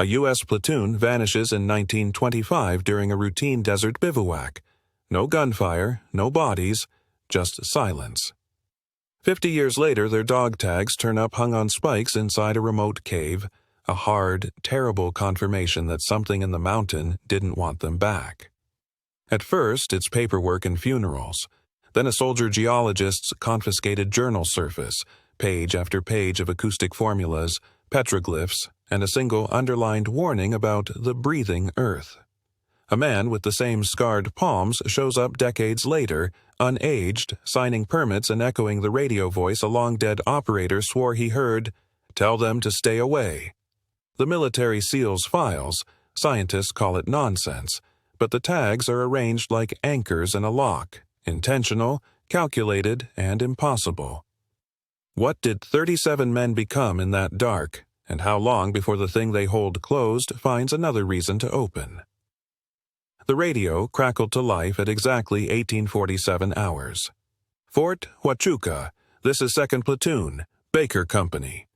A U.S. platoon vanishes in 1925 during a routine desert bivouac. No gunfire, no bodies, just silence. 50 years later, their dog tags turn up hung on spikes inside a remote cave, a hard, terrible confirmation that something in the mountain didn't want them back. At first, it's paperwork and funerals. Then a soldier geologist's confiscated journal surface, page after page of acoustic formulas, petroglyphs, and a single underlined warning about the breathing earth. A man with the same scarred palms shows up decades later, unaged, signing permits and echoing the radio voice a long-dead operator swore he heard, "Tell them to stay away." The military seals files. Scientists call it nonsense, but the tags are arranged like anchors in a lock, intentional, calculated, and impossible. What did 37 men become in that dark, and how long before the thing they hold closed finds another reason to open? The radio crackled to life at exactly 1847 hours. Fort Huachuca, this is 2nd Platoon, Baker Company.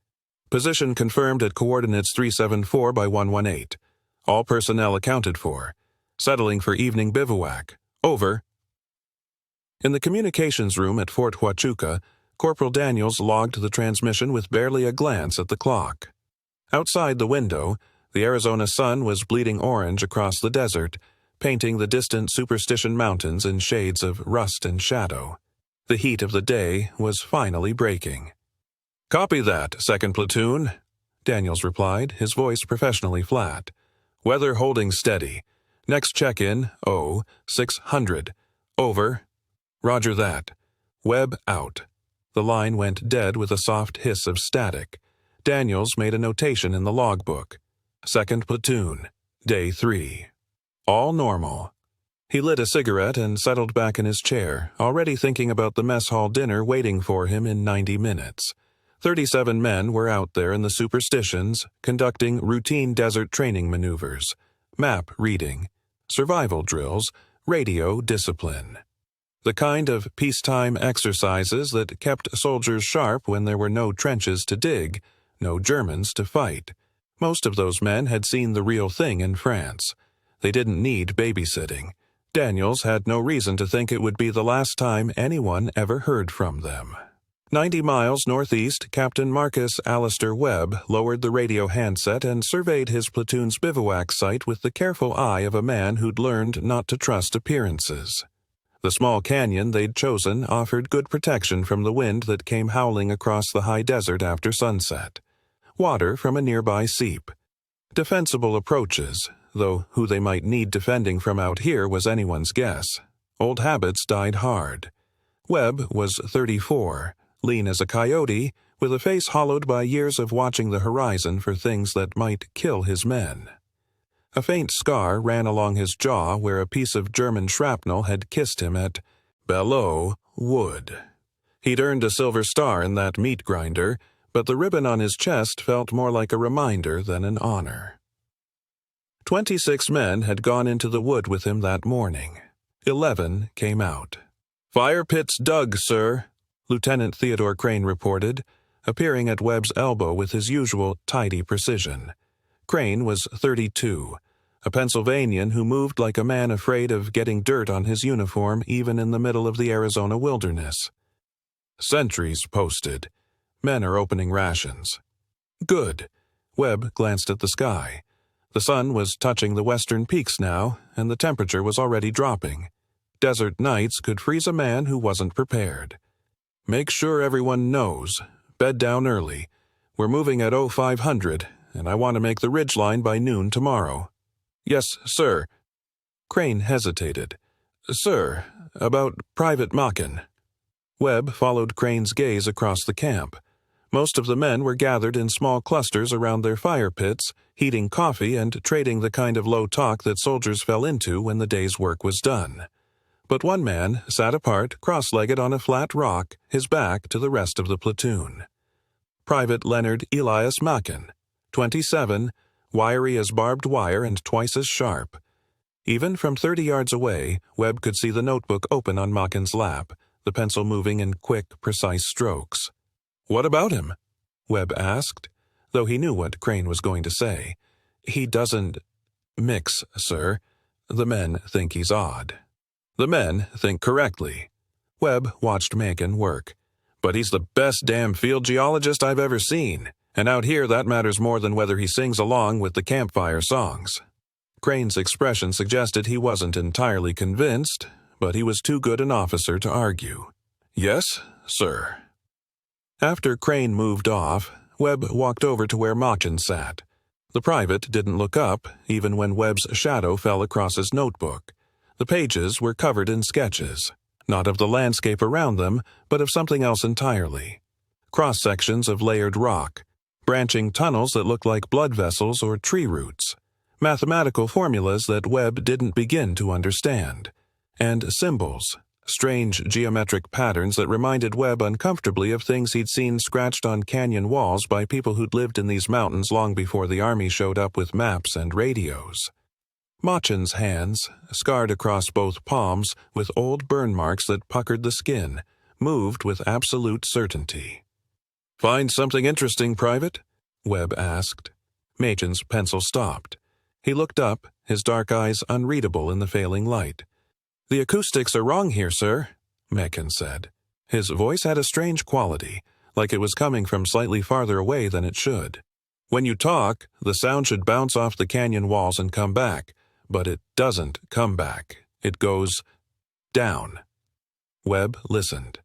Position confirmed at coordinates 374 by 118. All personnel accounted for. Settling for evening bivouac. Over. In the communications room at Fort Huachuca, Corporal Daniels logged the transmission with barely a glance at the clock. Outside the window, the Arizona sun was bleeding orange across the desert, painting the distant Superstition Mountains in shades of rust and shadow. The heat of the day was finally breaking. "Copy that, 2nd Platoon," Daniels replied, his voice professionally flat. "Weather holding steady. Next check-in, 0600. Over." "Roger that." Webb out. The line went dead with a soft hiss of static. Daniels made a notation in the logbook. 2nd Platoon, Day 3. All normal. He lit a cigarette and settled back in his chair, already thinking about the mess hall dinner waiting for him in 90 minutes. 37 men were out there in the Superstitions, conducting routine desert training maneuvers, map reading, survival drills, radio discipline. The kind of peacetime exercises that kept soldiers sharp when there were no trenches to dig, no Germans to fight. Most of those men had seen the real thing in France. They didn't need babysitting. Daniels had no reason to think it would be the last time anyone ever heard from them. 90 miles northeast, Captain Marcus Alistair Webb lowered the radio handset and surveyed his platoon's bivouac site with the careful eye of a man who'd learned not to trust appearances. The small canyon they'd chosen offered good protection from the wind that came howling across the high desert after sunset. Water from a nearby seep. Defensible approaches, though who they might need defending from out here was anyone's guess. Old habits died hard. Webb was 34, lean as a coyote, with a face hollowed by years of watching the horizon for things that might kill his men. A faint scar ran along his jaw where a piece of German shrapnel had kissed him at Belleau Wood. He'd earned a silver star in that meat grinder, but the ribbon on his chest felt more like a reminder than an honor. 26 men had gone into the wood with him that morning. 11 came out. "Fire pit's dug, sir," Lieutenant Theodore Crane reported, appearing at Webb's elbow with his usual tidy precision. Crane was 32, a Pennsylvanian who moved like a man afraid of getting dirt on his uniform even in the middle of the Arizona wilderness. "Sentries posted. Men are opening rations." "Good." Webb glanced at the sky. The sun was touching the western peaks now, and the temperature was already dropping. Desert nights could freeze a man who wasn't prepared. "Make sure everyone knows. Bed down early. We're moving at 0500, and I want to make the ridgeline by noon tomorrow." "Yes, sir." Crane hesitated. "Sir, about Private Machin." Webb followed Crane's gaze across the camp. Most of the men were gathered in small clusters around their fire pits, heating coffee and trading the kind of low talk that soldiers fell into when the day's work was done. But one man sat apart, cross-legged on a flat rock, his back to the rest of the platoon. Private Leonard Elias Machin, 27, wiry as barbed wire and twice as sharp. Even from 30 yards away, Webb could see the notebook open on Machin's lap, the pencil moving in quick, precise strokes. "What about him?" Webb asked, though he knew what Crane was going to say. He doesn't mix, sir. The men think he's odd. The men think correctly. Webb watched Macon work. But he's the best damn field geologist I've ever seen, and out here that matters more than whether he sings along with the campfire songs. Crane's expression suggested he wasn't entirely convinced, but he was too good an officer to argue. Yes, sir. After Crane moved off, Webb walked over to where Machen sat. The private didn't look up, even when Webb's shadow fell across his notebook. The pages were covered in sketches, not of the landscape around them, but of something else entirely. Cross-sections of layered rock, branching tunnels that looked like blood vessels or tree roots, mathematical formulas that Webb didn't begin to understand, and symbols, strange geometric patterns that reminded Webb uncomfortably of things he'd seen scratched on canyon walls by people who'd lived in these mountains long before the army showed up with maps and radios. Machen's hands, scarred across both palms with old burn marks that puckered the skin, moved with absolute certainty. "Find something interesting, Private?" Webb asked. Machen's pencil stopped. He looked up, his dark eyes unreadable in the failing light. "The acoustics are wrong here, sir," Macon said. His voice had a strange quality, like it was coming from slightly farther away than it should. "When you talk, the sound should bounce off the canyon walls and come back, but it doesn't come back. It goes down." Webb listened.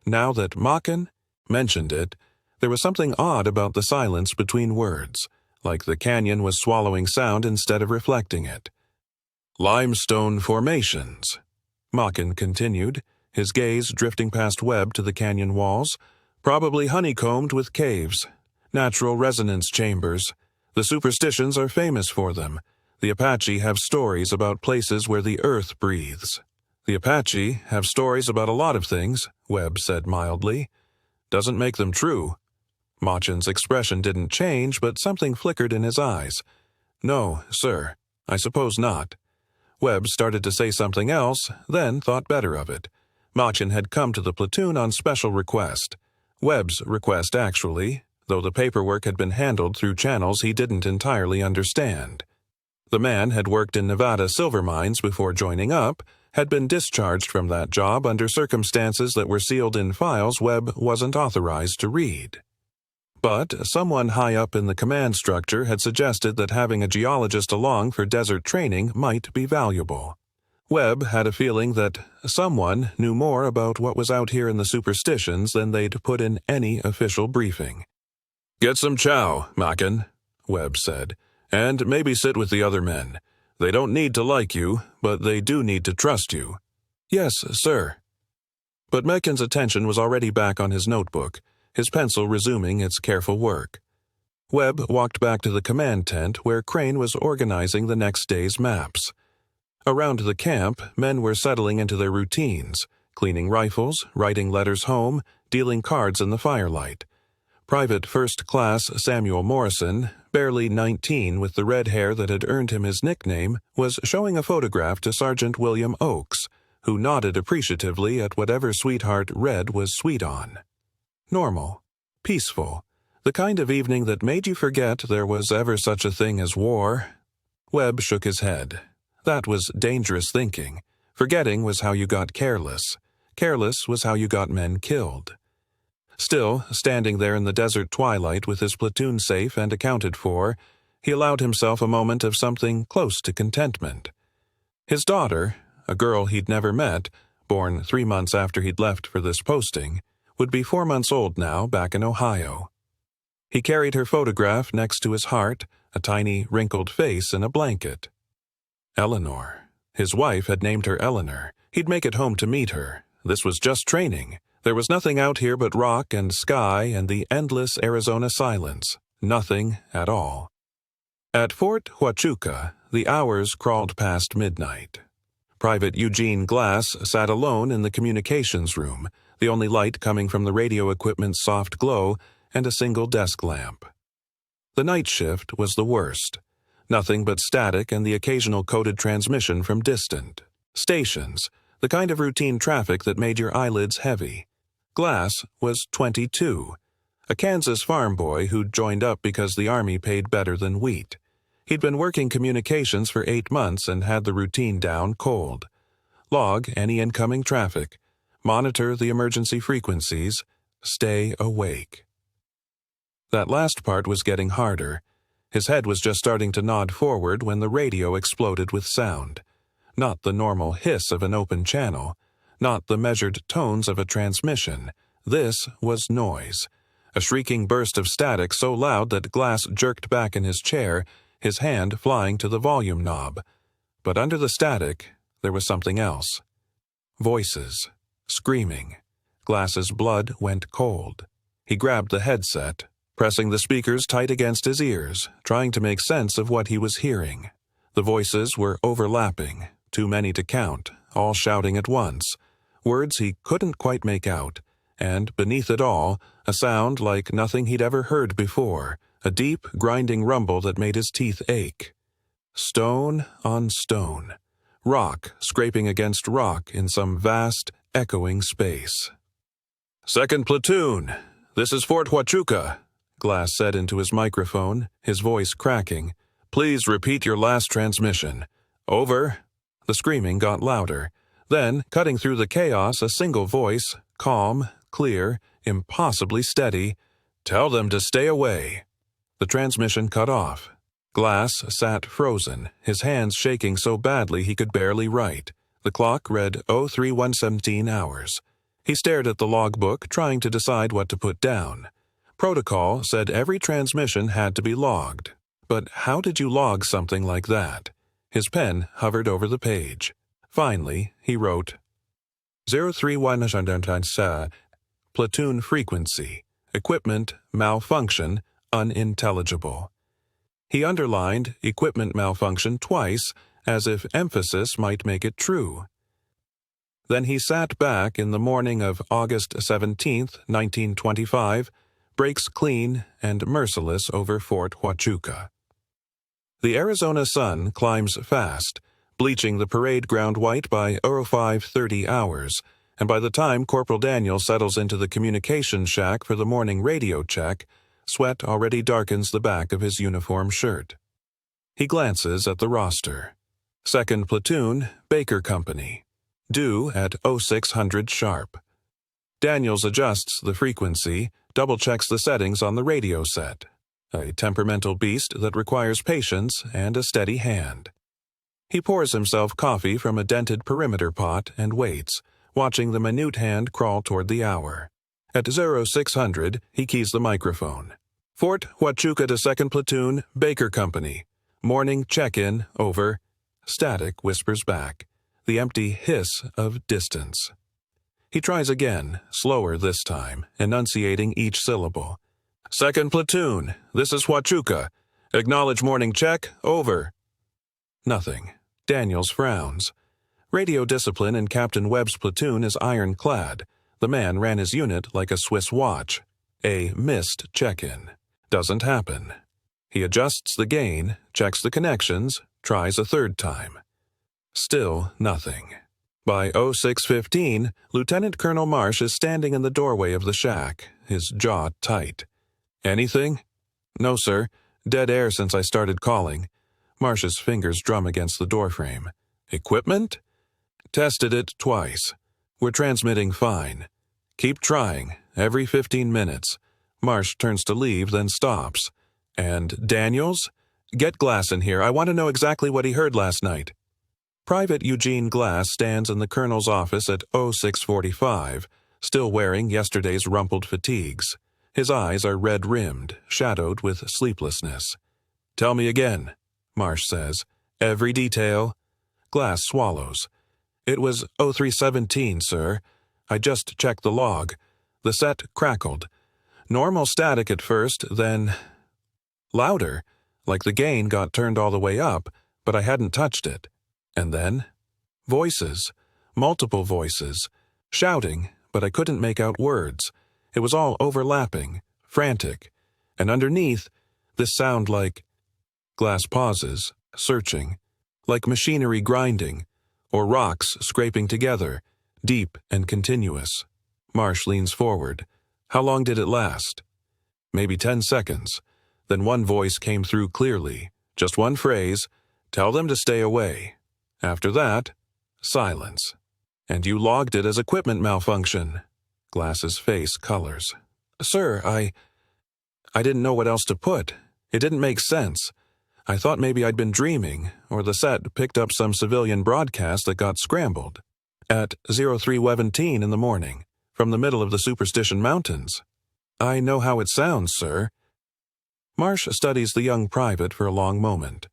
Now that Machen mentioned it, there was something odd about the silence between words, like the canyon was swallowing sound instead of reflecting it. "Limestone formations," Machen continued, his gaze drifting past Webb to the canyon walls, "probably honeycombed with caves, natural resonance chambers. The superstitions are famous for them. The Apache have stories about places where the earth breathes." "The Apache have stories about a lot of things," Webb said mildly. "Doesn't make them true." Machen's expression didn't change, but something flickered in his eyes. "No, sir, I suppose not." Webb started to say something else, then thought better of it. Machen had come to the platoon on special request. Webb's request, actually, though the paperwork had been handled through channels he didn't entirely understand. The man had worked in Nevada silver mines before joining up, had been discharged from that job under circumstances that were sealed in files Webb wasn't authorized to read. But someone high up in the command structure had suggested that having a geologist along for desert training might be valuable. Webb had a feeling that someone knew more about what was out here in the superstitions than they'd put in any official briefing. "Get some chow, Machen," Webb said, "and maybe sit with the other men. They don't need to like you, but they do need to trust you." "Yes, sir." But Macon's attention was already back on his notebook, his pencil resuming its careful work. Webb walked back to the command tent where Crane was organizing the next day's maps. Around the camp, men were settling into their routines, cleaning rifles, writing letters home, dealing cards in the firelight. Private First Class Samuel Morrison, barely 19 with the red hair that had earned him his nickname, was showing a photograph to Sergeant William Oakes, who nodded appreciatively at whatever sweetheart Red was sweet on. Normal, peaceful, the kind of evening that made you forget there was ever such a thing as war. Webb shook his head. That was dangerous thinking. Forgetting was how you got careless. Careless was how you got men killed. Still, standing there in the desert twilight with his platoon safe and accounted for, he allowed himself a moment of something close to contentment. His daughter, a girl he'd never met, born 3 months after he'd left for this posting, would be 4 months old now back in Ohio. He carried her photograph next to his heart, a tiny wrinkled face in a blanket. Eleanor. His wife had named her Eleanor. He'd make it home to meet her. This was just training. There was nothing out here but rock and sky and the endless Arizona silence. Nothing at all. At Fort Huachuca, the hours crawled past midnight. Private Eugene Glass sat alone in the communications room, the only light coming from the radio equipment's soft glow and a single desk lamp. The night shift was the worst. Nothing but static and the occasional coded transmission from distant stations, the kind of routine traffic that made your eyelids heavy. Glass was 22, a Kansas farm boy who'd joined up because the Army paid better than wheat. He'd been working communications for 8 months and had the routine down cold. Log any incoming traffic, monitor the emergency frequencies, stay awake. That last part was getting harder. His head was just starting to nod forward when the radio exploded with sound. Not the normal hiss of an open channel, not the measured tones of a transmission. This was noise. A shrieking burst of static so loud that Glass jerked back in his chair, his hand flying to the volume knob. But under the static, there was something else. Voices. Screaming. Glass's blood went cold. He grabbed the headset, pressing the speakers tight against his ears, trying to make sense of what he was hearing. The voices were overlapping, too many to count, all shouting at once. Words he couldn't quite make out, and beneath it all, a sound like nothing he'd ever heard before, a deep, grinding rumble that made his teeth ache. Stone on stone. Rock scraping against rock in some vast, echoing space. "Second Platoon, this is Fort Huachuca," Glass said into his microphone, his voice cracking. "Please repeat your last transmission. Over." The screaming got louder. Then, cutting through the chaos, a single voice, calm, clear, impossibly steady. "Tell them to stay away." The transmission cut off. Glass sat frozen, his hands shaking so badly he could barely write. The clock read 03:117 hours. He stared at the logbook, trying to decide what to put down. Protocol said every transmission had to be logged. But how did you log something like that? His pen hovered over the page. Finally, he wrote, 031 Platoon frequency, equipment malfunction, unintelligible. He underlined equipment malfunction twice, as if emphasis might make it true. Then he sat back in the morning of August 17th, 1925, brakes clean and merciless over Fort Huachuca. The Arizona sun climbs fast, bleaching the parade ground white by 05:30 hours, and by the time Corporal Daniel settles into the communication shack for the morning radio check, sweat already darkens the back of his uniform shirt. He glances at the roster. Second Platoon, Baker Company. Due at 0600 sharp. Daniels adjusts the frequency, double-checks the settings on the radio set. A temperamental beast that requires patience and a steady hand. He pours himself coffee from a dented perimeter pot and waits, watching the minute hand crawl toward the hour. At 0600, he keys the microphone. Fort Huachuca to Second Platoon, Baker Company. Morning check-in, over. Static whispers back. The empty hiss of distance. He tries again, slower this time, enunciating each syllable. Second Platoon, this is Huachuca. Acknowledge morning check, over. Nothing. Daniels frowns. Radio discipline in Captain Webb's platoon is ironclad. The man ran his unit like a Swiss watch. A missed check-in. Doesn't happen. He adjusts the gain, checks the connections, tries a third time. Still nothing. By 0615, Lieutenant Colonel Marsh is standing in the doorway of the shack, his jaw tight. Anything? No, sir. Dead air since I started calling. Marsh's fingers drum against the doorframe. Equipment? Tested it twice. We're transmitting fine. Keep trying, every 15 minutes. Marsh turns to leave, then stops. And Daniels? Get Glass in here. I want to know exactly what he heard last night. Private Eugene Glass stands in the colonel's office at 0645, still wearing yesterday's rumpled fatigues. His eyes are red-rimmed, shadowed with sleeplessness. Tell me again, Marsh says. Every detail. Glass swallows. It was 0317, sir. I just checked the log. The set crackled. Normal static at first, then louder, like the gain got turned all the way up, but I hadn't touched it. And then voices, multiple voices, shouting, but I couldn't make out words. It was all overlapping, frantic, and underneath, this sound like... Glass pauses, searching, like machinery grinding, or rocks scraping together, deep and continuous. Marsh leans forward. How long did it last? Maybe 10 seconds. Then one voice came through clearly. Just one phrase, tell them to stay away. After that, silence. And you logged it as equipment malfunction. Glass's face colors. Sir, I didn't know what else to put. It didn't make sense. I thought maybe I'd been dreaming, or the set picked up some civilian broadcast that got scrambled. At 03:17 in the morning, from the middle of the Superstition Mountains. I know how it sounds, sir. Marsh studies the young private for a long moment.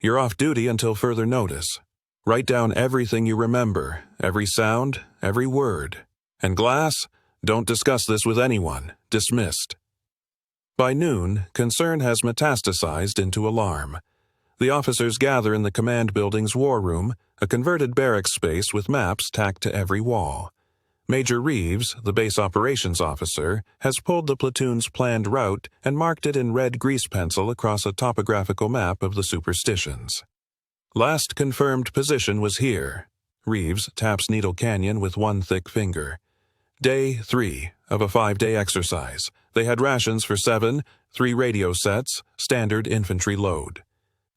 You're off duty until further notice. Write down everything you remember, every sound, every word. And Glass, don't discuss this with anyone. Dismissed. By noon, concern has metastasized into alarm. The officers gather in the command building's war room, a converted barracks space with maps tacked to every wall. Major Reeves, the base operations officer, has pulled the platoon's planned route and marked it in red grease pencil across a topographical map of the Superstitions. Last confirmed position was here. Reeves taps Needle Canyon with one thick finger. Day 3 of a 5-day exercise. They had rations for 7, 3 radio sets, standard infantry load.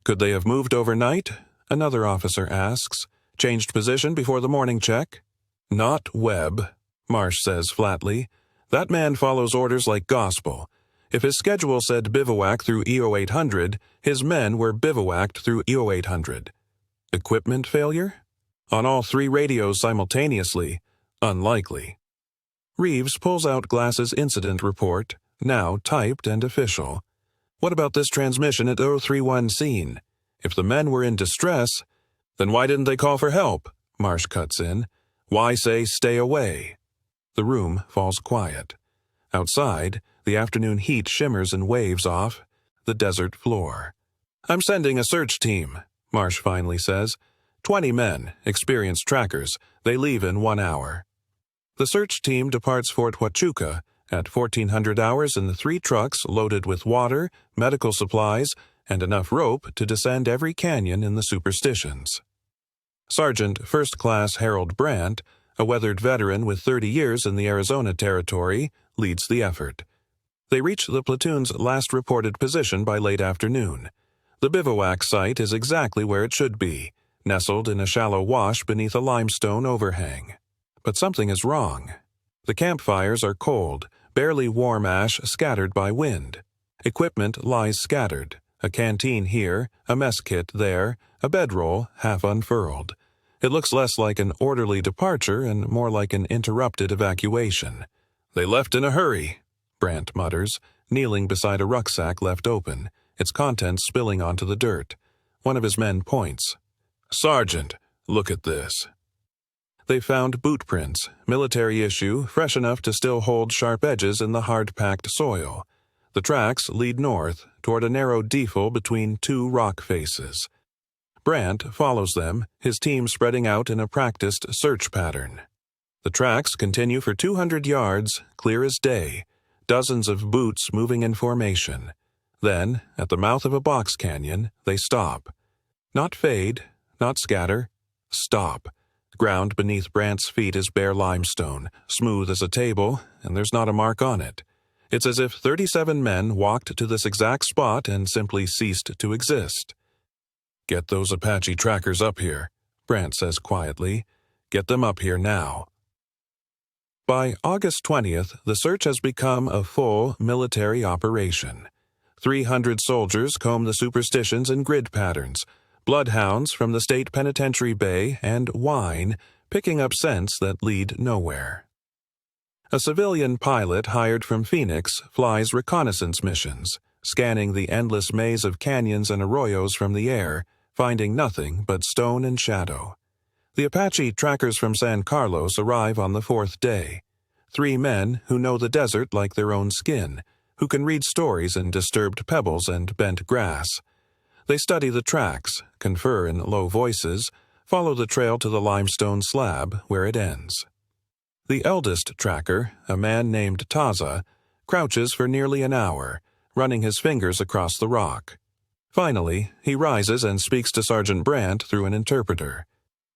Could they have moved overnight? Another officer asks. Changed position before the morning check? Not Webb, Marsh says flatly. That man follows orders like gospel. If his schedule said bivouac through EO 800, his men were bivouacked through EO 800. Equipment failure? On all 3 radios simultaneously? Unlikely. Reeves pulls out Glass's incident report, now typed and official. What about this transmission at 031 scene? If the men were in distress, then why didn't they call for help? Marsh cuts in. Why say stay away? The room falls quiet. Outside, the afternoon heat shimmers and waves off the desert floor. I'm sending a search team, Marsh finally says. 20 men, experienced trackers. They leave in 1 hour. The search team departs Fort Huachuca at 1400 hours in the 3 trucks loaded with water, medical supplies, and enough rope to descend every canyon in the Superstitions. Sergeant First Class Harold Brandt, a weathered veteran with 30 years in the Arizona Territory, leads the effort. They reach the platoon's last reported position by late afternoon. The bivouac site is exactly where it should be, nestled in a shallow wash beneath a limestone overhang. But something is wrong. The campfires are cold, barely warm ash scattered by wind. Equipment lies scattered, a canteen here, a mess kit there, a bedroll half unfurled. It looks less like an orderly departure and more like an interrupted evacuation. They left in a hurry, Brandt mutters, kneeling beside a rucksack left open, its contents spilling onto the dirt. One of his men points. Sergeant, look at this. They found boot prints, military issue, fresh enough to still hold sharp edges in the hard-packed soil. The tracks lead north, toward a narrow defile between 2 rock faces. Brandt follows them, his team spreading out in a practiced search pattern. The tracks continue for 200 yards, clear as day, dozens of boots moving in formation. Then, at the mouth of a box canyon, they stop. Not fade, not scatter, stop. Ground beneath Brandt's feet is bare limestone, smooth as a table, and there's not a mark on it. It's as if 37 men walked to this exact spot and simply ceased to exist. Get those Apache trackers up here, Brandt says quietly. Get them up here now. By August 20th, the search has become a full military operation. 300 soldiers comb the Superstitions in grid patterns, bloodhounds from the state penitentiary bay, and wine, picking up scents that lead nowhere. A civilian pilot hired from Phoenix flies reconnaissance missions, scanning the endless maze of canyons and arroyos from the air, finding nothing but stone and shadow. The Apache trackers from San Carlos arrive on the 4th day. 3 men who know the desert like their own skin, who can read stories in disturbed pebbles and bent grass. They study the tracks, confer in low voices, follow the trail to the limestone slab where it ends. The eldest tracker, a man named Taza, crouches for nearly an hour, running his fingers across the rock. Finally, he rises and speaks to Sergeant Brandt through an interpreter.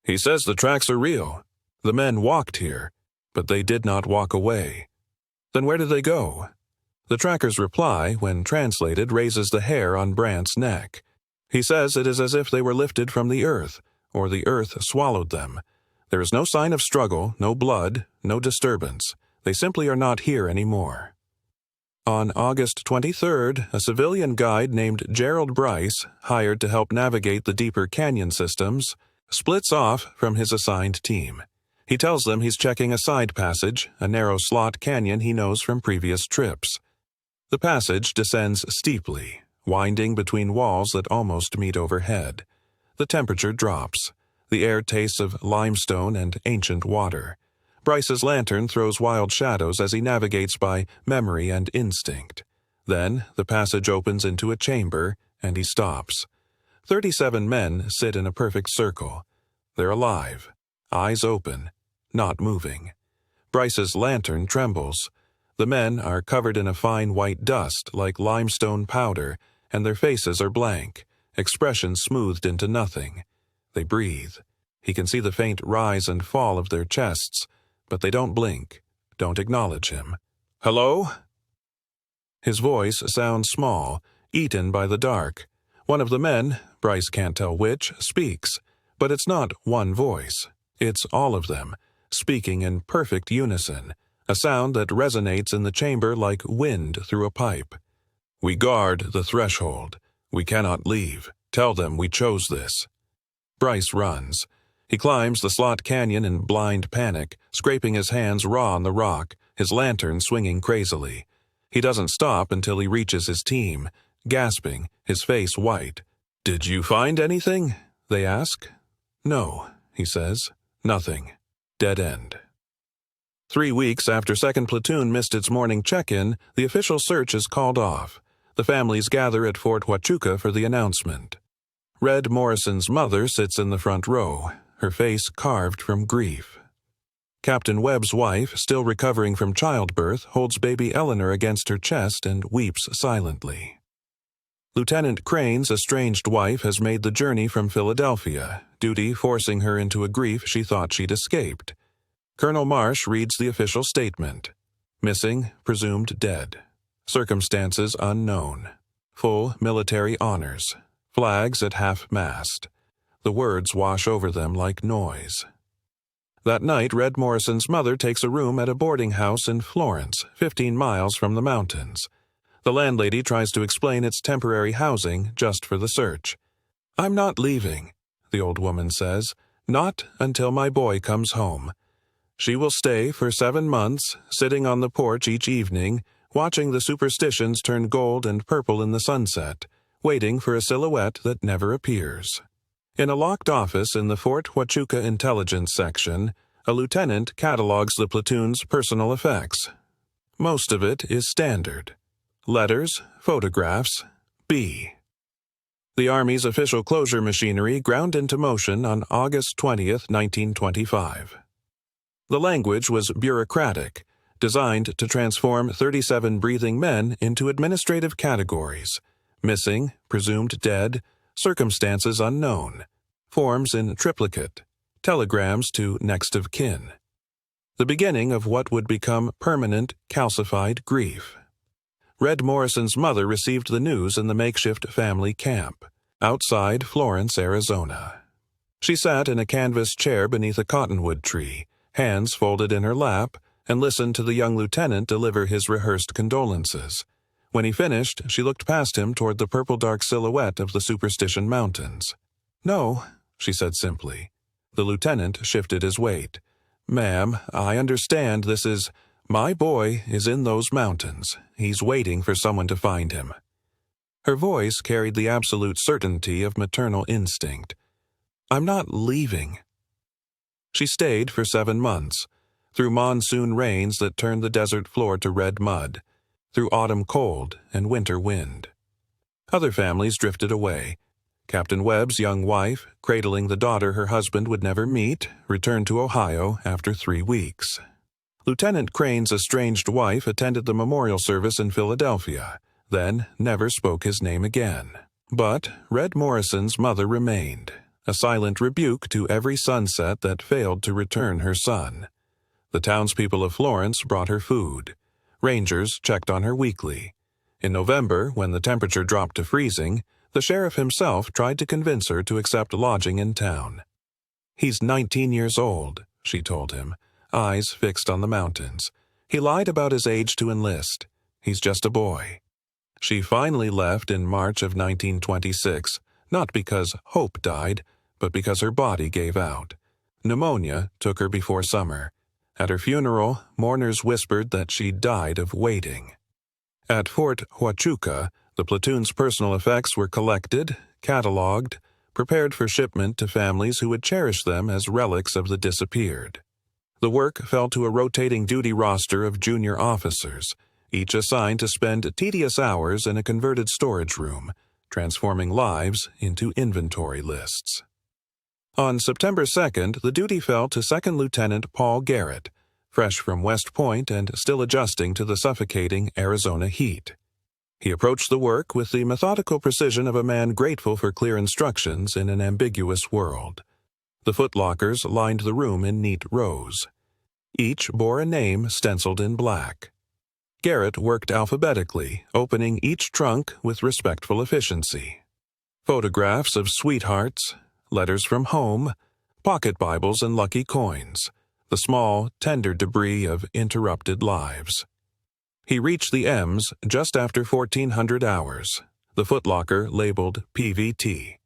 He says the tracks are real. The men walked here, but they did not walk away. Then where did they go? The tracker's reply, when translated, raises the hair on Brandt's neck. He says it is as if they were lifted from the earth, or the earth swallowed them. There is no sign of struggle, no blood, no disturbance. They simply are not here anymore. On August 23rd, a civilian guide named Gerald Bryce, hired to help navigate the deeper canyon systems, splits off from his assigned team. He tells them he's checking a side passage, a narrow slot canyon he knows from previous trips. The passage descends steeply, winding between walls that almost meet overhead. The temperature drops. The air tastes of limestone and ancient water. Bryce's lantern throws wild shadows as he navigates by memory and instinct. Then the passage opens into a chamber, and he stops. 37 men sit in a perfect circle. They're alive, eyes open, not moving. Bryce's lantern trembles. The men are covered in a fine white dust like limestone powder, and their faces are blank, expressions smoothed into nothing. They breathe. He can see the faint rise and fall of their chests, but they don't blink, don't acknowledge him. "Hello?" His voice sounds small, eaten by the dark. One of the men, Bryce can't tell which, speaks, but it's not one voice. It's all of them, speaking in perfect unison, a sound that resonates in the chamber like wind through a pipe. "We guard the threshold. We cannot leave. Tell them we chose this." Bryce runs. He climbs the slot canyon in blind panic, scraping his hands raw on the rock, his lantern swinging crazily. He doesn't stop until he reaches his team, gasping, his face white. "Did you find anything?" they ask. "No," he says. "Nothing. Dead end." 3 weeks after 2nd Platoon missed its morning check-in, the official search is called off. The families gather at Fort Huachuca for the announcement. Red Morrison's mother sits in the front row, her face carved from grief. Captain Webb's wife, still recovering from childbirth, holds baby Eleanor against her chest and weeps silently. Lieutenant Crane's estranged wife has made the journey from Philadelphia, duty forcing her into a grief she thought she'd escaped. Colonel Marsh reads the official statement. Missing, presumed dead. Circumstances unknown. Full military honors. Flags at half-mast. The words wash over them like noise. That night, Red Morrison's mother takes a room at a boarding house in Florence, 15 miles from the mountains. The landlady tries to explain it's temporary housing just for the search. "I'm not leaving," the old woman says. "Not until my boy comes home. She will stay for 7 months, sitting on the porch each evening, watching the superstitions turn gold and purple in the sunset, waiting for a silhouette that never appears." In a locked office in the Fort Huachuca Intelligence Section, a lieutenant catalogs the platoon's personal effects. Most of it is standard. Letters, photographs, B. The Army's official closure machinery ground into motion on August 20th, 1925. The language was bureaucratic, designed to transform 37 breathing men into administrative categories: missing, presumed dead, circumstances unknown, forms in triplicate, telegrams to next of kin. The beginning of what would become permanent, calcified grief. Red Morrison's mother received the news in the makeshift family camp, outside Florence, Arizona. She sat in a canvas chair beneath a cottonwood tree, hands folded in her lap, and listened to the young lieutenant deliver his rehearsed condolences. When he finished, she looked past him toward the purple-dark silhouette of the Superstition Mountains. "No," she said simply. The lieutenant shifted his weight. "Ma'am, I understand this is... My boy is in those mountains. He's waiting for someone to find him." Her voice carried the absolute certainty of maternal instinct. "I'm not leaving." She stayed for 7 months, through monsoon rains that turned the desert floor to red mud, through autumn cold and winter wind. Other families drifted away. Captain Webb's young wife, cradling the daughter her husband would never meet, returned to Ohio after 3 weeks. Lieutenant Crane's estranged wife attended the memorial service in Philadelphia, then never spoke his name again. But Red Morrison's mother remained, a silent rebuke to every sunset that failed to return her son. The townspeople of Florence brought her food. Rangers checked on her weekly. In November, when the temperature dropped to freezing, The sheriff himself tried to convince her to accept lodging in town. "He's 19 years old," she told him, eyes fixed on the mountains. "He lied about his age to enlist. He's just a boy." She finally left in March of 1926, not because hope died, but because her body gave out. Pneumonia took her before summer. At her funeral, mourners whispered that she died of waiting. At Fort Huachuca, the platoon's personal effects were collected, catalogued, prepared for shipment to families who would cherish them as relics of the disappeared. The work fell to a rotating duty roster of junior officers, each assigned to spend tedious hours in a converted storage room, transforming lives into inventory lists. On September 2nd, the duty fell to Second Lieutenant Paul Garrett, fresh from West Point and still adjusting to the suffocating Arizona heat. He approached the work with the methodical precision of a man grateful for clear instructions in an ambiguous world. The footlockers lined the room in neat rows. Each bore a name stenciled in black. Garrett worked alphabetically, opening each trunk with respectful efficiency. Photographs of sweethearts, letters from home, pocket Bibles and lucky coins, the small, tender debris of interrupted lives. He reached the M's just after 1400 hours, the footlocker labeled PVT.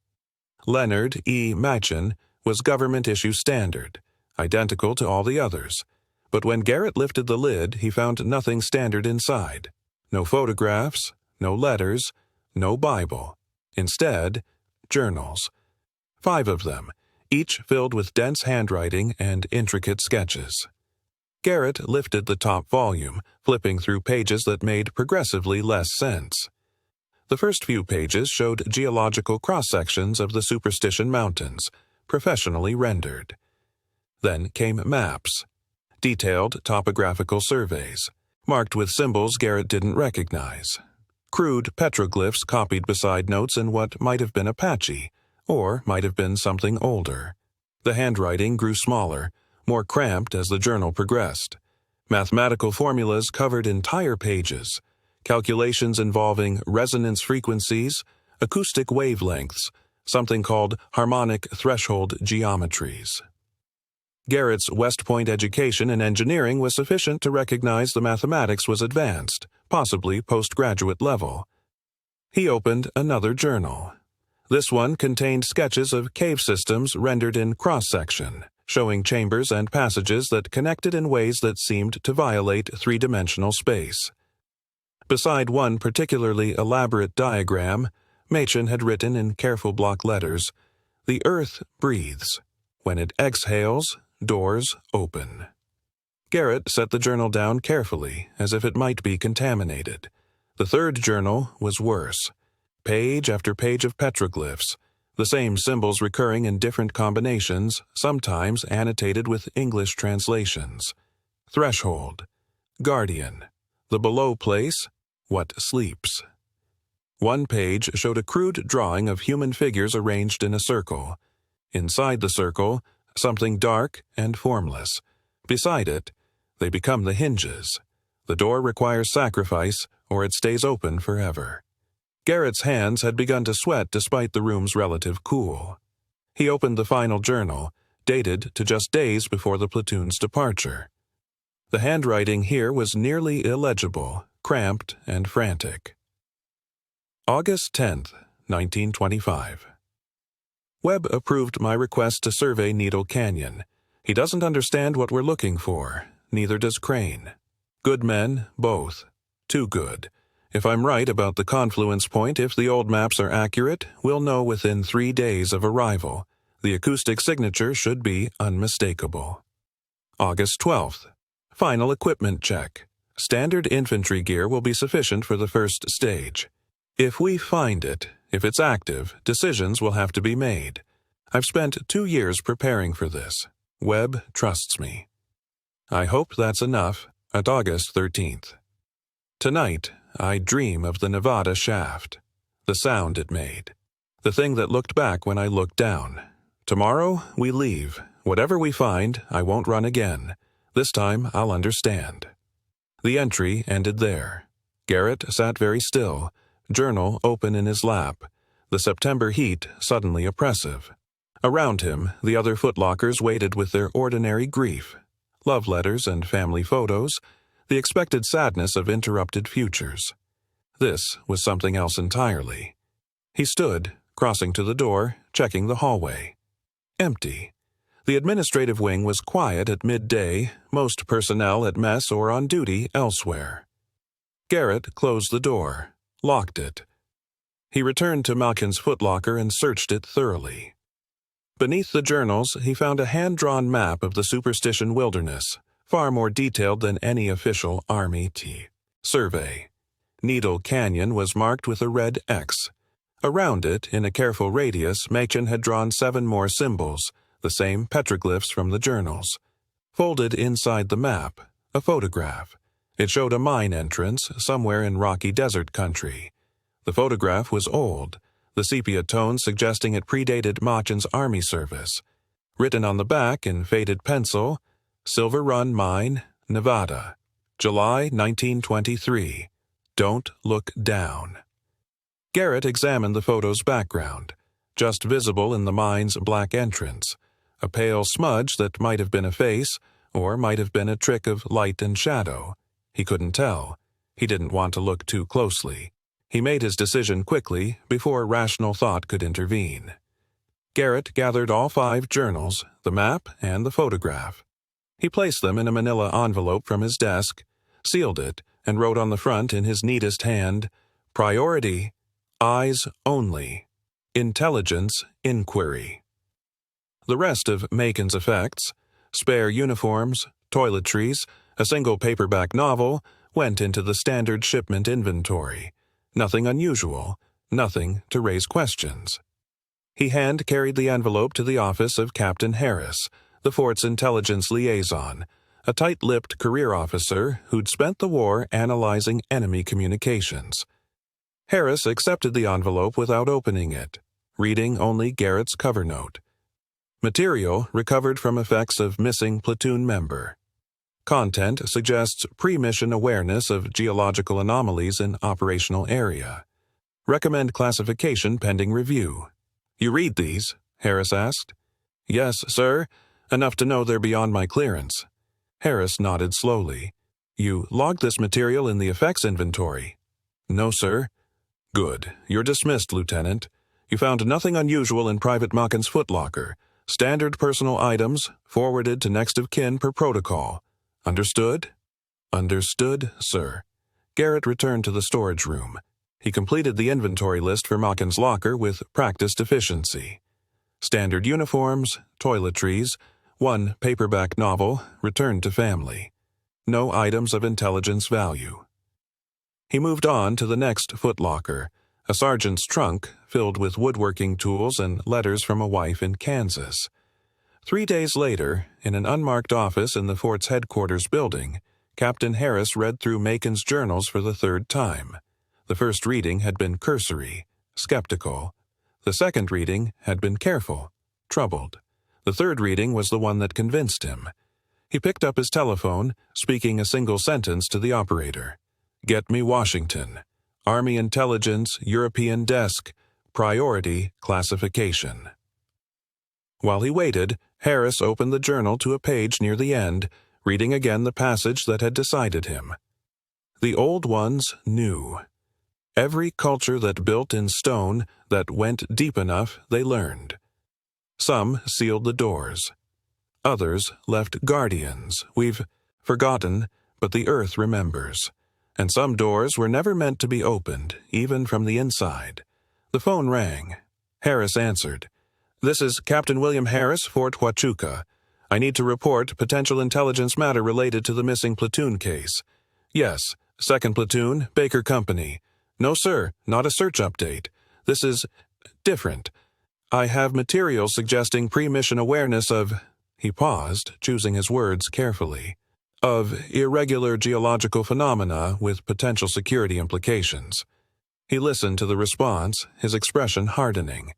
Leonard E. Machen was government-issue standard, identical to all the others. But when Garrett lifted the lid, he found nothing standard inside. No photographs, no letters, no Bible. Instead, journals. 5 of them, each filled with dense handwriting and intricate sketches. Garrett lifted the top volume, flipping through pages that made progressively less sense. The first few pages showed geological cross-sections of the Superstition Mountains, professionally rendered. Then came maps. Detailed topographical surveys, marked with symbols Garrett didn't recognize. Crude petroglyphs copied beside notes in what might have been Apache, or might have been something older. The handwriting grew smaller, more cramped as the journal progressed. Mathematical formulas covered entire pages, calculations involving resonance frequencies, acoustic wavelengths, something called harmonic threshold geometries. Garrett's West Point education in engineering was sufficient to recognize the mathematics was advanced, possibly postgraduate level. He opened another journal. This one contained sketches of cave systems rendered in cross-section, showing chambers and passages that connected in ways that seemed to violate three-dimensional space. Beside one particularly elaborate diagram, Machen had written in careful block letters, "The Earth breathes. When it exhales, doors open." Garrett set the journal down carefully, as if it might be contaminated. The third journal was worse. Page after page of petroglyphs, the same symbols recurring in different combinations, sometimes annotated with English translations. Threshold, guardian, the below place, what sleeps. One page showed a crude drawing of human figures arranged in a circle. Inside the circle, something dark and formless. Beside it, they become the hinges. The door requires sacrifice, or it stays open forever. Garrett's hands had begun to sweat despite the room's relative cool. He opened the final journal, dated to just days before the platoon's departure. The handwriting here was nearly illegible, cramped and frantic. August 10th, 1925. Webb approved my request to survey Needle Canyon. He doesn't understand what we're looking for, neither does Crane. Good men, both. Too good. If I'm right about the confluence point, if the old maps are accurate, we'll know within 3 days of arrival. The acoustic signature should be unmistakable. August 12th. Final equipment check. Standard infantry gear will be sufficient for the first stage. If we find it, if it's active, decisions will have to be made. I've spent 2 years preparing for this. Webb trusts me. I hope that's enough at August 13th. Tonight, I dream of the Nevada shaft, the sound it made, the thing that looked back when I looked down. Tomorrow, we leave. Whatever we find, I won't run again. This time, I'll understand. The entry ended there. Garrett sat very still, journal open in his lap. the September heat suddenly oppressive. Around him, the other footlockers waited with their ordinary grief, love letters and family photos, the expected sadness of interrupted futures. This was something else entirely. He stood, crossing to the door, checking the hallway. Empty. The administrative wing was quiet at midday, most personnel at mess or on duty elsewhere. Garrett closed the door, locked it. He returned to Malkin's footlocker and searched it thoroughly. Beneath the journals, he found a hand-drawn map of the Superstition Wilderness, far more detailed than any official Army survey. Needle Canyon was marked with a red X. Around it, in a careful radius, Machin had drawn 7 more symbols, the same petroglyphs from the journals. Folded inside the map, a photograph. It showed a mine entrance somewhere in rocky desert country. The photograph was old, the sepia tone suggesting it predated Machin's Army service. Written on the back in faded pencil, Silver Run Mine, Nevada, July 1923. Don't look down. Garrett examined the photo's background, just visible in the mine's black entrance, a pale smudge that might have been a face or might have been a trick of light and shadow. He couldn't tell. He didn't want to look too closely. He made his decision quickly before rational thought could intervene. Garrett gathered all 5 journals, the map and the photograph. He placed them in a manila envelope from his desk, sealed it, and wrote on the front in his neatest hand, "Priority, eyes only. Intelligence inquiry." The rest of Macon's effects, spare uniforms, toiletries, a single paperback novel, went into the standard shipment inventory. Nothing unusual, nothing to raise questions. He hand-carried the envelope to the office of Captain Harris, the fort's intelligence liaison, a tight-lipped career officer who'd spent the war analyzing enemy communications. Harris accepted the envelope without opening it, reading only Garrett's cover note. Material recovered from effects of missing platoon member. Content suggests pre-mission awareness of geological anomalies in operational area. Recommend classification pending review. "You read these?" Harris asked. "Yes, sir. Enough to know they're beyond my clearance." Harris nodded slowly. "You logged this material in the effects inventory?" "No, sir." "Good. You're dismissed, Lieutenant. You found nothing unusual in Private Machin's footlocker. Standard personal items, forwarded to next of kin per protocol. Understood?" "Understood, sir." Garrett returned to the storage room. He completed the inventory list for Machin's locker with practiced efficiency. Standard uniforms, toiletries, 1 paperback novel, returned to family. No items of intelligence value. He moved on to the next footlocker, a sergeant's trunk filled with woodworking tools and letters from a wife in Kansas. 3 days later, in an unmarked office in the fort's headquarters building, Captain Harris read through Macon's journals for the 3rd time. The first reading had been cursory, skeptical. The second reading had been careful, troubled. The third reading was the one that convinced him. He picked up his telephone, speaking a single sentence to the operator. "Get me Washington. Army Intelligence, European Desk. Priority Classification." While he waited, Harris opened the journal to a page near the end, reading again the passage that had decided him. The old ones knew. Every culture that built in stone, that went deep enough, they learned. Some sealed the doors. Others left guardians. We've forgotten, but the earth remembers. And some doors were never meant to be opened, even from the inside. The phone rang. Harris answered. "This is Captain William Harris, Fort Huachuca. I need to report potential intelligence matter related to the missing platoon case." "Yes, 2nd Platoon, Baker Company." "No, sir, not a search update. This is different. I have material suggesting pre-mission awareness of—" He paused, choosing his words carefully. "Of irregular geological phenomena with potential security implications." He listened to the response, his expression hardening.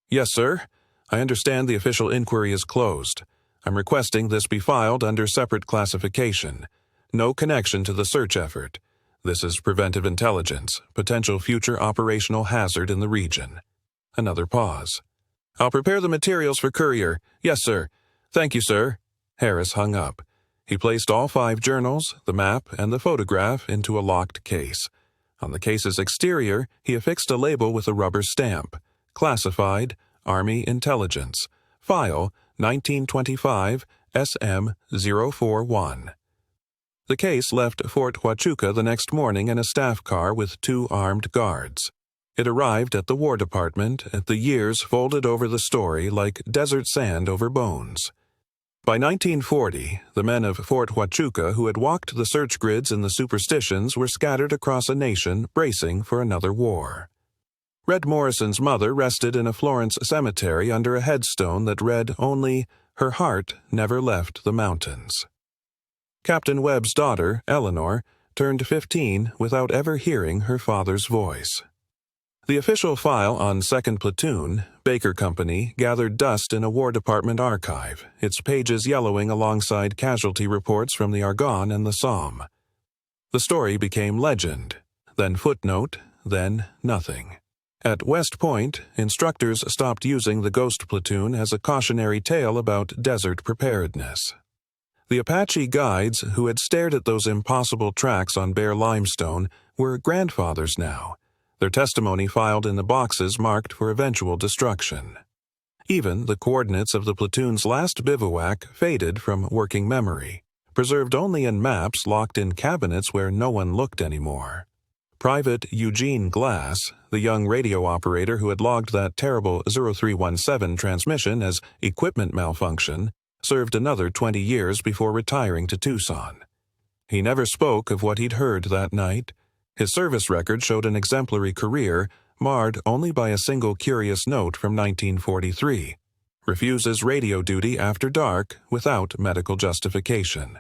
"Yes, sir. I understand the official inquiry is closed. I'm requesting this be filed under separate classification. No connection to the search effort. This is preventive intelligence, potential future operational hazard in the region." Another pause. "I'll prepare the materials for courier. Yes, sir. Thank you, sir." Harris hung up. He placed all 5 journals, the map, and the photograph into a locked case. On the case's exterior, he affixed a label with a rubber stamp. Classified, Army Intelligence. File 1925 SM-041. The case left Fort Huachuca the next morning in a staff car with 2 armed guards. It arrived at the War Department, and the years folded over the story like desert sand over bones. By 1940, the men of Fort Huachuca who had walked the search grids in the superstitions were scattered across a nation bracing for another war. Red Morrison's mother rested in a Florence cemetery under a headstone that read only, "Her heart never left the mountains." Captain Webb's daughter, Eleanor, turned 15 without ever hearing her father's voice. The official file on 2nd Platoon, Baker Company, gathered dust in a War Department archive, its pages yellowing alongside casualty reports from the Argonne and the Somme. The story became legend, then footnote, then nothing. At West Point, instructors stopped using the Ghost Platoon as a cautionary tale about desert preparedness. The Apache guides who had stared at those impossible tracks on bare limestone were grandfathers now, their testimony filed in the boxes marked for eventual destruction. Even the coordinates of the platoon's last bivouac faded from working memory, preserved only in maps locked in cabinets where no one looked anymore. Private Eugene Glass, the young radio operator who had logged that terrible 0317 transmission as equipment malfunction, served another 20 years before retiring to Tucson. He never spoke of what he'd heard that night. His service record showed an exemplary career, marred only by a single curious note from 1943. Refuses radio duty after dark without medical justification.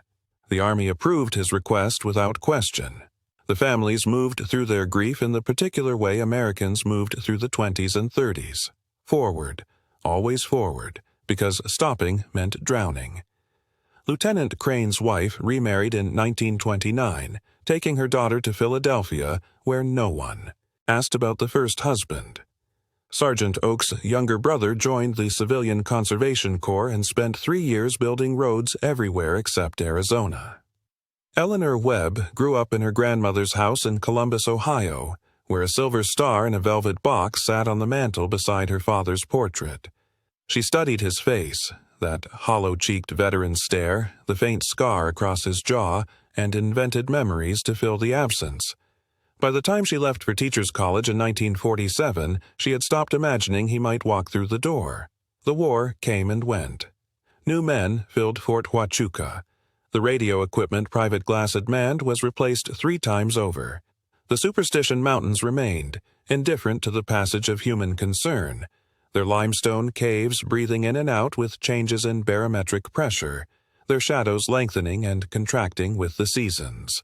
The Army approved his request without question. The families moved through their grief in the particular way Americans moved through the 20s and 30s. Forward, always forward, because stopping meant drowning. Lieutenant Crane's wife remarried in 1929, taking her daughter to Philadelphia, where no one asked about the first husband. Sergeant Oak's younger brother joined the Civilian Conservation Corps and spent 3 years building roads everywhere except Arizona. Eleanor Webb grew up in her grandmother's house in Columbus, Ohio, where a silver star in a velvet box sat on the mantel beside her father's portrait. She studied his face, that hollow-cheeked veteran stare, the faint scar across his jaw, and invented memories to fill the absence. By the time she left for Teachers College in 1947, she had stopped imagining he might walk through the door. The war came and went. New men filled Fort Huachuca. The radio equipment Private Glass had manned was replaced 3 times over. The Superstition Mountains remained, indifferent to the passage of human concern, their limestone caves breathing in and out with changes in barometric pressure, their shadows lengthening and contracting with the seasons.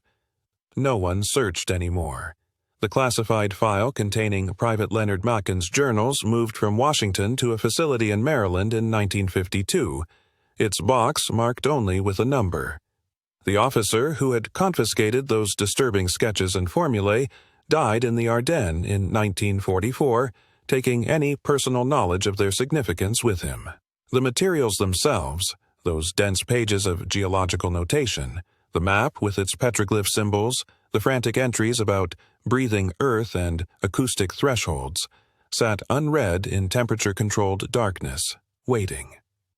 No one searched anymore. The classified file containing Private Leonard Macken's journals moved from Washington to a facility in Maryland in 1952, its box marked only with a number. The officer who had confiscated those disturbing sketches and formulae died in the Ardennes in 1944, taking any personal knowledge of their significance with him. The materials themselves, those dense pages of geological notation, the map with its petroglyph symbols, the frantic entries about breathing earth and acoustic thresholds, sat unread in temperature-controlled darkness, waiting.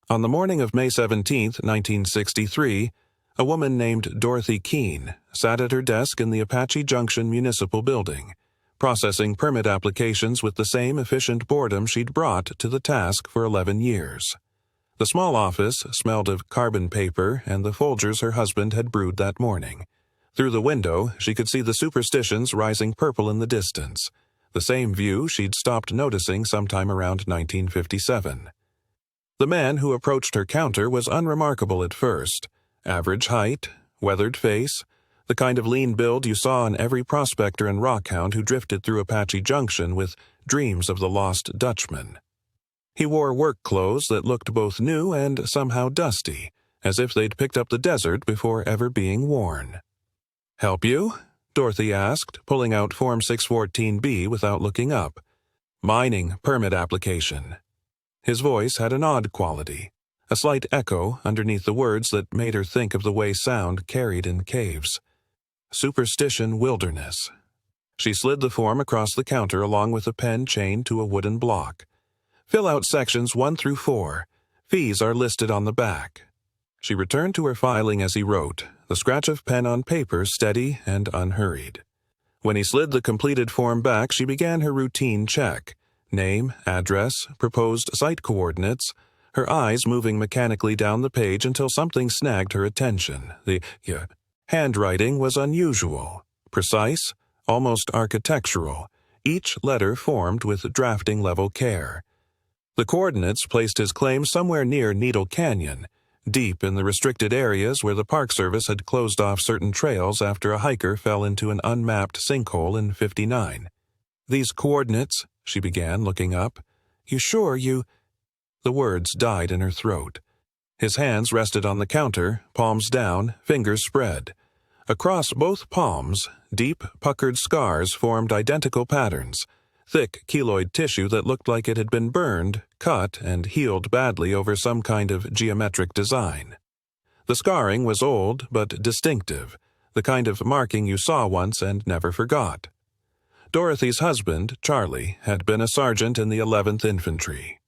On the morning of May 17, 1963, a woman named Dorothy Keene sat at her desk in the Apache Junction Municipal Building, processing permit applications with the same efficient boredom she'd brought to the task for 11 years. The small office smelled of carbon paper and the Folgers her husband had brewed that morning. Through the window, she could see the Superstitions rising purple in the distance, the same view she'd stopped noticing sometime around 1957. The man who approached her counter was unremarkable at first. Average height, weathered face, the kind of lean build you saw in every prospector and rockhound who drifted through Apache Junction with dreams of the lost Dutchman. He wore work clothes that looked both new and somehow dusty, as if they'd picked up the desert before ever being worn. "Help you?" Dorothy asked, pulling out Form 614B without looking up. Mining permit application. His voice had an odd quality, a slight echo underneath the words that made her think of the way sound carried in caves. Superstition wilderness. She slid the form across the counter along with a pen chained to a wooden block. Fill out sections 1 through 4. Fees are listed on the back. She returned to her filing as he wrote, the scratch of pen on paper steady and unhurried. When he slid the completed form back, she began her routine check. Name, address, proposed site coordinates, her eyes moving mechanically down the page until something snagged her attention. The handwriting was unusual, precise, almost architectural, each letter formed with drafting-level care. The coordinates placed his claim somewhere near Needle Canyon, deep in the restricted areas where the Park Service had closed off certain trails after a hiker fell into an unmapped sinkhole in '59. These coordinates, she began, looking up. You sure you... The words died in her throat. His hands rested on the counter, palms down, fingers spread. Across both palms, deep, puckered scars formed identical patterns, thick keloid tissue that looked like it had been burned, cut, and healed badly over some kind of geometric design. The scarring was old but distinctive, the kind of marking you saw once and never forgot. Dorothy's husband, Charlie, had been a sergeant in the 11th Infantry.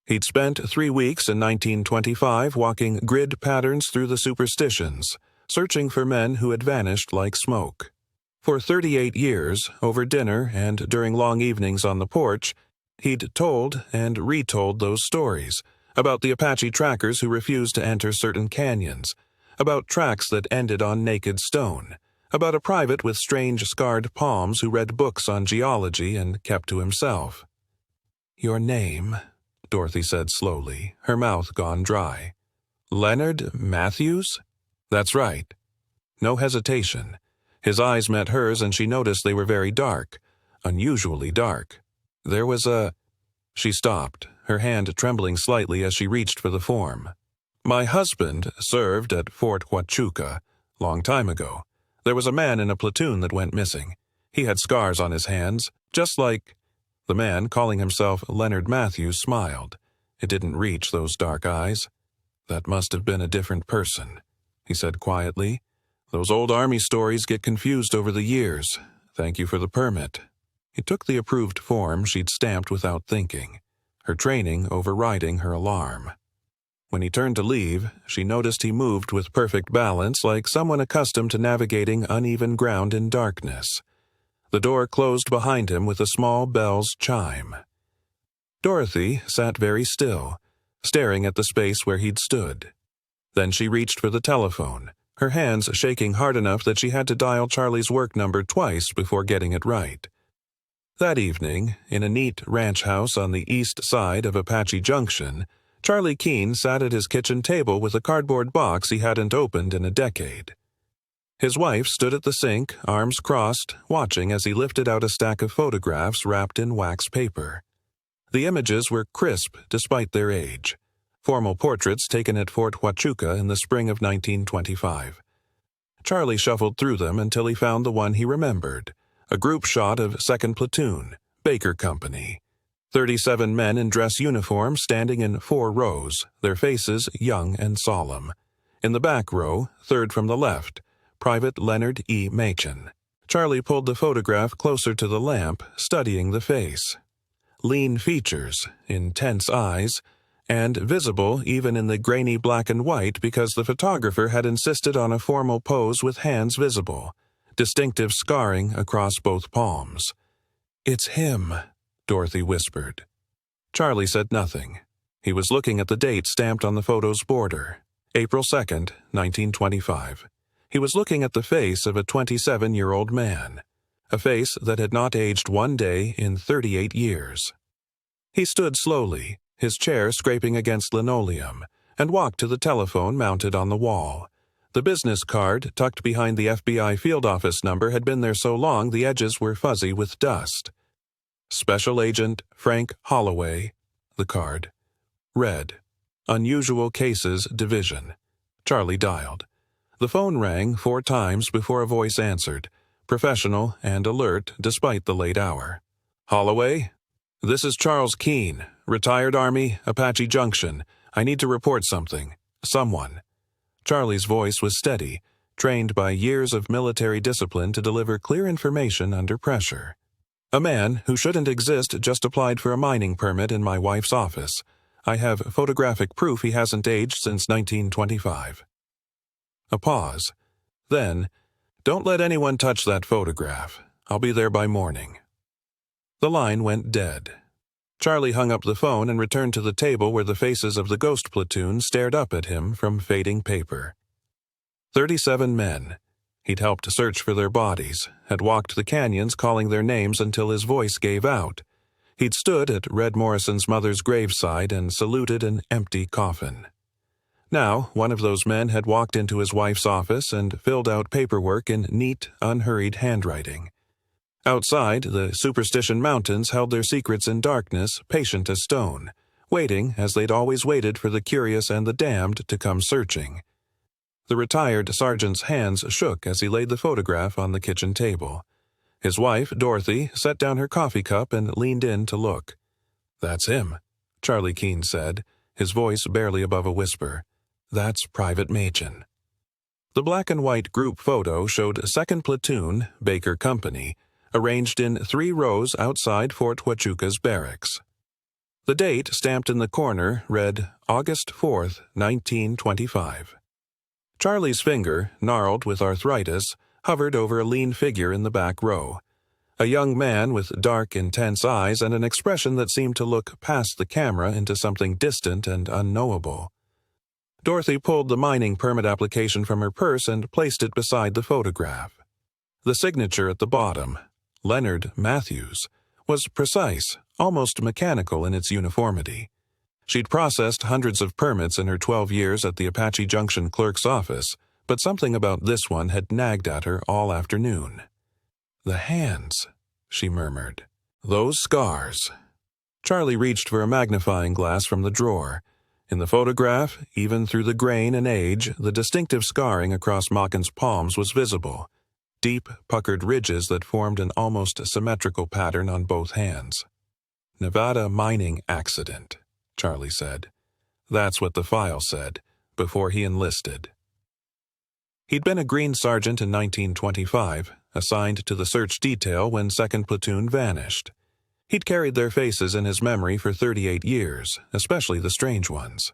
He'd spent 3 weeks in 1925 walking grid patterns through the superstitions, searching for men who had vanished like smoke. For 38 years, over dinner and during long evenings on the porch, he'd told and retold those stories about the Apache trackers who refused to enter certain canyons, about tracks that ended on naked stone, about a private with strange scarred palms who read books on geology and kept to himself. Your name, Dorothy said slowly, her mouth gone dry. Leonard Matthews? That's right. No hesitation. His eyes met hers and she noticed they were very dark, unusually dark. There was a... She stopped, her hand trembling slightly as she reached for the form. My husband served at Fort Huachuca, long time ago. There was a man in a platoon that went missing. He had scars on his hands, just like... The man, calling himself Leonard Matthews, smiled. It didn't reach those dark eyes. That must have been a different person, he said quietly. Those old Army stories get confused over the years. Thank you for the permit. He took the approved form she'd stamped without thinking, her training overriding her alarm. When he turned to leave, she noticed he moved with perfect balance like someone accustomed to navigating uneven ground in darkness. The door closed behind him with a small bell's chime. Dorothy sat very still, staring at the space where he'd stood. Then she reached for the telephone, her hands shaking hard enough that she had to dial Charlie's work number twice before getting it right. That evening, in a neat ranch house on the east side of Apache Junction, Charlie Keene sat at his kitchen table with a cardboard box he hadn't opened in a decade. His wife stood at the sink, arms crossed, watching as he lifted out a stack of photographs wrapped in wax paper. The images were crisp despite their age. Formal portraits taken at Fort Huachuca in the spring of 1925. Charlie shuffled through them until he found the one he remembered, a group shot of 2nd Platoon, Baker Company. 37 men in dress uniform standing in 4 rows, their faces young and solemn. In the back row, 3rd from the left, Private Leonard E. Machin. Charlie pulled the photograph closer to the lamp, studying the face. Lean features, intense eyes, and visible even in the grainy black and white because the photographer had insisted on a formal pose with hands visible, distinctive scarring across both palms. It's him, Dorothy whispered. Charlie said nothing. He was looking at the date stamped on the photo's border, April 2nd, 1925. He was looking at the face of a 27-year-old man, a face that had not aged one day in 38 years. He stood slowly, his chair scraping against linoleum, and walked to the telephone mounted on the wall. The business card, tucked behind the FBI field office number, had been there so long the edges were fuzzy with dust. Special Agent Frank Holloway, the card. Read. Unusual Cases Division. Charlie dialed. The phone rang 4 times before a voice answered, professional and alert despite the late hour. Holloway? "This is Charles Keene, retired Army, Apache Junction. I need to report something. Someone." Charlie's voice was steady, trained by years of military discipline to deliver clear information under pressure. "A man who shouldn't exist just applied for a mining permit in my wife's office. I have photographic proof he hasn't aged since 1925. A pause. Then, "Don't let anyone touch that photograph. I'll be there by morning." The line went dead. Charlie hung up the phone and returned to the table where the faces of the ghost platoon stared up at him from fading paper. 37 men. He'd helped search for their bodies, had walked the canyons calling their names until his voice gave out. He'd stood at Red Morrison's mother's graveside and saluted an empty coffin. Now, one of those men had walked into his wife's office and filled out paperwork in neat, unhurried handwriting. Outside, the Superstition Mountains held their secrets in darkness, patient as stone, waiting as they'd always waited for the curious and the damned to come searching. The retired sergeant's hands shook as he laid the photograph on the kitchen table. His wife, Dorothy, set down her coffee cup and leaned in to look. "That's him," Charlie Keene said, his voice barely above a whisper. "That's Private Machen." The black and white group photo showed 2nd Platoon, Baker Company, arranged in 3 rows outside Fort Huachuca's barracks. The date stamped in the corner read August 4th, 1925. Charlie's finger, gnarled with arthritis, hovered over a lean figure in the back row. A young man with dark, intense eyes and an expression that seemed to look past the camera into something distant and unknowable. Dorothy pulled the mining permit application from her purse and placed it beside the photograph. The signature at the bottom, Leonard Matthews, was precise, almost mechanical in its uniformity. She'd processed hundreds of permits in her 12 years at the Apache Junction clerk's office, but something about this one had nagged at her all afternoon. "The hands," she murmured. "Those scars." Charlie reached for a magnifying glass from the drawer. In the photograph, even through the grain and age, the distinctive scarring across Machen's palms was visible. Deep, puckered ridges that formed an almost symmetrical pattern on both hands. "Nevada mining accident," Charlie said. That's what the file said, before he enlisted. He'd been a Green Sergeant in 1925, assigned to the search detail when 2nd Platoon vanished. He'd carried their faces in his memory for 38 years, especially the strange ones.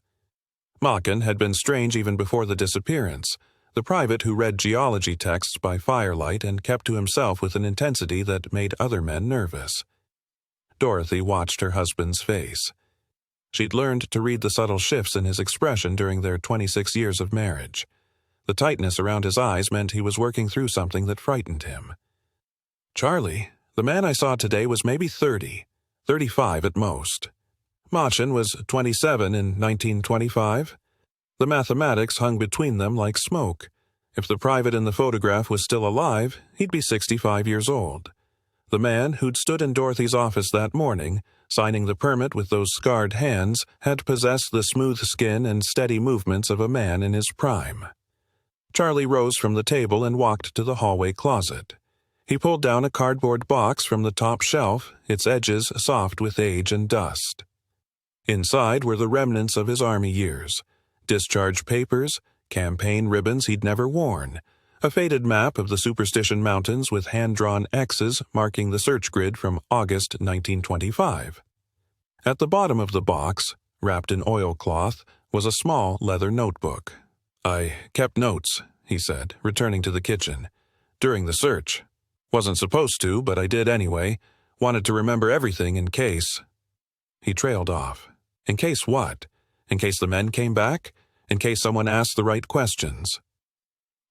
Machen had been strange even before the disappearance, the private who read geology texts by firelight and kept to himself with an intensity that made other men nervous. Dorothy watched her husband's face. She'd learned to read the subtle shifts in his expression during their 26 years of marriage. The tightness around his eyes meant he was working through something that frightened him. "Charlie, the man I saw today was maybe 30, 35 at most. Machen was 27 in 1925. The mathematics hung between them like smoke. If the private in the photograph was still alive, he'd be 65 years old. The man who'd stood in Dorothy's office that morning, signing the permit with those scarred hands, had possessed the smooth skin and steady movements of a man in his prime." Charlie rose from the table and walked to the hallway closet. He pulled down a cardboard box from the top shelf, its edges soft with age and dust. Inside were the remnants of his Army years. Discharge papers, campaign ribbons he'd never worn, a faded map of the Superstition Mountains with hand-drawn X's marking the search grid from August 1925. At the bottom of the box, wrapped in oilcloth, was a small leather notebook. "I kept notes," he said, returning to the kitchen. "During the search. Wasn't supposed to, but I did anyway. Wanted to remember everything in case." He trailed off. In case what? In case the men came back? In case someone asked the right questions?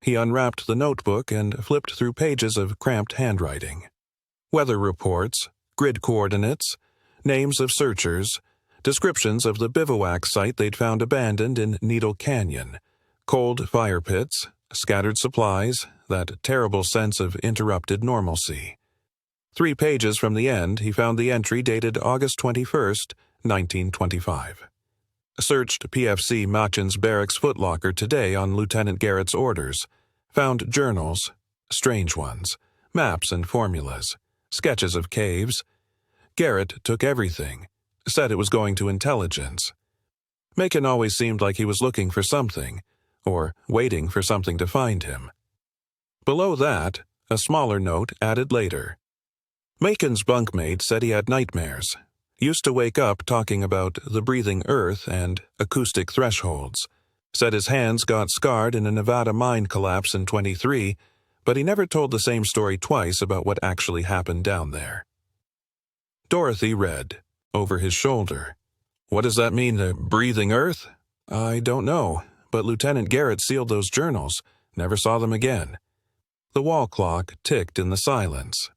He unwrapped the notebook and flipped through pages of cramped handwriting. Weather reports, grid coordinates, names of searchers, descriptions of the bivouac site they'd found abandoned in Needle Canyon, cold fire pits, scattered supplies, that terrible sense of interrupted normalcy. 3 pages from the end, he found the entry dated August 21st, 1925. Searched PFC Machen's barracks footlocker today on Lieutenant Garrett's orders. Found journals, strange ones, maps and formulas, sketches of caves. Garrett took everything, said it was going to intelligence. Macon always seemed like he was looking for something, or waiting for something to find him. Below that, a smaller note added later. Macon's bunkmate said he had nightmares. Used to wake up talking about the breathing earth and acoustic thresholds. Said his hands got scarred in a Nevada mine collapse in '23, but he never told the same story twice about what actually happened down there. Dorothy read, over his shoulder. What does that mean, the breathing earth? I don't know, but Lieutenant Garrett sealed those journals. Never saw them again. The wall clock ticked in the silence.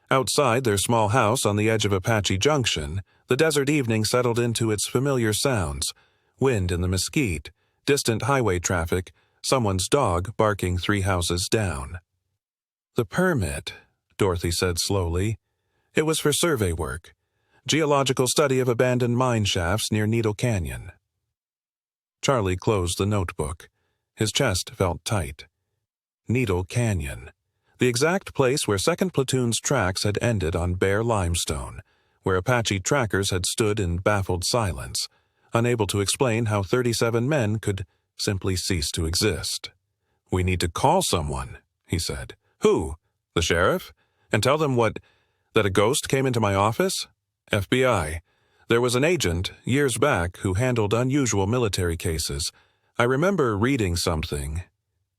Outside their small house on the edge of Apache Junction, the desert evening settled into its familiar sounds, wind in the mesquite, distant highway traffic, someone's dog barking 3 houses down. The permit, Dorothy said slowly. It was for survey work, geological study of abandoned mine shafts near Needle Canyon. Charlie closed the notebook. His chest felt tight. Needle Canyon. The exact place where 2nd Platoon's tracks had ended on bare limestone, where Apache trackers had stood in baffled silence, unable to explain how 37 men could simply cease to exist. We need to call someone, he said. Who? The sheriff? And tell them that a ghost came into my office? FBI. There was an agent, years back, who handled unusual military cases. I remember reading something.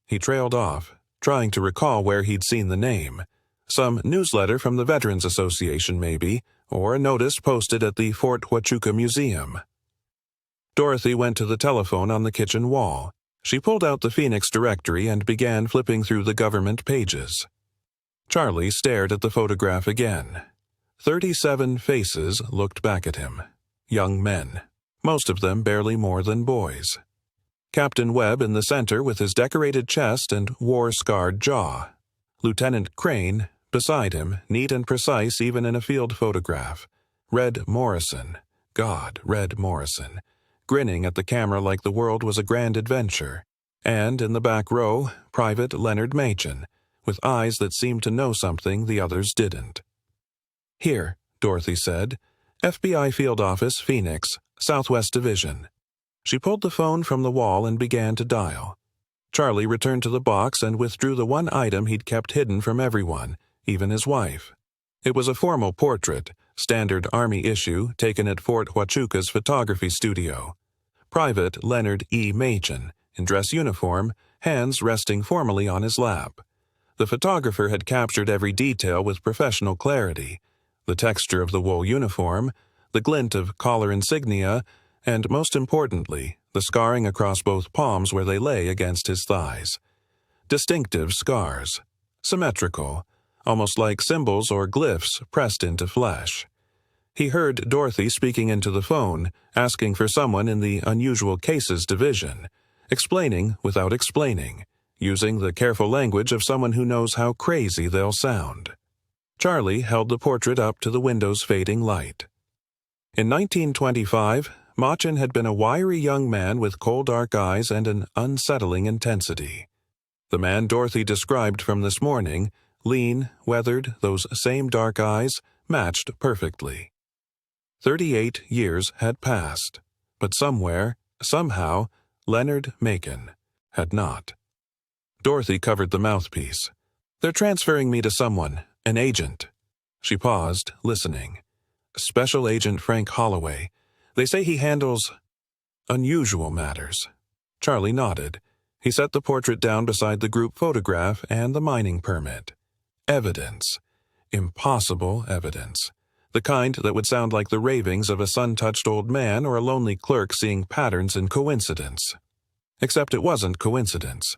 He trailed off, trying to recall where he'd seen the name. Some newsletter from the Veterans Association, maybe, or a notice posted at the Fort Huachuca Museum. Dorothy went to the telephone on the kitchen wall. She pulled out the Phoenix directory and began flipping through the government pages. Charlie stared at the photograph again. 37 faces looked back at him. Young men, most of them barely more than boys. Captain Webb in the center with his decorated chest and war-scarred jaw. Lieutenant Crane, beside him, neat and precise even in a field photograph. Red Morrison, God, Red Morrison, grinning at the camera like the world was a grand adventure. And in the back row, Private Leonard Machin, with eyes that seemed to know something the others didn't. Here, Dorothy said. FBI Field Office, Phoenix, Southwest Division. She pulled the phone from the wall and began to dial. Charlie returned to the box and withdrew the one item he'd kept hidden from everyone, even his wife. It was a formal portrait, standard Army issue, taken at Fort Huachuca's photography studio. Private Leonard E. Machin, in dress uniform, hands resting formally on his lap. The photographer had captured every detail with professional clarity. The texture of the wool uniform, the glint of collar insignia, and most importantly, the scarring across both palms where they lay against his thighs. Distinctive scars. Symmetrical, almost like symbols or glyphs pressed into flesh. He heard Dorothy speaking into the phone, asking for someone in the Unusual Cases Division, explaining without explaining, using the careful language of someone who knows how crazy they'll sound. Charlie held the portrait up to the window's fading light. In 1925, Machin had been a wiry young man with coal dark eyes and an unsettling intensity. The man Dorothy described from this morning, lean, weathered, those same dark eyes, matched perfectly. 38 years had passed, but somewhere, somehow, Leonard Machin had not. Dorothy covered the mouthpiece. They're transferring me to someone, an agent. She paused, listening. Special Agent Frank Holloway. They say he handles unusual matters. Charlie nodded. He set the portrait down beside the group photograph and the mining permit. Evidence. Impossible evidence. The kind that would sound like the ravings of a sun-touched old man or a lonely clerk seeing patterns in coincidence. Except it wasn't coincidence.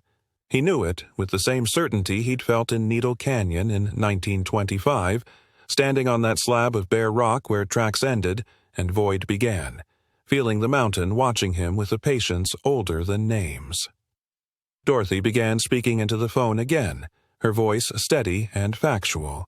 He knew it with the same certainty he'd felt in Needle Canyon in 1925, standing on that slab of bare rock where tracks ended and void began, feeling the mountain watching him with a patience older than names. Dorothy began speaking into the phone again, her voice steady and factual.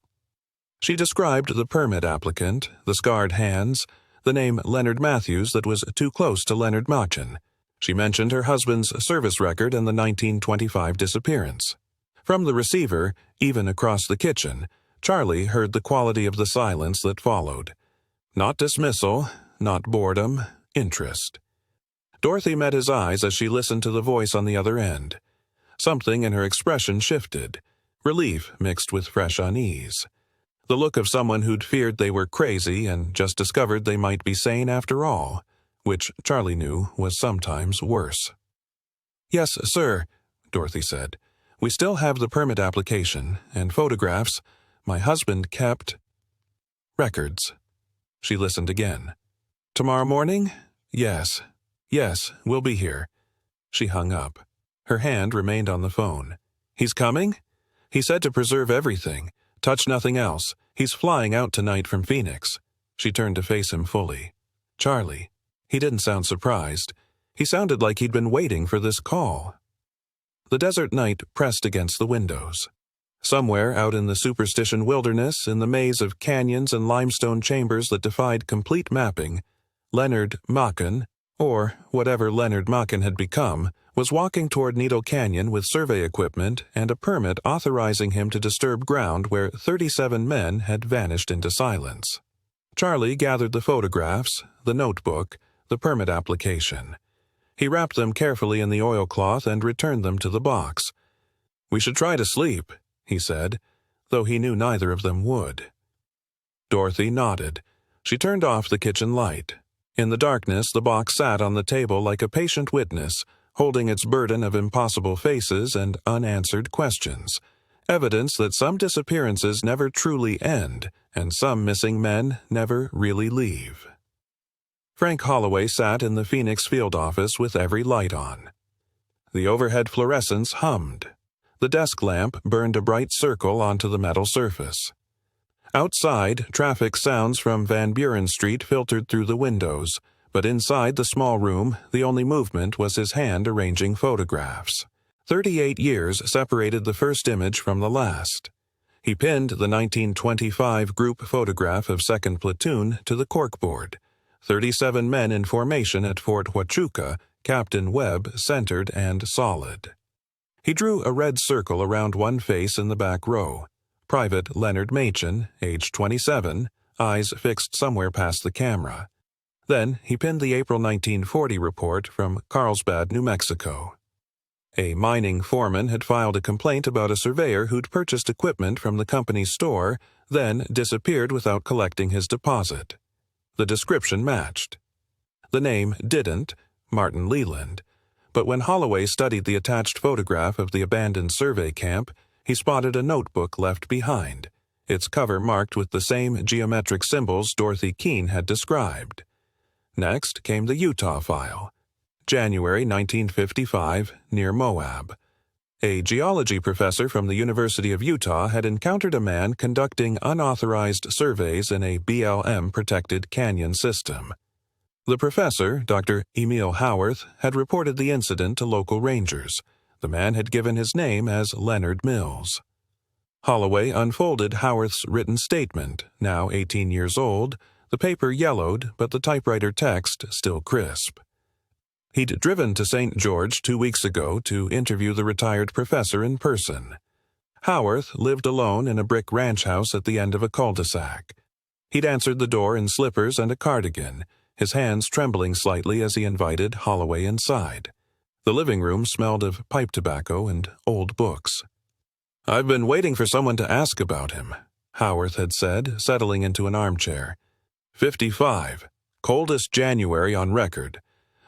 She described the permit applicant, the scarred hands, the name Leonard Matthews that was too close to Leonard Machin. She mentioned her husband's service record and the 1925 disappearance. From the receiver, even across the kitchen, Charlie heard the quality of the silence that followed. Not dismissal, not boredom, interest. Dorothy met his eyes as she listened to the voice on the other end. Something in her expression shifted, relief mixed with fresh unease. The look of someone who'd feared they were crazy and just discovered they might be sane after all, which Charlie knew was sometimes worse. "Yes, sir," Dorothy said. "We still have the permit application and photographs. My husband kept records." She listened again. "Tomorrow morning? Yes. Yes, we'll be here." She hung up. Her hand remained on the phone. "He's coming?" "He said to preserve everything. Touch nothing else. He's flying out tonight from Phoenix." She turned to face him fully. Charlie. He didn't sound surprised. He sounded like he'd been waiting for this call. The desert night pressed against the windows. Somewhere out in the superstition wilderness, in the maze of canyons and limestone chambers that defied complete mapping, Leonard Machen, or whatever Leonard Machen had become, was walking toward Needle Canyon with survey equipment and a permit authorizing him to disturb ground where 37 men had vanished into silence. Charlie gathered the photographs, the notebook, the permit application. He wrapped them carefully in the oilcloth and returned them to the box. "We should try to sleep," he said, though he knew neither of them would. Dorothy nodded. She turned off the kitchen light. In the darkness, the box sat on the table like a patient witness, holding its burden of impossible faces and unanswered questions, evidence that some disappearances never truly end, and some missing men never really leave. Frank Holloway sat in the Phoenix field office with every light on. The overhead fluorescents hummed. The desk lamp burned a bright circle onto the metal surface. Outside, traffic sounds from Van Buren Street filtered through the windows, but inside the small room, the only movement was his hand arranging photographs. 38 years separated the first image from the last. He pinned the 1925 group photograph of 2nd Platoon to the corkboard. 37 men in formation at Fort Huachuca, Captain Webb centered and solid. He drew a red circle around one face in the back row. Private Leonard Machen, age 27, eyes fixed somewhere past the camera. Then he pinned the April 1940 report from Carlsbad, New Mexico. A mining foreman had filed a complaint about a surveyor who'd purchased equipment from the company's store, then disappeared without collecting his deposit. The description matched. The name didn't, Martin Leland, but when Holloway studied the attached photograph of the abandoned survey camp, he spotted a notebook left behind, its cover marked with the same geometric symbols Dorothy Keene had described. Next came the Utah file. January 1955, near Moab. A geology professor from the University of Utah had encountered a man conducting unauthorized surveys in a BLM-protected canyon system. The professor, Dr. Emil Howarth, had reported the incident to local rangers. The man had given his name as Leonard Mills. Holloway unfolded Howarth's written statement, now 18 years old, the paper yellowed, but the typewriter text still crisp. He'd driven to St. George 2 weeks ago to interview the retired professor in person. Howarth lived alone in a brick ranch house at the end of a cul-de-sac. He'd answered the door in slippers and a cardigan, his hands trembling slightly as he invited Holloway inside. The living room smelled of pipe tobacco and old books. "I've been waiting for someone to ask about him," Howarth had said, settling into an armchair. 55. Coldest January on record.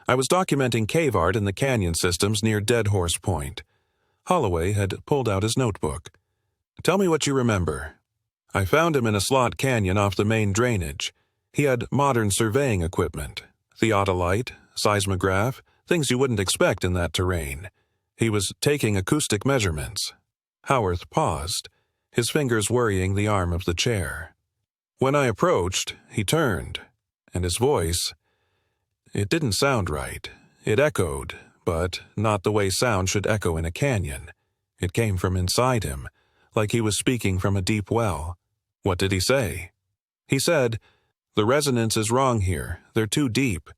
I was documenting cave art in the canyon systems near Dead Horse Point. Holloway had pulled out his notebook. "Tell me what you remember." "I found him in a slot canyon off the main drainage. He had modern surveying equipment, theodolite, seismograph, things you wouldn't expect in that terrain. He was taking acoustic measurements." Howarth paused, his fingers worrying the arm of the chair. "When I approached, he turned, and his voice, it didn't sound right. It echoed, but not the way sound should echo in a canyon. It came from inside him, like he was speaking from a deep well." "What did he say?" "He said, 'The resonance is wrong here. They're too deep.'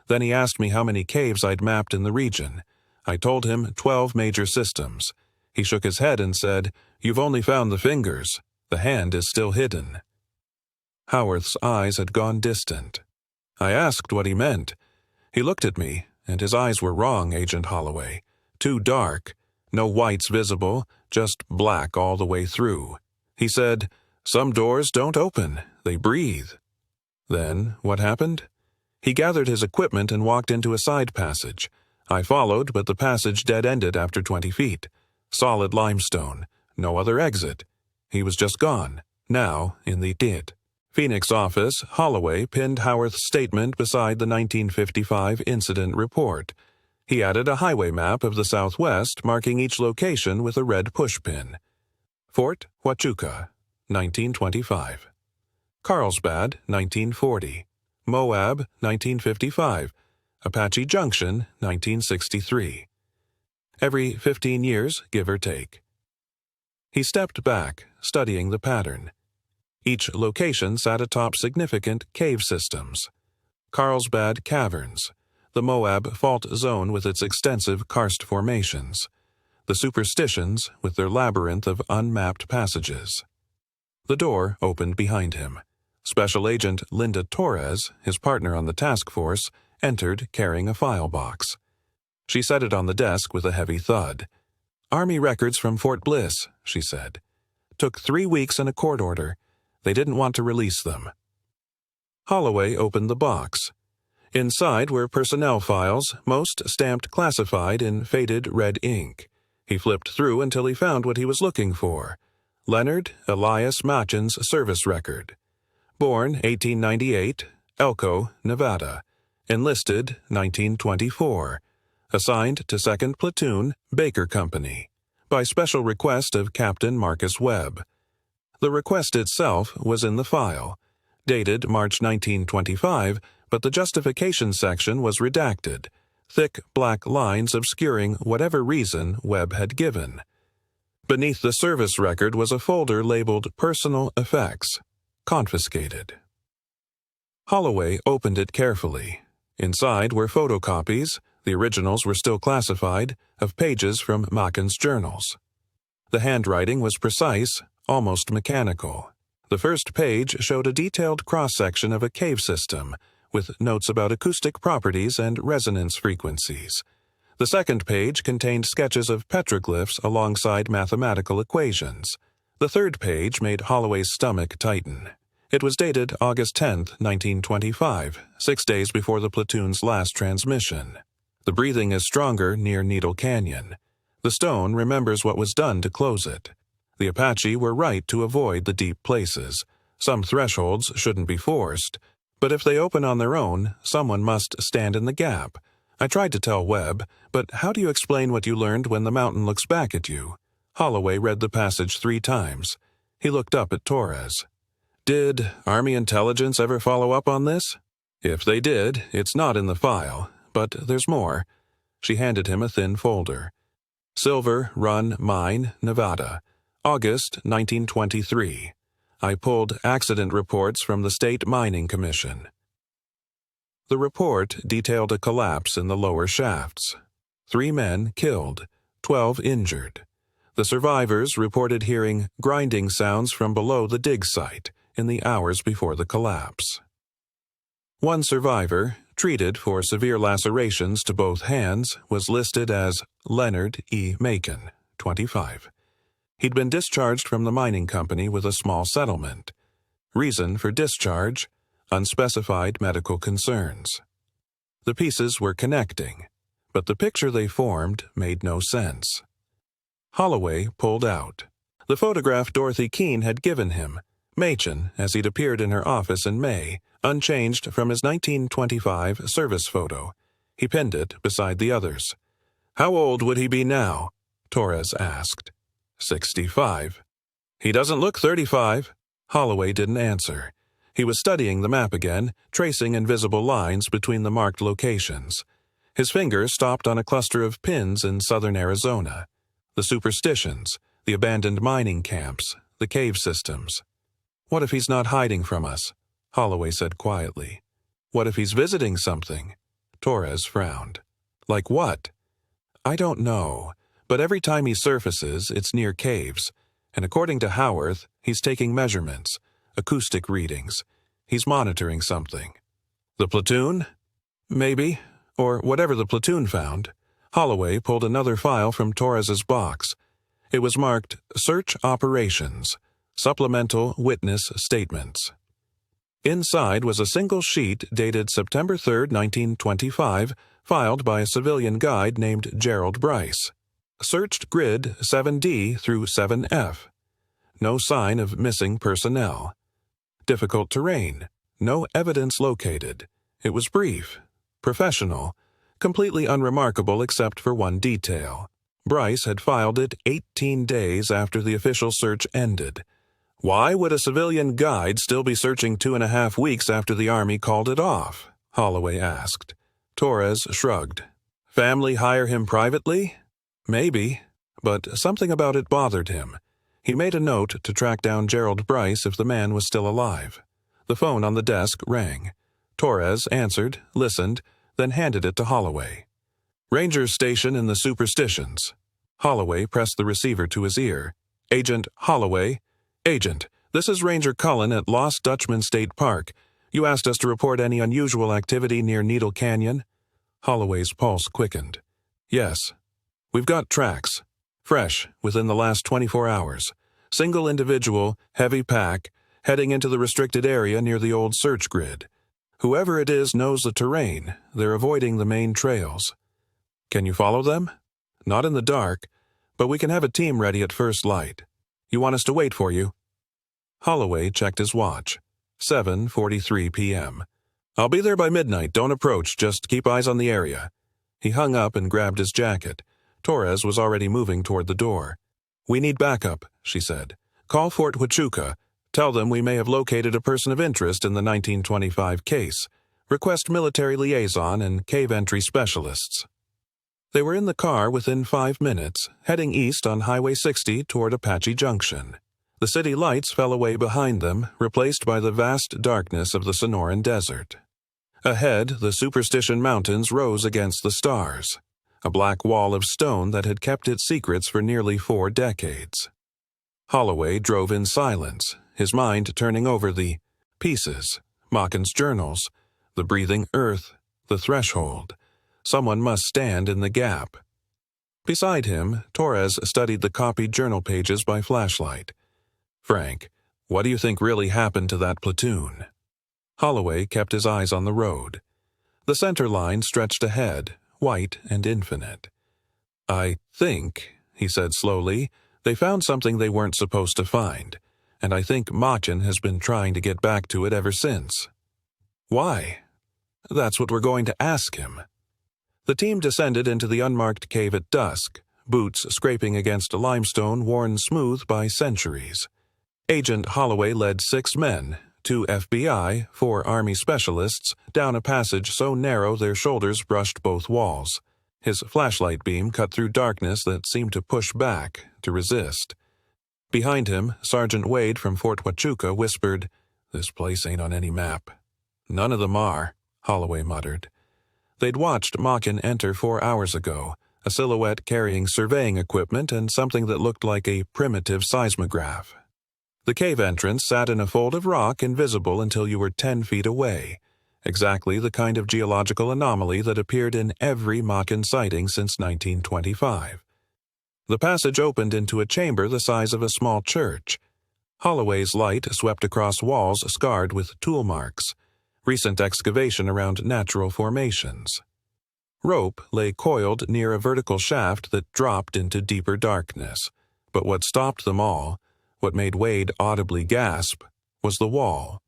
Then he asked me how many caves I'd mapped in the region. I told him 12 major systems. He shook his head and said, 'You've only found the fingers. The hand is still hidden.'" Howarth's eyes had gone distant. I asked what he meant. He looked at me, and his eyes were wrong, Agent Holloway. Too dark. No whites visible, just black all the way through. He said, "Some doors don't open. They breathe." Then, what happened? He gathered his equipment and walked into a side passage. I followed, but the passage dead-ended after 20 feet. Solid limestone. No other exit. He was just gone. Now, in the Phoenix office, Holloway pinned Howarth's statement beside the 1955 incident report. He added a highway map of the Southwest, marking each location with a red pushpin. Fort Huachuca, 1925. Carlsbad, 1940. Moab, 1955. Apache Junction, 1963. Every 15 years, give or take. He stepped back, studying the pattern. Each location sat atop significant cave systems. Carlsbad Caverns, the Moab Fault Zone with its extensive karst formations, the Superstitions with their labyrinth of unmapped passages. The door opened behind him. Special Agent Linda Torres, his partner on the task force, entered carrying a file box. She set it on the desk with a heavy thud. "Army records from Fort Bliss," she said. "Took 3 weeks and a court order. They didn't want to release them." Holloway opened the box. Inside were personnel files, most stamped classified in faded red ink. He flipped through until he found what he was looking for. Leonard Elias Machen's service record. Born 1898, Elko, Nevada. Enlisted 1924. Assigned to 2nd Platoon, Baker Company. By special request of Captain Marcus Webb. The request itself was in the file. Dated March 1925, but the justification section was redacted. Thick black lines obscuring whatever reason Webb had given. Beneath the service record was a folder labeled Personal Effects. Confiscated. Holloway opened it carefully. Inside were photocopies, the originals were still classified, of pages from Machen's journals. The handwriting was precise, almost mechanical. The first page showed a detailed cross-section of a cave system, with notes about acoustic properties and resonance frequencies. The second page contained sketches of petroglyphs alongside mathematical equations. The third page made Holloway's stomach tighten. It was dated August 10, 1925, 6 days before the platoon's last transmission. The breathing is stronger near Needle Canyon. The stone remembers what was done to close it. The Apache were right to avoid the deep places. Some thresholds shouldn't be forced, but if they open on their own, someone must stand in the gap. I tried to tell Webb, but how do you explain what you learned when the mountain looks back at you? Holloway read the passage 3 times. He looked up at Torres. Did Army intelligence ever follow up on this? If they did, it's not in the file, but there's more. She handed him a thin folder. Silver Run Mine, Nevada. August 1923. I pulled accident reports from the State Mining Commission. The report detailed a collapse in the lower shafts. 3 men killed, 12 injured. The survivors reported hearing grinding sounds from below the dig site in the hours before the collapse. One survivor, treated for severe lacerations to both hands, was listed as Leonard E. Macon, 25. He'd been discharged from the mining company with a small settlement. Reason for discharge: unspecified medical concerns. The pieces were connecting, but the picture they formed made no sense. Holloway pulled out. The photograph Dorothy Keene had given him, Machin, as he'd appeared in her office in May, unchanged from his 1925 service photo. He pinned it beside the others. "How old would he be now?" Torres asked. 65. "He doesn't look 35. Holloway didn't answer. He was studying the map again, tracing invisible lines between the marked locations. His finger stopped on a cluster of pins in southern Arizona. The Superstitions, the abandoned mining camps, the cave systems. "What if he's not hiding from us?" Holloway said quietly. "What if he's visiting something?" Torres frowned. "Like what?" "I don't know, but every time he surfaces, it's near caves, and according to Howarth, he's taking measurements, acoustic readings. He's monitoring something. The platoon? Maybe. Or whatever the platoon found. Holloway pulled another file from Torres's box. It was marked Search Operations, Supplemental Witness Statements. Inside was a single sheet dated September 3, 1925, filed by a civilian guide named Gerald Bryce. Searched grid 7D through 7F. No sign of missing personnel. Difficult terrain. No evidence located. It was brief, professional, completely unremarkable except for one detail. Bryce had filed it 18 days after the official search ended. Why would a civilian guide still be searching 2.5 weeks after the Army called it off? Holloway asked. Torres shrugged. Family hire him privately? Maybe, but something about it bothered him. He made a note to track down Gerald Bryce if the man was still alive. The phone on the desk rang. Torres answered, listened, then handed it to Holloway. Ranger's station in the Superstitions. Holloway pressed the receiver to his ear. Agent Holloway. Agent, this is Ranger Cullen at Lost Dutchman State Park. You asked us to report any unusual activity near Needle Canyon? Holloway's pulse quickened. Yes. We've got tracks. Fresh, within the last 24 hours. Single individual, heavy pack, heading into the restricted area near the old search grid. Whoever it is knows the terrain. They're avoiding the main trails. Can you follow them? Not in the dark, but we can have a team ready at first light. You want us to wait for you? Holloway checked his watch. 7:43 p.m. I'll be there by midnight. Don't approach. Just keep eyes on the area. He hung up and grabbed his jacket. Torres was already moving toward the door. We need backup, she said. Call Fort Huachuca. Tell them we may have located a person of interest in the 1925 case. Request military liaison and cave entry specialists. They were in the car within 5 minutes, heading east on Highway 60 toward Apache Junction. The city lights fell away behind them, replaced by the vast darkness of the Sonoran Desert. Ahead, the Superstition Mountains rose against the stars, a black wall of stone that had kept its secrets for nearly 4 decades. Holloway drove in silence, his mind turning over the pieces, Machen's journals, the breathing earth, the threshold. Someone must stand in the gap. Beside him, Torres studied the copied journal pages by flashlight. Frank, what do you think really happened to that platoon? Holloway kept his eyes on the road. The center line stretched ahead, white and infinite. I think, he said slowly, they found something they weren't supposed to find, and I think Machen has been trying to get back to it ever since. Why? That's what we're going to ask him. The team descended into the unmarked cave at dusk, boots scraping against a limestone worn smooth by centuries. Agent Holloway led 6 men, 2 FBI, 4 Army specialists, down a passage so narrow their shoulders brushed both walls. His flashlight beam cut through darkness that seemed to push back, to resist. Behind him, Sergeant Wade from Fort Huachuca whispered, "This place ain't on any map." "None of them are," Holloway muttered. They'd watched Machen enter 4 hours ago, a silhouette carrying surveying equipment and something that looked like a primitive seismograph. The cave entrance sat in a fold of rock invisible until you were 10 feet away, exactly the kind of geological anomaly that appeared in every Machen sighting since 1925. The passage opened into a chamber the size of a small church. Holloway's light swept across walls scarred with tool marks, recent excavation around natural formations. Rope lay coiled near a vertical shaft that dropped into deeper darkness, but what stopped them all, what made Wade audibly gasp, was the wall.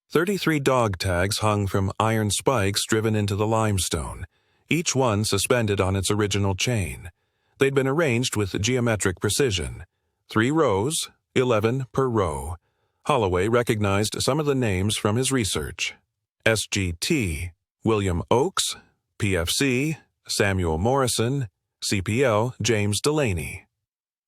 33 dog tags hung from iron spikes driven into the limestone, each one suspended on its original chain. They'd been arranged with geometric precision. 3 rows, 11 per row. Holloway recognized some of the names from his research. SGT, William Oakes, PFC, Samuel Morrison, CPL, James Delaney.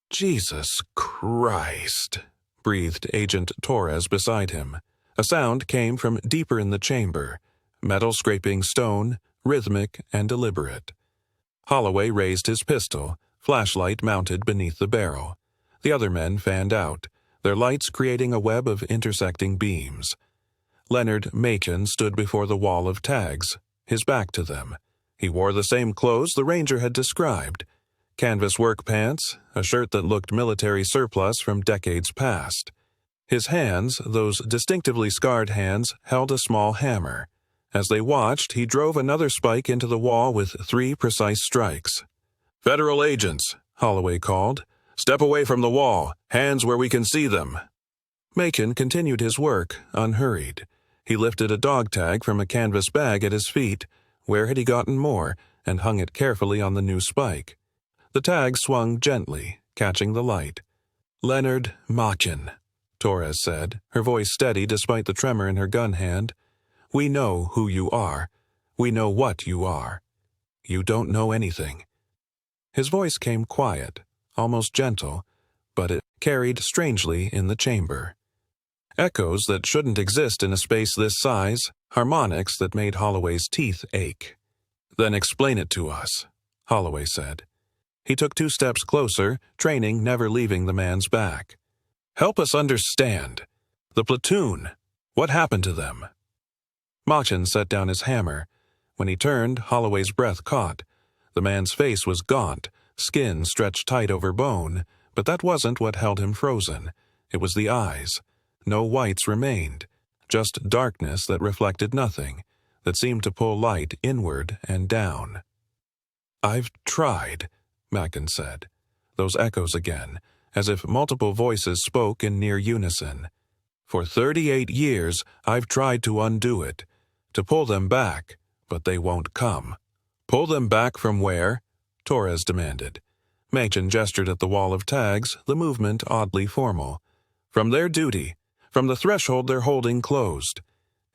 "Jesus Christ," breathed Agent Torres beside him. A sound came from deeper in the chamber, metal scraping stone, rhythmic and deliberate. Holloway raised his pistol, flashlight mounted beneath the barrel. The other men fanned out, their lights creating a web of intersecting beams. Leonard Macon stood before the wall of tags, his back to them. He wore the same clothes the ranger had described. Canvas work pants, a shirt that looked military surplus from decades past. His hands, those distinctively scarred hands, held a small hammer. As they watched, he drove another spike into the wall with 3 precise strikes. "Federal agents," Holloway called. "Step away from the wall, hands where we can see them." Macon continued his work, unhurried. He lifted a dog tag from a canvas bag at his feet. Where had he gotten more, and hung it carefully on the new spike. The tag swung gently, catching the light. "Leonard Macon," Torres said, her voice steady despite the tremor in her gun hand. "We know who you are. We know what you are. You don't know anything." His voice came quiet, almost gentle, but it carried strangely in the chamber. Echoes that shouldn't exist in a space this size, harmonics that made Holloway's teeth ache. "Then explain it to us," Holloway said. He took 2 steps closer, training never leaving the man's back. "Help us understand. The platoon. What happened to them?" Machin set down his hammer. When he turned, Holloway's breath caught. The man's face was gaunt, skin stretched tight over bone, but that wasn't what held him frozen. It was the eyes. No whites remained, just darkness that reflected nothing, that seemed to pull light inward and down. "I've tried," Mackin said. Those echoes again, as if multiple voices spoke in near unison. "For 38 years, I've tried to undo it, to pull them back, but they won't come." "Pull them back from where?" Torres demanded. Machin gestured at the wall of tags, the movement oddly formal. "From their duty, from the threshold they're holding closed."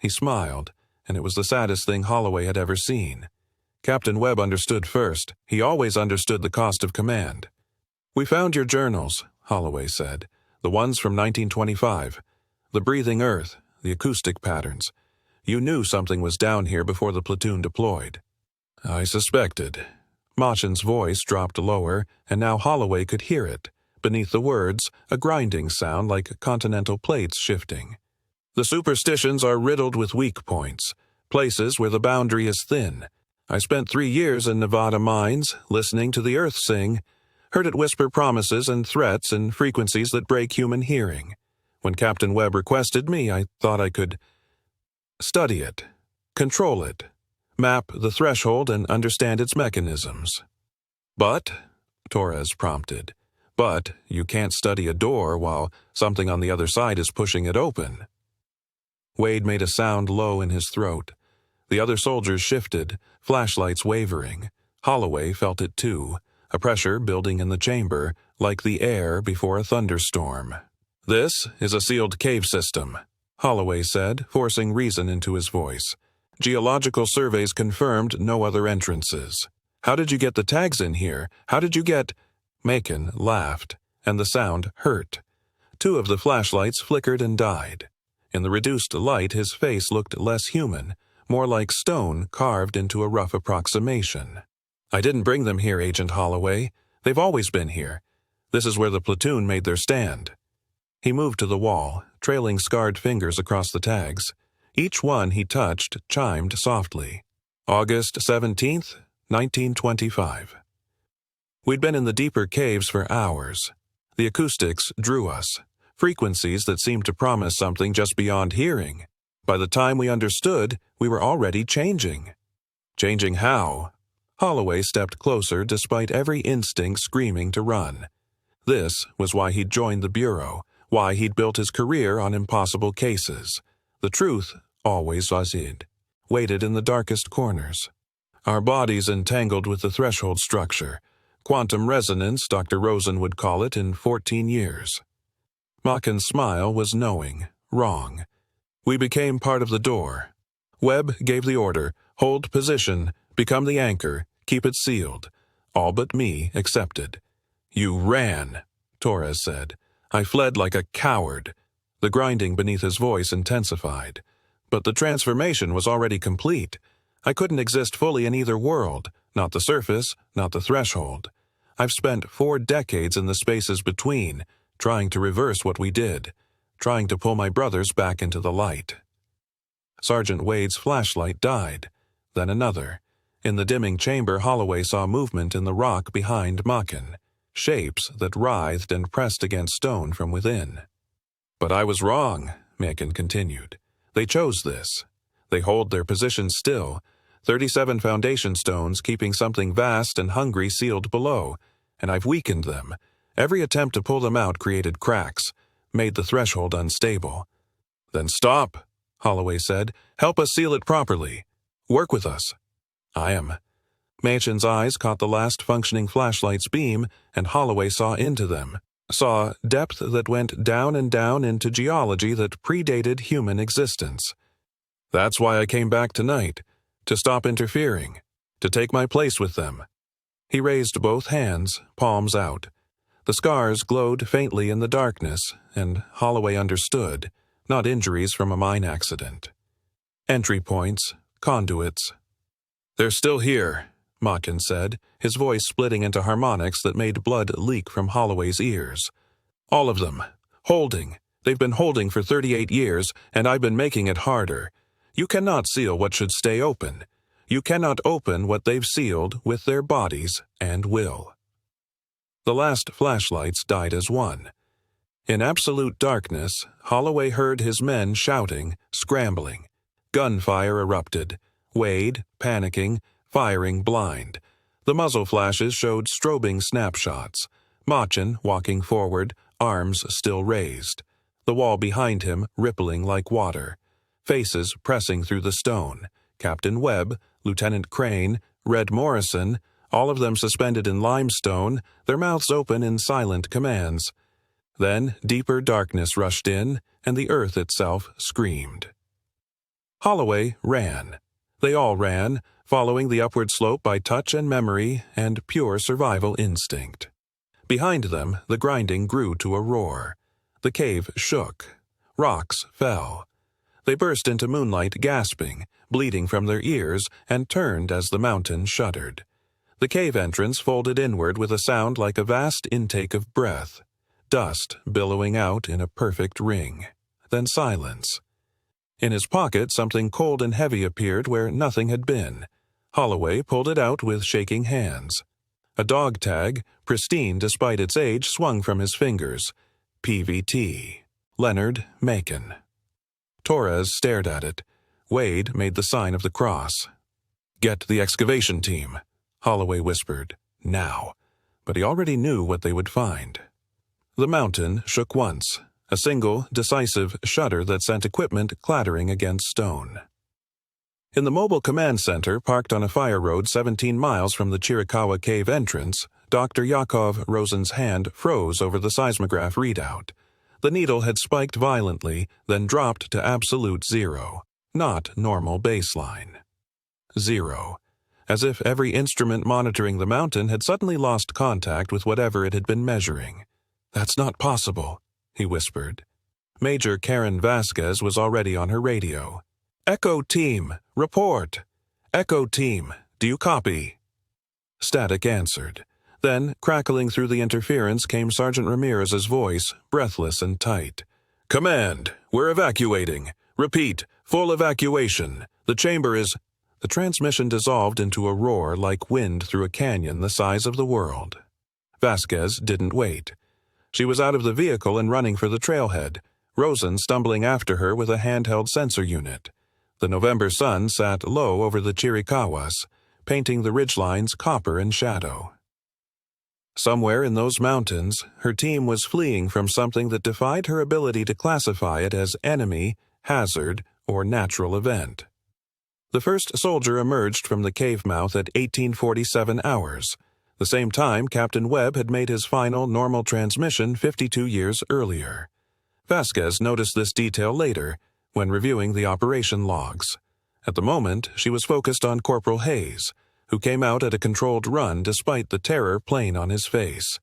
He smiled, and it was the saddest thing Holloway had ever seen. Captain Webb understood first. He always understood the cost of command. "We found your journals," Holloway said. "The ones from 1925. The breathing earth, the acoustic patterns. You knew something was down here before the platoon deployed." "I suspected." Machin's voice dropped lower, and now Holloway could hear it. Beneath the words, a grinding sound like continental plates shifting. "The superstitions are riddled with weak points, places where the boundary is thin. I spent 3 years in Nevada mines, listening to the earth sing, heard it whisper promises and threats in frequencies that break human hearing. When Captain Webb requested me, I thought I could study it, control it, map the threshold and understand its mechanisms." "But," Torres prompted, "but you can't study a door while something on the other side is pushing it open." Wade made a sound low in his throat. The other soldiers shifted, flashlights wavering. Holloway felt it too, a pressure building in the chamber, like the air before a thunderstorm. "This is a sealed cave system," Holloway said, forcing reason into his voice. "Geological surveys confirmed no other entrances. How did you get the tags in here? How did you get—" Macon laughed, and the sound hurt. 2 of the flashlights flickered and died. In the reduced light, his face looked less human, more like stone carved into a rough approximation. "I didn't bring them here, Agent Holloway. They've always been here. This is where the platoon made their stand." He moved to the wall, trailing scarred fingers across the tags. Each one he touched chimed softly. "August 17th, 1925. We'd been in the deeper caves for hours. The acoustics drew us, frequencies that seemed to promise something just beyond hearing. By the time we understood, we were already changing." "Changing how?" Holloway stepped closer despite every instinct screaming to run. This was why he'd joined the Bureau, why he'd built his career on impossible cases. The truth always was hid, waited in the darkest corners. "Our bodies entangled with the threshold structure. Quantum resonance, Dr. Rosen would call it, in 14 years. Machin's smile was knowing, wrong. "We became part of the door. Webb gave the order, hold position, become the anchor, keep it sealed. All but me accepted." "You ran," Torres said. "I fled like a coward." The grinding beneath his voice intensified. "But the transformation was already complete. I couldn't exist fully in either world, not the surface, not the threshold. I've spent 4 decades in the spaces between, trying to reverse what we did, trying to pull my brothers back into the light." Sergeant Wade's flashlight died. Then another. In the dimming chamber, Holloway saw movement in the rock behind Machin, shapes that writhed and pressed against stone from within. "But I was wrong," Machin continued. "They chose this. They hold their position still, 37 foundation stones keeping something vast and hungry sealed below, and I've weakened them. Every attempt to pull them out created cracks, made the threshold unstable." "Then stop," Holloway said. "Help us seal it properly. Work with us." "I am." Machin's eyes caught the last functioning flashlight's beam, and Holloway saw into them. Saw depth that went down and down into geology that predated human existence. "That's why I came back tonight, to stop interfering, to take my place with them." He raised both hands, palms out. The scars glowed faintly in the darkness, and Holloway understood, not injuries from a mine accident. Entry points, conduits. "They're still here," Machin said, his voice splitting into harmonics that made blood leak from Holloway's ears. "All of them. Holding. They've been holding for 38 years, and I've been making it harder. You cannot seal what should stay open. You cannot open what they've sealed with their bodies and will." The last flashlights died as one. In absolute darkness, Holloway heard his men shouting, scrambling. Gunfire erupted. Wade, panicking, firing blind. The muzzle flashes showed strobing snapshots. Machin walking forward, arms still raised. The wall behind him rippling like water. Faces pressing through the stone. Captain Webb, Lieutenant Crane, Red Morrison, all of them suspended in limestone, their mouths open in silent commands. Then deeper darkness rushed in, and the earth itself screamed. Holloway ran. They all ran, following the upward slope by touch and memory and pure survival instinct. Behind them, the grinding grew to a roar. The cave shook. Rocks fell. They burst into moonlight gasping, bleeding from their ears, and turned as the mountain shuddered. The cave entrance folded inward with a sound like a vast intake of breath. Dust billowing out in a perfect ring. Then silence. In his pocket, something cold and heavy appeared where nothing had been. Holloway pulled it out with shaking hands. A dog tag, pristine despite its age, swung from his fingers. PVT. Leonard Machin. Torres stared at it. Wade made the sign of the cross. "Get the excavation team," Holloway whispered. "Now." But he already knew what they would find. The mountain shook once. A single, decisive shudder that sent equipment clattering against stone. In the mobile command center, parked on a fire road 17 miles from the Chiricahua Cave entrance, Dr. Yakov Rosen's hand froze over the seismograph readout. The needle had spiked violently, then dropped to absolute zero, not normal baseline. 0. As if every instrument monitoring the mountain had suddenly lost contact with whatever it had been measuring. "That's not possible," he whispered. Major Karen Vasquez was already on her radio. "Echo Team, report! Echo Team, do you copy?" Static answered. Then, crackling through the interference, came Sergeant Ramirez's voice, breathless and tight. "Command, we're evacuating. Repeat, full evacuation. The chamber is—" The transmission dissolved into a roar like wind through a canyon the size of the world. Vasquez didn't wait. She was out of the vehicle and running for the trailhead, Rosen stumbling after her with a handheld sensor unit. The November sun sat low over the Chiricahuas, painting the ridgelines copper and shadow. Somewhere in those mountains, her team was fleeing from something that defied her ability to classify it as enemy, hazard, or natural event. The first soldier emerged from the cave mouth at 1847 hours, the same time Captain Webb had made his final normal transmission 52 years earlier. Vasquez noticed this detail later, when reviewing the operation logs. At the moment, she was focused on Corporal Hayes, who came out at a controlled run despite the terror plain on his face.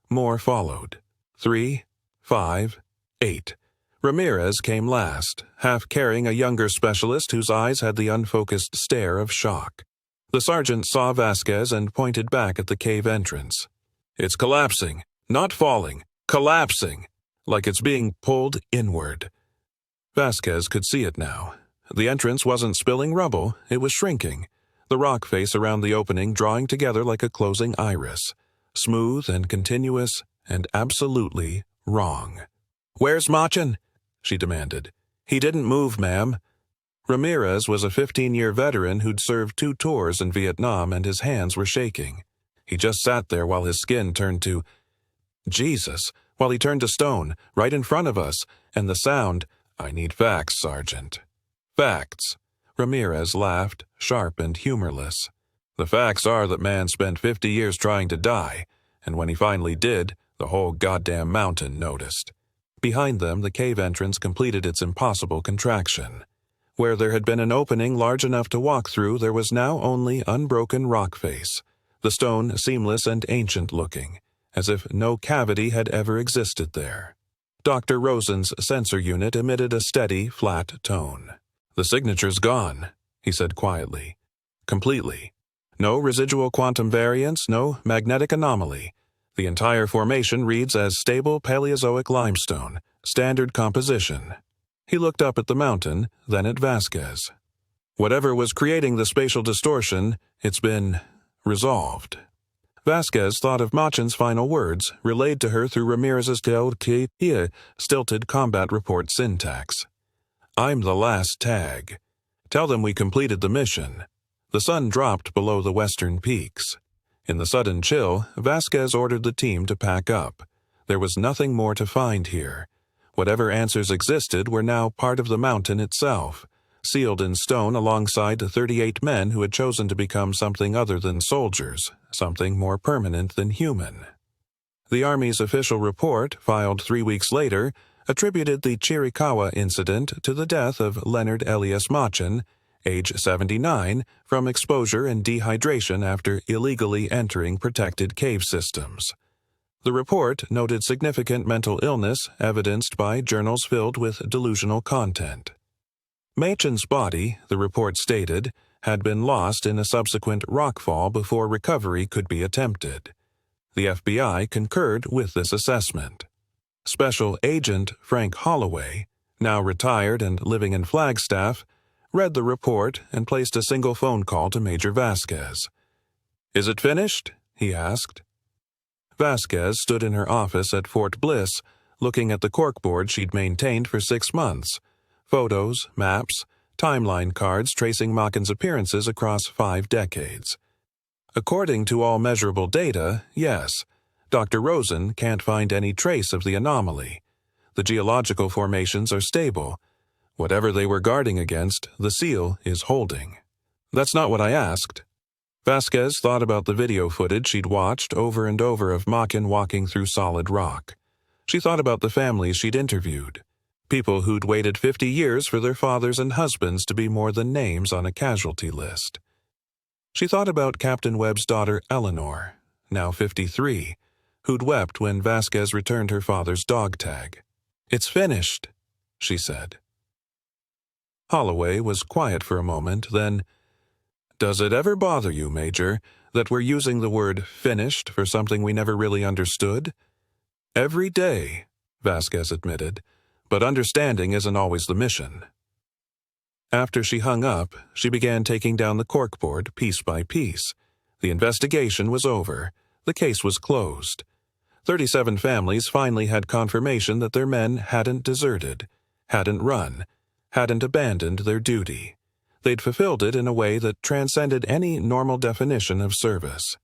More followed. 3, 5, 8. Ramirez came last, half carrying a younger specialist whose eyes had the unfocused stare of shock. The sergeant saw Vasquez and pointed back at the cave entrance. "It's collapsing, not falling, collapsing, like it's being pulled inward." Vasquez could see it now. The entrance wasn't spilling rubble, it was shrinking, the rock face around the opening drawing together like a closing iris, smooth and continuous and absolutely wrong. "Where's Machen?" she demanded. "He didn't move, ma'am." Ramirez was a 15-year veteran who'd served 2 tours in Vietnam, and his hands were shaking. He just sat there while his skin turned to Jesus, while he turned to stone, right in front of us, and the sound, "I need facts, Sergeant." "Facts." Ramirez laughed, sharp and humorless. "The facts are that man spent 50 years trying to die, and when he finally did, the whole goddamn mountain noticed." Behind them, the cave entrance completed its impossible contraction. Where there had been an opening large enough to walk through, there was now only unbroken rock face, the stone seamless and ancient-looking, as if no cavity had ever existed there. Dr. Rosen's sensor unit emitted a steady, flat tone. "The signature's gone," he said quietly. "Completely. No residual quantum variance, no magnetic anomaly. The entire formation reads as stable Paleozoic limestone, standard composition." He looked up at the mountain, then at Vasquez. "Whatever was creating the spatial distortion, it's been resolved." Vasquez thought of Machen's final words, relayed to her through Ramirez's stilted combat report syntax. "I'm the last tag. Tell them we completed the mission." The sun dropped below the western peaks. In the sudden chill, Vasquez ordered the team to pack up. There was nothing more to find here. Whatever answers existed were now part of the mountain itself, sealed in stone alongside the 38 men who had chosen to become something other than soldiers, something more permanent than human. The Army's official report, filed 3 weeks later, attributed the Chiricahua incident to the death of Leonard Elias Machen, age 79, from exposure and dehydration after illegally entering protected cave systems. The report noted significant mental illness evidenced by journals filled with delusional content. Machen's body, the report stated, had been lost in a subsequent rockfall before recovery could be attempted. The FBI concurred with this assessment. Special Agent Frank Holloway, now retired and living in Flagstaff, read the report and placed a single phone call to Major Vasquez. "Is it finished?" he asked. Vasquez stood in her office at Fort Bliss, looking at the corkboard she'd maintained for 6 months. Photos, maps, timeline cards tracing Machen's appearances across 5 decades. According to all measurable data, yes, Dr. Rosen can't find any trace of the anomaly. The geological formations are stable. Whatever they were guarding against, the seal is holding. "That's not what I asked." Vasquez thought about the video footage she'd watched over and over of Machen walking through solid rock. She thought about the families she'd interviewed, people who'd waited 50 years for their fathers and husbands to be more than names on a casualty list. She thought about Captain Webb's daughter Eleanor, now 53, who'd wept when Vasquez returned her father's dog tag. "It's finished," she said. Holloway was quiet for a moment, then, "Does it ever bother you, Major, that we're using the word finished for something we never really understood?" "Every day," Vasquez admitted, "but understanding isn't always the mission." After she hung up, she began taking down the corkboard piece by piece. The investigation was over. The case was closed. 37 families finally had confirmation that their men hadn't deserted, hadn't run, hadn't abandoned their duty. They'd fulfilled it in a way that transcended any normal definition of service.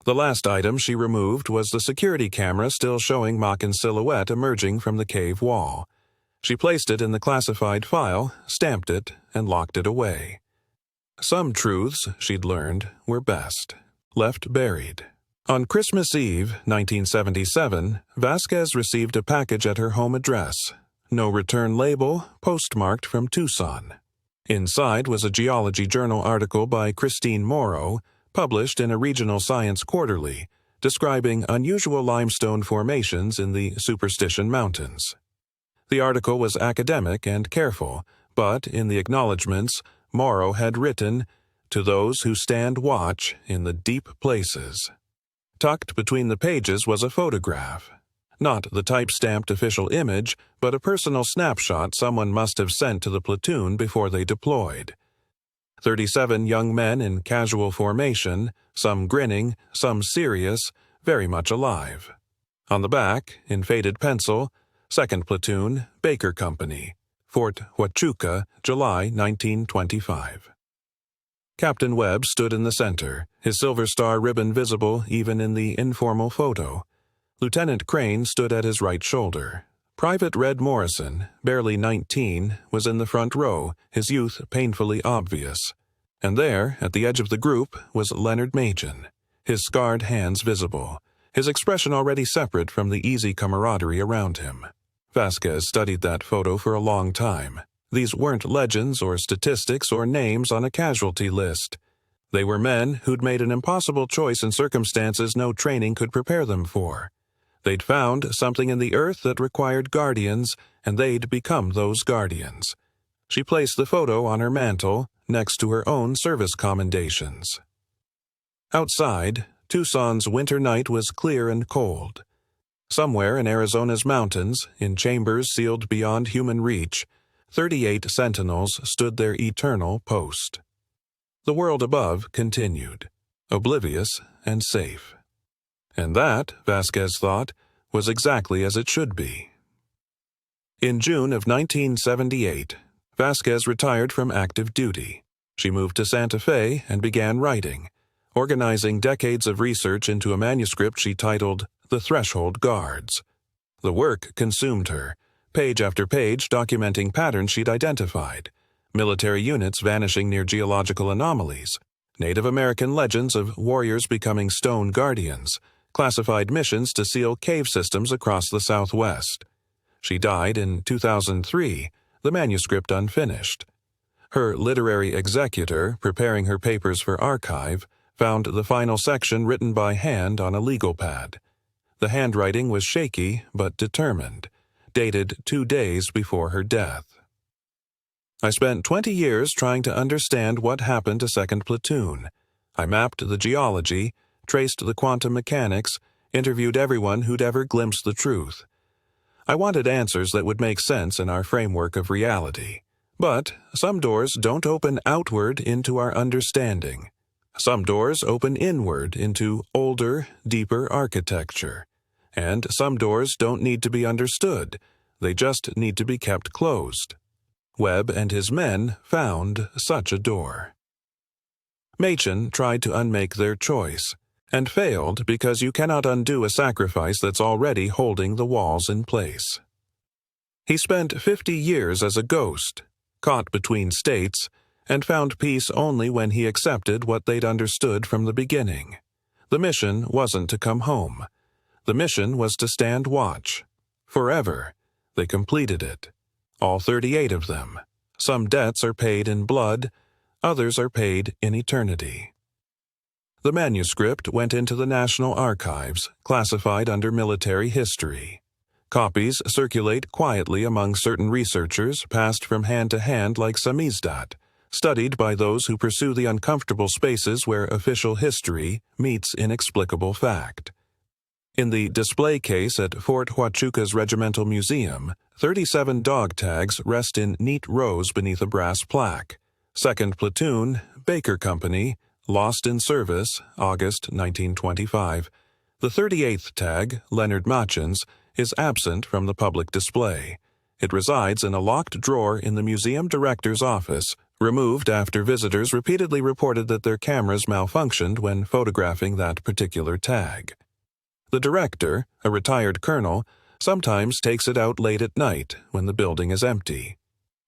The last item she removed was the security camera still showing Machen's silhouette emerging from the cave wall. She placed it in the classified file, stamped it, and locked it away. Some truths, she'd learned, were best left buried. On Christmas Eve, 1977, Vasquez received a package at her home address. No return label, postmarked from Tucson. Inside was a Geology Journal article by Christine Morrow, published in a regional science quarterly, describing unusual limestone formations in the Superstition Mountains. The article was academic and careful, but in the acknowledgments, Morrow had written, "To those who stand watch in the deep places." Tucked between the pages was a photograph. Not the type-stamped official image, but a personal snapshot someone must have sent to the platoon before they deployed. 37 young men in casual formation, some grinning, some serious, very much alive. On the back, in faded pencil, 2nd Platoon, Baker Company, Fort Huachuca, July 1925. Captain Webb stood in the center, his Silver Star ribbon visible even in the informal photo. Lieutenant Crane stood at his right shoulder. Private Red Morrison, barely 19, was in the front row, his youth painfully obvious. And there, at the edge of the group, was Leonard Machen, his scarred hands visible, his expression already separate from the easy camaraderie around him. Vasquez studied that photo for a long time. These weren't legends or statistics or names on a casualty list. They were men who'd made an impossible choice in circumstances no training could prepare them for. They'd found something in the earth that required guardians, and they'd become those guardians. She placed the photo on her mantel, next to her own service commendations. Outside, Tucson's winter night was clear and cold. Somewhere in Arizona's mountains, in chambers sealed beyond human reach, 38 sentinels stood their eternal post. The world above continued, oblivious and safe. And that, Vasquez thought, was exactly as it should be. In June of 1978, Vasquez retired from active duty. She moved to Santa Fe and began writing, organizing decades of research into a manuscript she titled The Threshold Guards. The work consumed her, page after page documenting patterns she'd identified, military units vanishing near geological anomalies, Native American legends of warriors becoming stone guardians, classified missions to seal cave systems across the Southwest. She died in 2003, the manuscript unfinished. Her literary executor, preparing her papers for archive, found the final section written by hand on a legal pad. The handwriting was shaky but determined, dated 2 days before her death. I spent 20 years trying to understand what happened to 2nd Platoon. I mapped the geology, traced the quantum mechanics, interviewed everyone who'd ever glimpsed the truth. I wanted answers that would make sense in our framework of reality. But some doors don't open outward into our understanding. Some doors open inward into older, deeper architecture. And some doors don't need to be understood. They just need to be kept closed. Webb and his men found such a door. Machen tried to unmake their choice, and failed because you cannot undo a sacrifice that's already holding the walls in place. He spent 50 years as a ghost, caught between states, and found peace only when he accepted what they'd understood from the beginning. The mission wasn't to come home. The mission was to stand watch. Forever. They completed it. All 38 of them. Some debts are paid in blood, others are paid in eternity. The manuscript went into the National Archives, classified under military history. Copies circulate quietly among certain researchers, passed from hand to hand like samizdat, studied by those who pursue the uncomfortable spaces where official history meets inexplicable fact. In the display case at Fort Huachuca's Regimental Museum, 37 dog tags rest in neat rows beneath a brass plaque. 2nd Platoon, Baker Company, lost in service, August 1925. The 38th tag, Leonard Machen's, is absent from the public display. It resides in a locked drawer in the museum director's office, removed after visitors repeatedly reported that their cameras malfunctioned when photographing that particular tag. The director, a retired colonel, sometimes takes it out late at night when the building is empty.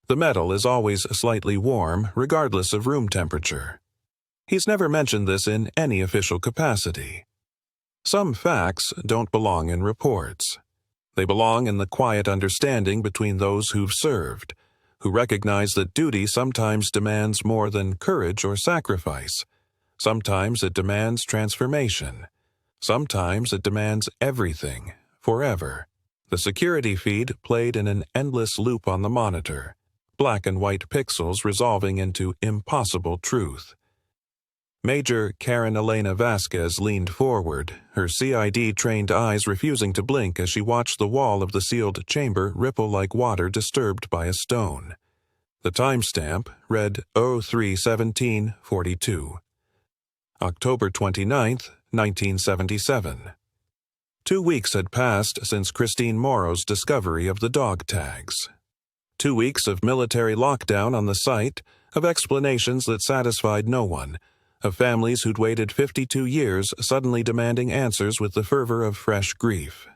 The metal is always slightly warm, regardless of room temperature. He's never mentioned this in any official capacity. Some facts don't belong in reports. They belong in the quiet understanding between those who've served, who recognize that duty sometimes demands more than courage or sacrifice. Sometimes it demands transformation. Sometimes it demands everything, forever. The security feed played in an endless loop on the monitor, black and white pixels resolving into impossible truth. Major Karen Elena Vasquez leaned forward, her CID-trained eyes refusing to blink as she watched the wall of the sealed chamber ripple like water disturbed by a stone. The timestamp read 03:17:42. October 29, 1977. 2 weeks had passed since Christine Morrow's discovery of the dog tags. 2 weeks of military lockdown on the site, of explanations that satisfied no one, of families who'd waited 52 years suddenly demanding answers with the fervor of fresh grief.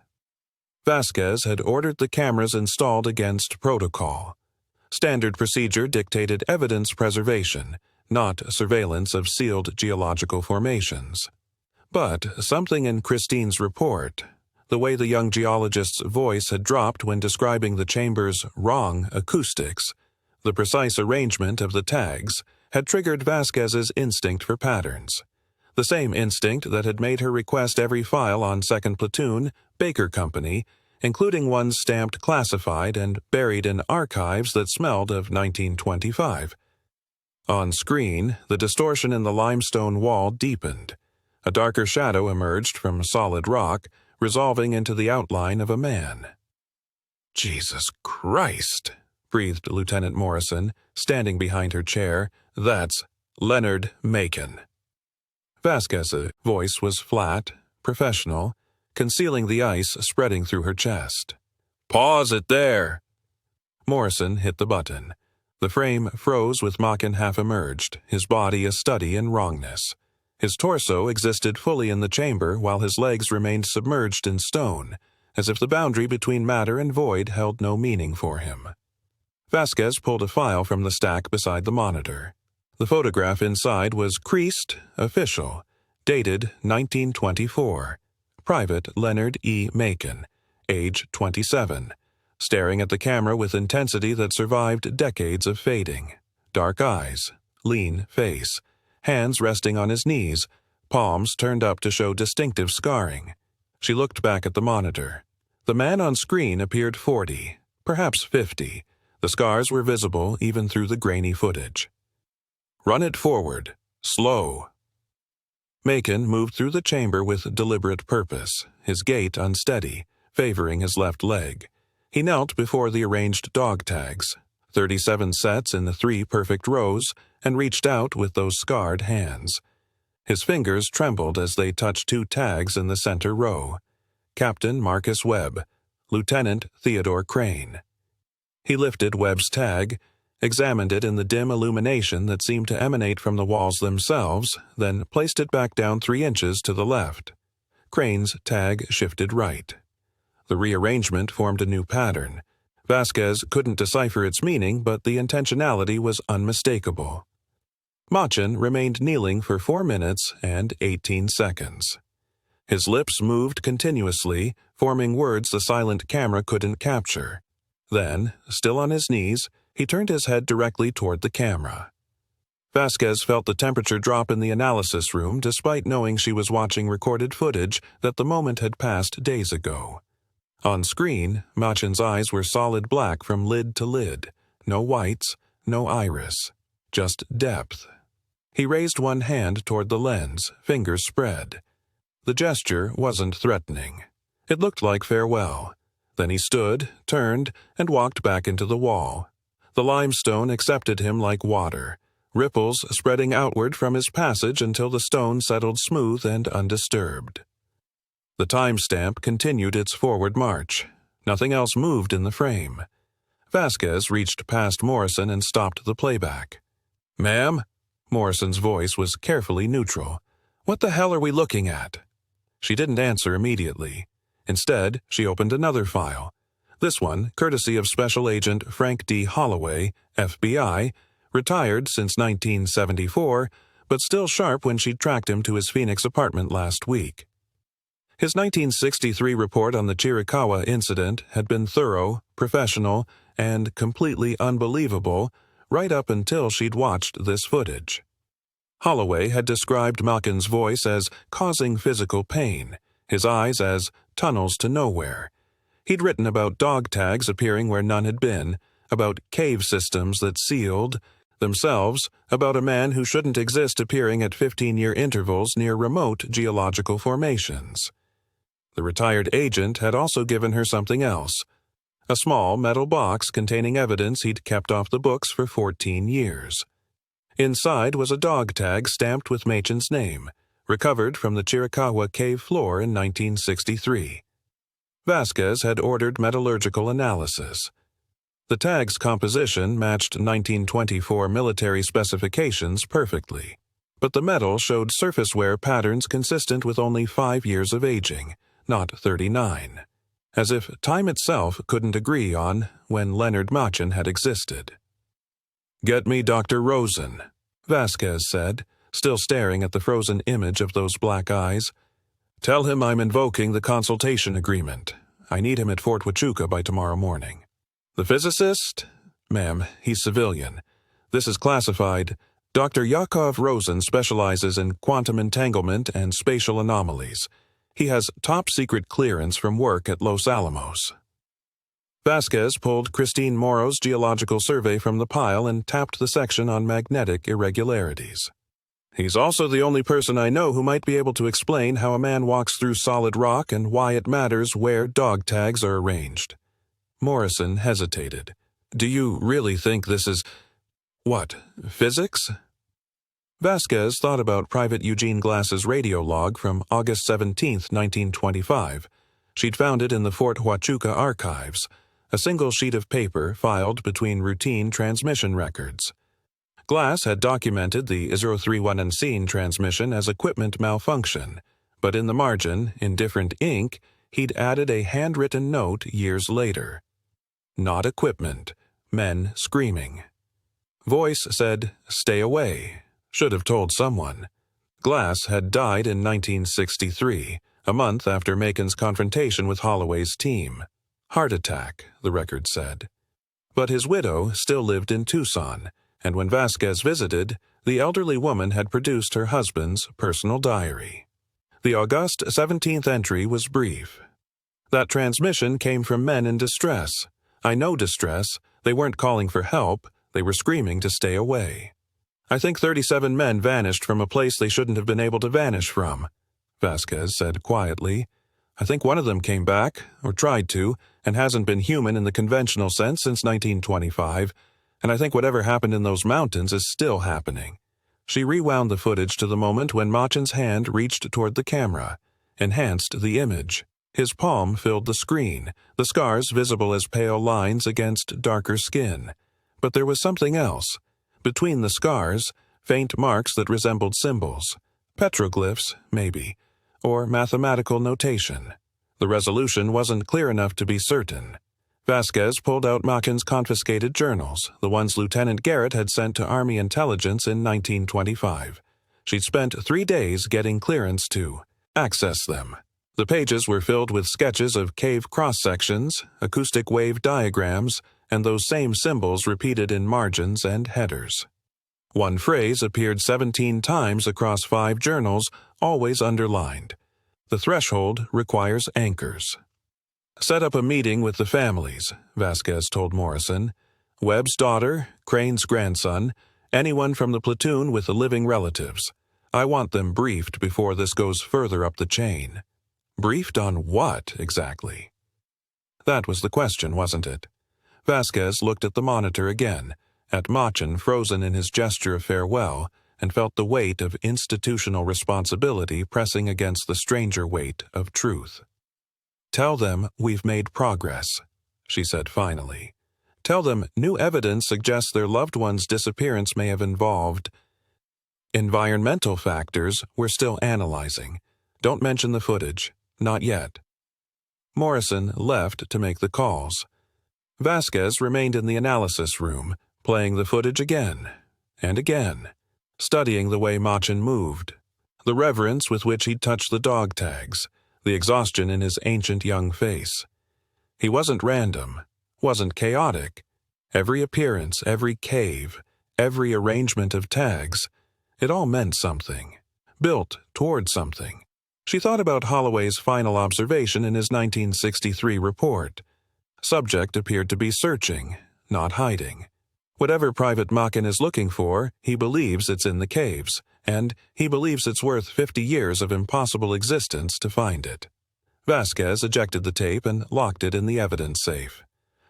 Vasquez had ordered the cameras installed against protocol. Standard procedure dictated evidence preservation, not surveillance of sealed geological formations. But something in Christine's report, the way the young geologist's voice had dropped when describing the chamber's wrong acoustics, the precise arrangement of the tags, had triggered Vasquez's instinct for patterns. The same instinct that had made her request every file on 2nd Platoon, Baker Company, including ones stamped classified and buried in archives that smelled of 1925. On screen, the distortion in the limestone wall deepened. A darker shadow emerged from solid rock, resolving into the outline of a man. "Jesus Christ," breathed Lieutenant Morrison, standing behind her chair. "That's Leonard Macon." Vasquez's voice was flat, professional, concealing the ice spreading through her chest. "Pause it there!" Morrison hit the button. The frame froze with Macon half emerged, his body a study in wrongness. His torso existed fully in the chamber while his legs remained submerged in stone, as if the boundary between matter and void held no meaning for him. Vasquez pulled a file from the stack beside the monitor. The photograph inside was creased, official, dated 1924. Private Leonard E. Macon, age 27, staring at the camera with intensity that survived decades of fading. Dark eyes, lean face, hands resting on his knees, palms turned up to show distinctive scarring. She looked back at the monitor. The man on screen appeared 40, perhaps 50. The scars were visible even through the grainy footage. "Run it forward. Slow." Macon moved through the chamber with deliberate purpose, his gait unsteady, favoring his left leg. He knelt before the arranged dog tags, 37 sets in the 3 perfect rows, and reached out with those scarred hands. His fingers trembled as they touched 2 tags in the center row. Captain Marcus Webb, Lieutenant Theodore Crane. He lifted Webb's tag, examined it in the dim illumination that seemed to emanate from the walls themselves, then placed it back down 3 inches to the left. Crane's tag shifted right. The rearrangement formed a new pattern. Vasquez couldn't decipher its meaning, but the intentionality was unmistakable. Machin remained kneeling for 4 minutes and 18 seconds. His lips moved continuously, forming words the silent camera couldn't capture. Then, still on his knees, he turned his head directly toward the camera. Vasquez felt the temperature drop in the analysis room despite knowing she was watching recorded footage that the moment had passed days ago. On screen, Machin's eyes were solid black from lid to lid. No whites, no iris. Just depth. He raised one hand toward the lens, fingers spread. The gesture wasn't threatening. It looked like farewell. Then he stood, turned, and walked back into the wall. The limestone accepted him like water, ripples spreading outward from his passage until the stone settled smooth and undisturbed. The timestamp continued its forward march. Nothing else moved in the frame. Vasquez reached past Morrison and stopped the playback. "Ma'am?" Morrison's voice was carefully neutral. "What the hell are we looking at?" She didn't answer immediately. Instead, she opened another file. This one, courtesy of Special Agent Frank D. Holloway, FBI, retired since 1974, but still sharp when she'd tracked him to his Phoenix apartment last week. His 1963 report on the Chiricahua incident had been thorough, professional, and completely unbelievable right up until she'd watched this footage. Holloway had described Malkin's voice as causing physical pain, his eyes as tunnels to nowhere. He'd written about dog tags appearing where none had been, about cave systems that sealed, themselves about a man who shouldn't exist appearing at 15-year intervals near remote geological formations. The retired agent had also given her something else, a small metal box containing evidence he'd kept off the books for 14 years. Inside was a dog tag stamped with Machen's name, recovered from the Chiricahua cave floor in 1963. Vasquez had ordered metallurgical analysis. The tag's composition matched 1924 military specifications perfectly, but the metal showed surface wear patterns consistent with only 5 years of aging, not 39, as if time itself couldn't agree on when Leonard Machen had existed. "Get me Dr. Rosen," Vasquez said, still staring at the frozen image of those black eyes. "Tell him I'm invoking the consultation agreement. I need him at Fort Huachuca by tomorrow morning." "The physicist?" "Ma'am, he's civilian. This is classified. Dr. Yakov Rosen specializes in quantum entanglement and spatial anomalies. He has top-secret clearance from work at Los Alamos." Vasquez pulled Christine Morrow's geological survey from the pile and tapped the section on magnetic irregularities. "He's also the only person I know who might be able to explain how a man walks through solid rock and why it matters where dog tags are arranged." Morrison hesitated. "Do you really think this is... what, physics?" Vasquez thought about Private Eugene Glass's radio log from August 17, 1925. She'd found it in the Fort Huachuca archives, a single sheet of paper filed between routine transmission records. Glass had documented the 031 Unseen transmission as equipment malfunction, but in the margin, in different ink, he'd added a handwritten note years later. "Not equipment. Men screaming." Voice said, "Stay away." Should have told someone. Glass had died in 1963, a month after Machen's confrontation with Holloway's team. Heart attack, the record said. But his widow still lived in Tucson, and when Vasquez visited, the elderly woman had produced her husband's personal diary. The August 17th entry was brief. "That transmission came from men in distress. I know distress. They weren't calling for help. They were screaming to stay away. I think 37 men vanished from a place they shouldn't have been able to vanish from," Vasquez said quietly. "I think one of them came back, or tried to, and hasn't been human in the conventional sense since 1925, and I think whatever happened in those mountains is still happening." She rewound the footage to the moment when Machen's hand reached toward the camera, enhanced the image. His palm filled the screen, the scars visible as pale lines against darker skin. But there was something else. Between the scars, faint marks that resembled symbols. Petroglyphs, maybe, or mathematical notation. The resolution wasn't clear enough to be certain. Vasquez pulled out Machen's confiscated journals, the ones Lieutenant Garrett had sent to Army intelligence in 1925. She'd spent 3 days getting clearance to access them. The pages were filled with sketches of cave cross-sections, acoustic wave diagrams, and those same symbols repeated in margins and headers. One phrase appeared 17 times across 5 journals, always underlined. "The threshold requires anchors." "Set up a meeting with the families," Vasquez told Morrison. "Webb's daughter, Crane's grandson, anyone from the platoon with the living relatives. I want them briefed before this goes further up the chain." Briefed on what, exactly? That was the question, wasn't it? Vasquez looked at the monitor again, at Machen frozen in his gesture of farewell, and felt the weight of institutional responsibility pressing against the stranger weight of truth. "Tell them we've made progress," she said finally. "Tell them new evidence suggests their loved one's disappearance may have involved environmental factors we're still analyzing. Don't mention the footage. Not yet." Morrison left to make the calls. Vasquez remained in the analysis room, playing the footage again and again, studying the way Machen moved, the reverence with which he touched the dog tags, the exhaustion in his ancient young face. He wasn't random, wasn't chaotic. Every appearance, every cave, every arrangement of tags, it all meant something, built toward something. She thought about Holloway's final observation in his 1963 report. Subject appeared to be searching, not hiding. Whatever Private Machen is looking for, he believes it's in the caves, and he believes it's worth 50 years of impossible existence to find it. Vasquez ejected the tape and locked it in the evidence safe.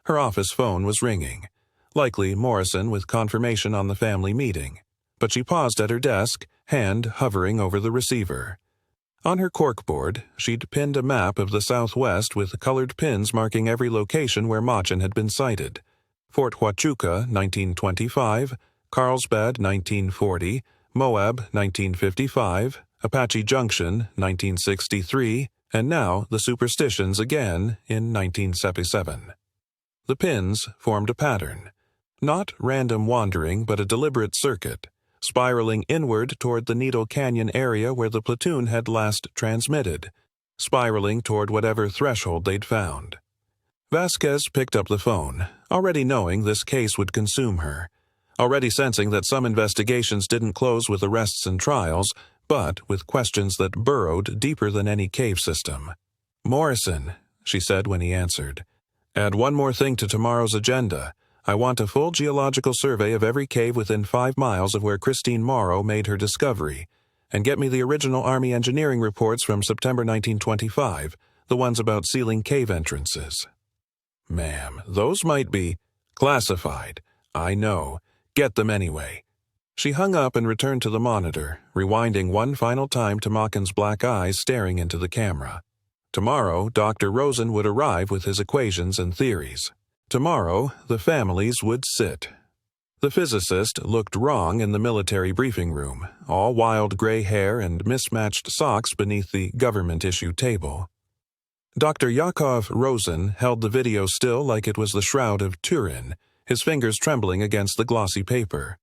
Her office phone was ringing, likely Morrison with confirmation on the family meeting, but she paused at her desk, hand hovering over the receiver. On her corkboard, she'd pinned a map of the Southwest with colored pins marking every location where Machen had been sighted. Fort Huachuca, 1925, Carlsbad, 1940, Moab, 1955, Apache Junction, 1963, and now the Superstitions again in 1977. The pins formed a pattern. Not random wandering, but a deliberate circuit, spiraling inward toward the Needle Canyon area where the Platoon had last transmitted, spiraling toward whatever threshold they'd found. Vasquez picked up the phone, already knowing this case would consume her, already sensing that some investigations didn't close with arrests and trials, but with questions that burrowed deeper than any cave system. "Morrison," she said when he answered, "add one more thing to tomorrow's agenda. I want a full geological survey of every cave within 5 miles of where Christine Morrow made her discovery, and get me the original Army engineering reports from September 1925, the ones about sealing cave entrances." "Ma'am, those might be classified. I know. Get them anyway." She hung up and returned to the monitor, rewinding one final time to Machen's black eyes staring into the camera. Tomorrow, Dr. Rosen would arrive with his equations and theories. Tomorrow, the families would sit. The physicist looked wrong in the military briefing room, all wild gray hair and mismatched socks beneath the government-issue table. Dr. Yakov Rosen held the video still like it was the Shroud of Turin, his fingers trembling against the glossy paper.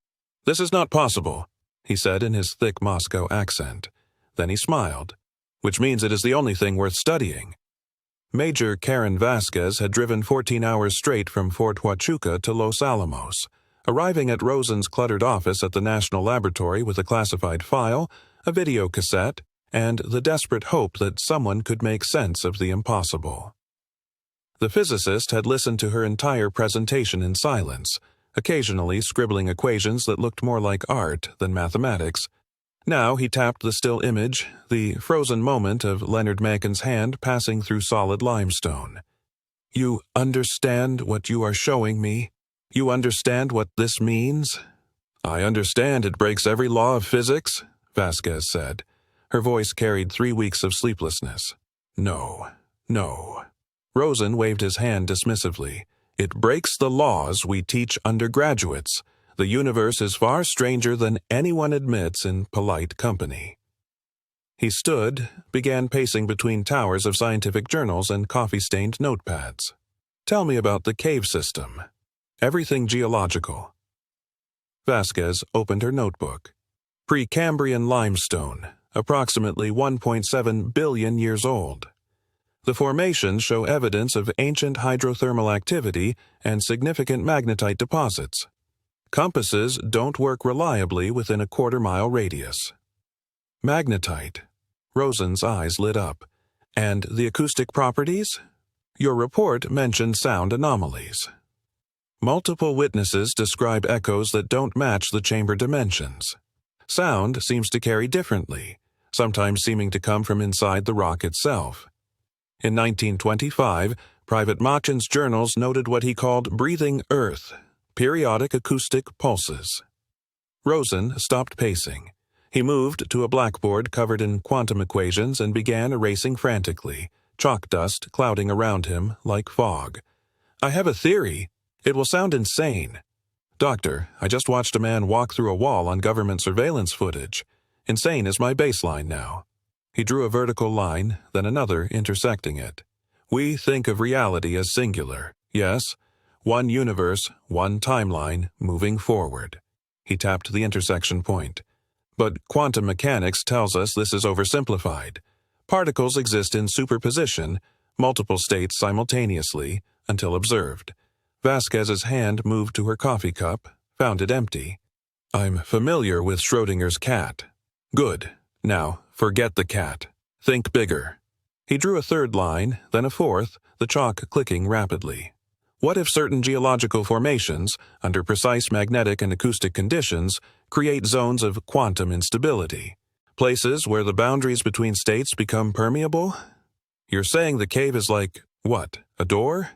"This is not possible," he said in his thick Moscow accent. Then he smiled. "Which means it is the only thing worth studying." Major Karen Vasquez had driven 14 hours straight from Fort Huachuca to Los Alamos, arriving at Rosen's cluttered office at the National Laboratory with a classified file, a video cassette, and the desperate hope that someone could make sense of the impossible. The physicist had listened to her entire presentation in silence, occasionally scribbling equations that looked more like art than mathematics. Now he tapped the still image, the frozen moment of Leonard Machen's hand passing through solid limestone. "You understand what you are showing me? You understand what this means?" "I understand it breaks every law of physics," Vasquez said. Her voice carried 3 weeks of sleeplessness. "No, no." Rosen waved his hand dismissively. "It breaks the laws we teach undergraduates. The universe is far stranger than anyone admits in polite company." He stood, began pacing between towers of scientific journals and coffee-stained notepads. "Tell me about the cave system. Everything geological." Vasquez opened her notebook. "Precambrian limestone, approximately 1.7 billion years old. The formations show evidence of ancient hydrothermal activity and significant magnetite deposits. Compasses don't work reliably within a quarter-mile radius." "Magnetite." Rosen's eyes lit up. "And the acoustic properties? Your report mentioned sound anomalies. Multiple witnesses describe echoes that don't match the chamber dimensions. Sound seems to carry differently, sometimes seeming to come from inside the rock itself. In 1925, Private Machen's journals noted what he called breathing earth, periodic acoustic pulses." Rosen stopped pacing. He moved to a blackboard covered in quantum equations and began erasing frantically, chalk dust clouding around him like fog. "I have a theory. It will sound insane. Doctor, I just watched a man walk through a wall on government surveillance footage. Insane is my baseline now." He drew a vertical line, then another intersecting it. "We think of reality as singular. Yes, one universe, one timeline, moving forward." He tapped the intersection point. "But quantum mechanics tells us this is oversimplified. Particles exist in superposition, multiple states simultaneously, until observed." Vasquez's hand moved to her coffee cup, found it empty. "I'm familiar with Schrodinger's cat." "Good. Now, forget the cat. Think bigger." He drew a third line, then a fourth, the chalk clicking rapidly. What if certain geological formations, under precise magnetic and acoustic conditions, create zones of quantum instability? Places where the boundaries between states become permeable? You're saying the cave is like, what, a door?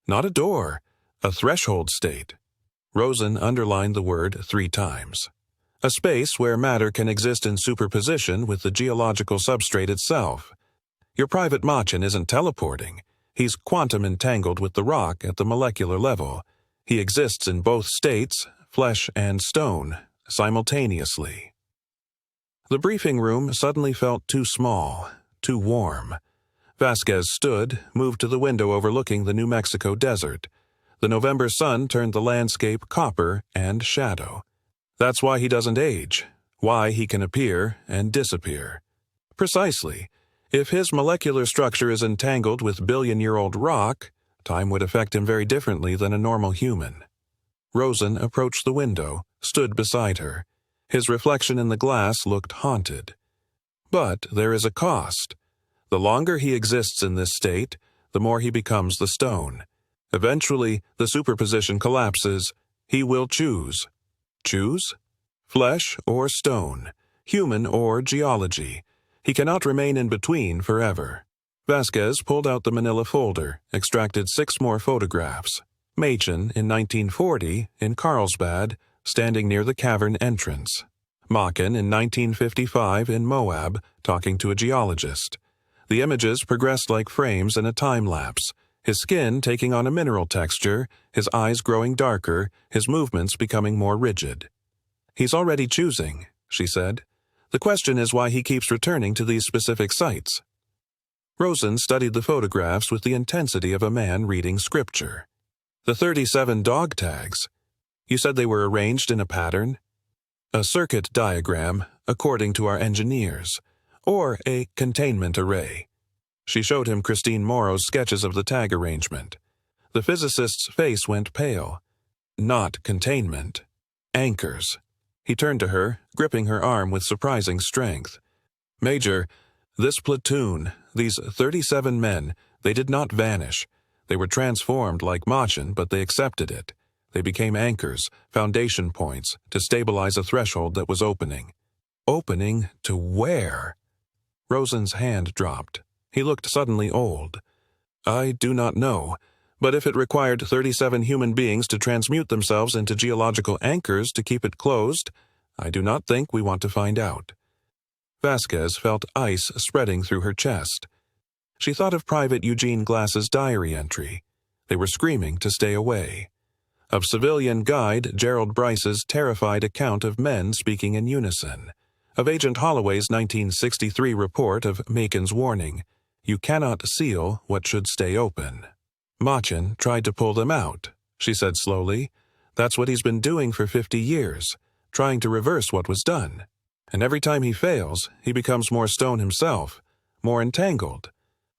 Not a door, a threshold state. Rosen underlined the word 3 times. A space where matter can exist in superposition with the geological substrate itself. Your private Machin isn't teleporting. He's quantum entangled with the rock at the molecular level. He exists in both states, flesh and stone, simultaneously. The briefing room suddenly felt too small, too warm. Vasquez stood, moved to the window overlooking the New Mexico desert. The November sun turned the landscape copper and shadow. That's why he doesn't age, why he can appear and disappear. Precisely. If his molecular structure is entangled with billion-year-old rock, time would affect him very differently than a normal human. Rosen approached the window, stood beside her. His reflection in the glass looked haunted. But there is a cost. The longer he exists in this state, the more he becomes the stone. Eventually, the superposition collapses. He will choose. Choose? Flesh or stone, human or geology. He cannot remain in between forever. Vasquez pulled out the manila folder, extracted 6 more photographs. Machin in 1940 in Carlsbad, standing near the cavern entrance. Machin in 1955 in Moab, talking to a geologist. The images progressed like frames in a time-lapse, his skin taking on a mineral texture, his eyes growing darker, his movements becoming more rigid. He's already choosing, she said. The question is why he keeps returning to these specific sites. Rosen studied the photographs with the intensity of a man reading scripture. The 37 dog tags. You said they were arranged in a pattern? A circuit diagram, according to our engineers, or a containment array. She showed him Christine Morrow's sketches of the tag arrangement. The physicist's face went pale. Not containment. Anchors. He turned to her, gripping her arm with surprising strength. Major, this platoon, these 37 men, they did not vanish. They were transformed like Machin, but they accepted it. They became anchors, foundation points, to stabilize a threshold that was opening. Opening to where? Rosen's hand dropped. He looked suddenly old. I do not know, but if it required 37 human beings to transmute themselves into geological anchors to keep it closed, I do not think we want to find out. Vasquez felt ice spreading through her chest. She thought of Private Eugene Glass's diary entry. They were screaming to stay away. Of civilian guide Gerald Bryce's terrified account of men speaking in unison. Of Agent Holloway's 1963 report of Macon's warning, you cannot seal what should stay open. Machin tried to pull them out, she said slowly. That's what he's been doing for 50 years, trying to reverse what was done. And every time he fails, he becomes more stone himself, more entangled.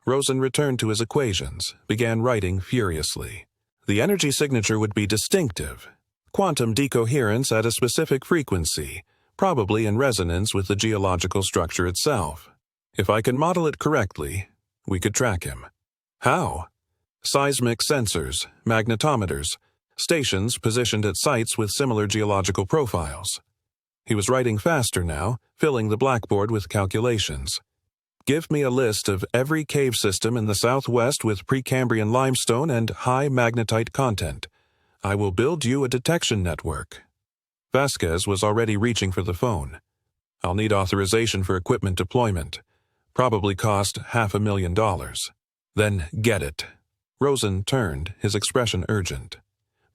Rosen returned to his equations, began writing furiously. The energy signature would be distinctive. Quantum decoherence at a specific frequency, probably in resonance with the geological structure itself. If I can model it correctly, we could track him. How? Seismic sensors, magnetometers, stations positioned at sites with similar geological profiles. He was writing faster now, filling the blackboard with calculations. Give me a list of every cave system in the southwest with Precambrian limestone and high magnetite content. I will build you a detection network. Vasquez was already reaching for the phone. I'll need authorization for equipment deployment. Probably cost $500,000. Then get it. Rosen turned, his expression urgent.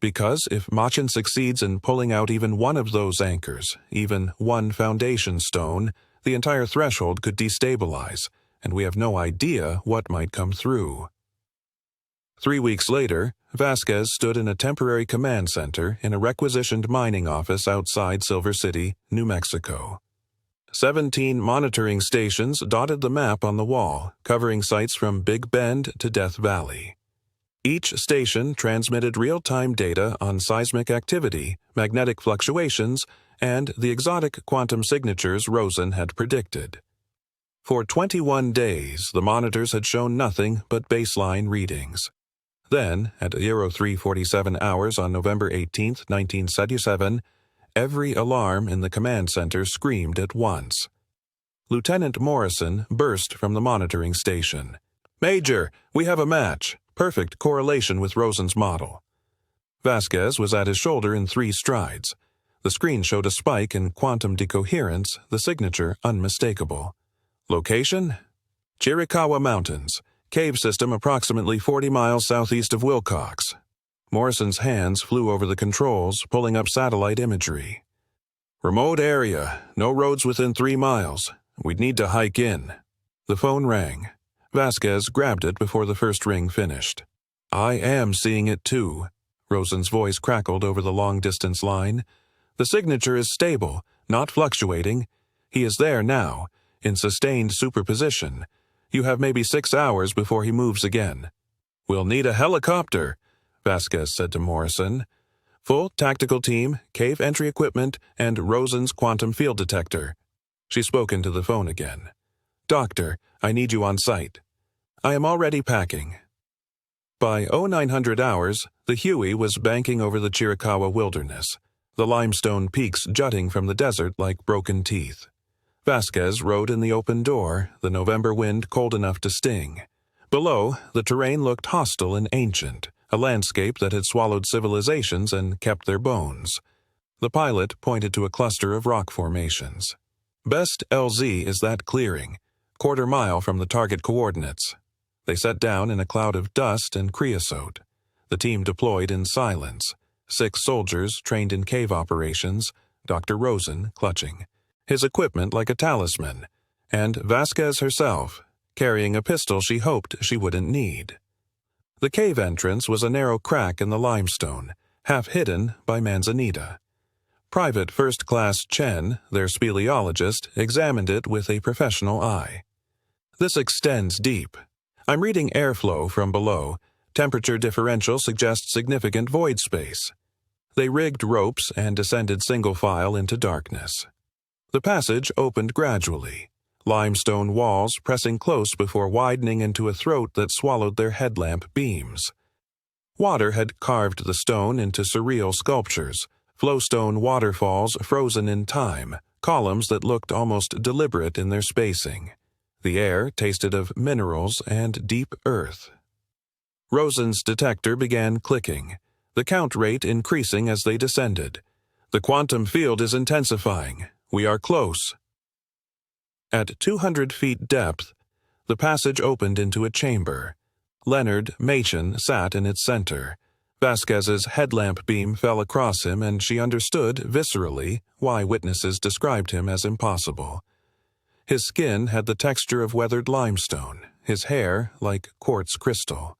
Because if Machin succeeds in pulling out even one of those anchors, even one foundation stone, the entire threshold could destabilize, and we have no idea what might come through. 3 weeks later, Vasquez stood in a temporary command center in a requisitioned mining office outside Silver City, New Mexico. 17 monitoring stations dotted the map on the wall, covering sites from Big Bend to Death Valley. Each station transmitted real-time data on seismic activity, magnetic fluctuations, and the exotic quantum signatures Rosen had predicted. For 21 days, the monitors had shown nothing but baseline readings. Then, at 03:47 hours on November 18, 1977, every alarm in the command center screamed at once. Lieutenant Morrison burst from the monitoring station. "Major, we have a match. Perfect correlation with Rosen's model." Vasquez was at his shoulder in 3 strides. The screen showed a spike in quantum decoherence, the signature unmistakable. Location? Chiricahua Mountains, cave system approximately 40 miles southeast of Wilcox. Morrison's hands flew over the controls, pulling up satellite imagery. "Remote area, no roads within 3 miles. We'd need to hike in." The phone rang. Vasquez grabbed it before the first ring finished. "I am seeing it too." Rosen's voice crackled over the long-distance line. "The signature is stable, not fluctuating. He is there now, in sustained superposition. You have maybe 6 hours before he moves again." "We'll need a helicopter," Vasquez said to Morrison. "Full tactical team, cave entry equipment, and Rosen's quantum field detector." She spoke into the phone again. "Doctor, I need you on site." "I am already packing." By 0900 hours, the Huey was banking over the Chiricahua wilderness, the limestone peaks jutting from the desert like broken teeth. Vasquez rode in the open door, the November wind cold enough to sting. Below, the terrain looked hostile and ancient, a landscape that had swallowed civilizations and kept their bones. The pilot pointed to a cluster of rock formations. "Best LZ is that clearing, quarter mile from the target coordinates." They sat down in a cloud of dust and creosote. The team deployed in silence. 6 soldiers trained in cave operations, Dr. Rosen clutching, his equipment like a talisman, and Vasquez herself, carrying a pistol she hoped she wouldn't need. The cave entrance was a narrow crack in the limestone, half hidden by manzanita. Private First Class Chen, their speleologist, examined it with a professional eye. "This extends deep. I'm reading airflow from below. Temperature differential suggests significant void space." They rigged ropes and descended single file into darkness. The passage opened gradually, limestone walls pressing close before widening into a throat that swallowed their headlamp beams. Water had carved the stone into surreal sculptures, flowstone waterfalls frozen in time, columns that looked almost deliberate in their spacing. The air tasted of minerals and deep earth. Rosen's detector began clicking, the count rate increasing as they descended. "The quantum field is intensifying. We are close." At 200 feet depth, the passage opened into a chamber. Leonard Machen sat in its center. Vasquez's headlamp beam fell across him, and she understood, viscerally, why witnesses described him as impossible. His skin had the texture of weathered limestone, his hair like quartz crystal.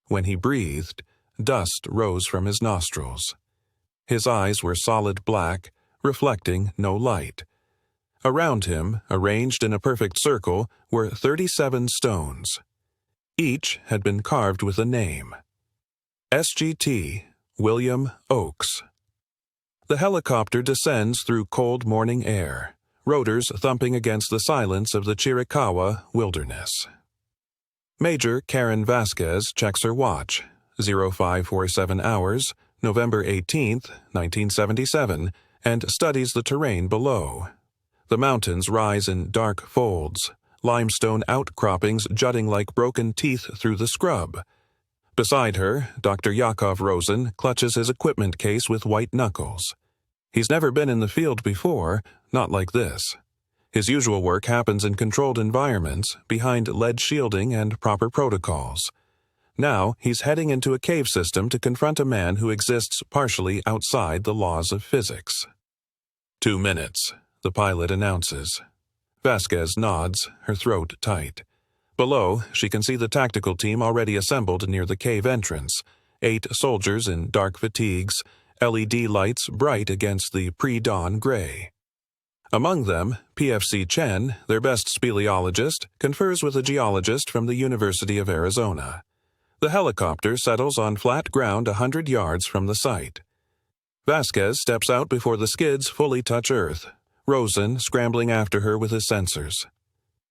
When he breathed, dust rose from his nostrils. His eyes were solid black, reflecting no light. Around him, arranged in a perfect circle, were 37 stones. Each had been carved with a name. SGT, William Oakes. The helicopter descends through cold morning air, rotors thumping against the silence of the Chiricahua wilderness. Major Karen Vasquez checks her watch, 0547 hours, November 18, 1977, and studies the terrain below. The mountains rise in dark folds, limestone outcroppings jutting like broken teeth through the scrub. Beside her, Dr. Yakov Rosen clutches his equipment case with white knuckles. He's never been in the field before, not like this. His usual work happens in controlled environments, behind lead shielding and proper protocols. Now, he's heading into a cave system to confront a man who exists partially outside the laws of physics. 2 minutes, the pilot announces. Vasquez nods, her throat tight. Below, she can see the tactical team already assembled near the cave entrance, 8 soldiers in dark fatigues, LED lights bright against the pre-dawn gray. Among them, PFC Chen, their best speleologist, confers with a geologist from the University of Arizona. The helicopter settles on flat ground 100 yards from the site. Vasquez steps out before the skids fully touch Earth, Rosen scrambling after her with his sensors.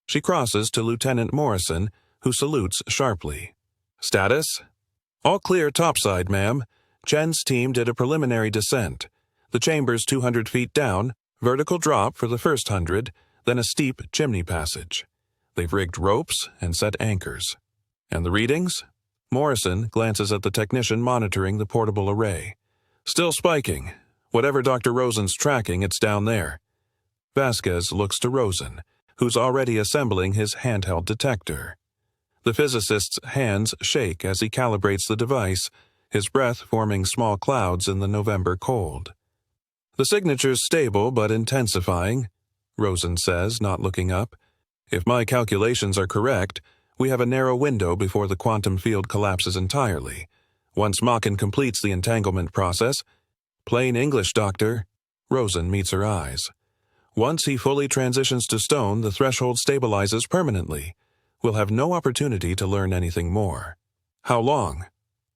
She crosses to Lieutenant Morrison, who salutes sharply. "Status?" All clear topside, ma'am. Chen's team did a preliminary descent. The chamber's 200 feet down, vertical drop for the first 100, then a steep chimney passage. They've rigged ropes and set anchors. And the readings? Morrison glances at the technician monitoring the portable array. Still spiking. Whatever Dr. Rosen's tracking, it's down there. Vasquez looks to Rosen, who's already assembling his handheld detector. The physicist's hands shake as he calibrates the device, his breath forming small clouds in the November cold. The signature's stable but intensifying, Rosen says, not looking up. If my calculations are correct, we have a narrow window before the quantum field collapses entirely. Once Machen completes the entanglement process, plain English, Doctor, Rosen meets her eyes. Once he fully transitions to stone, the threshold stabilizes permanently. We'll have no opportunity to learn anything more. How long?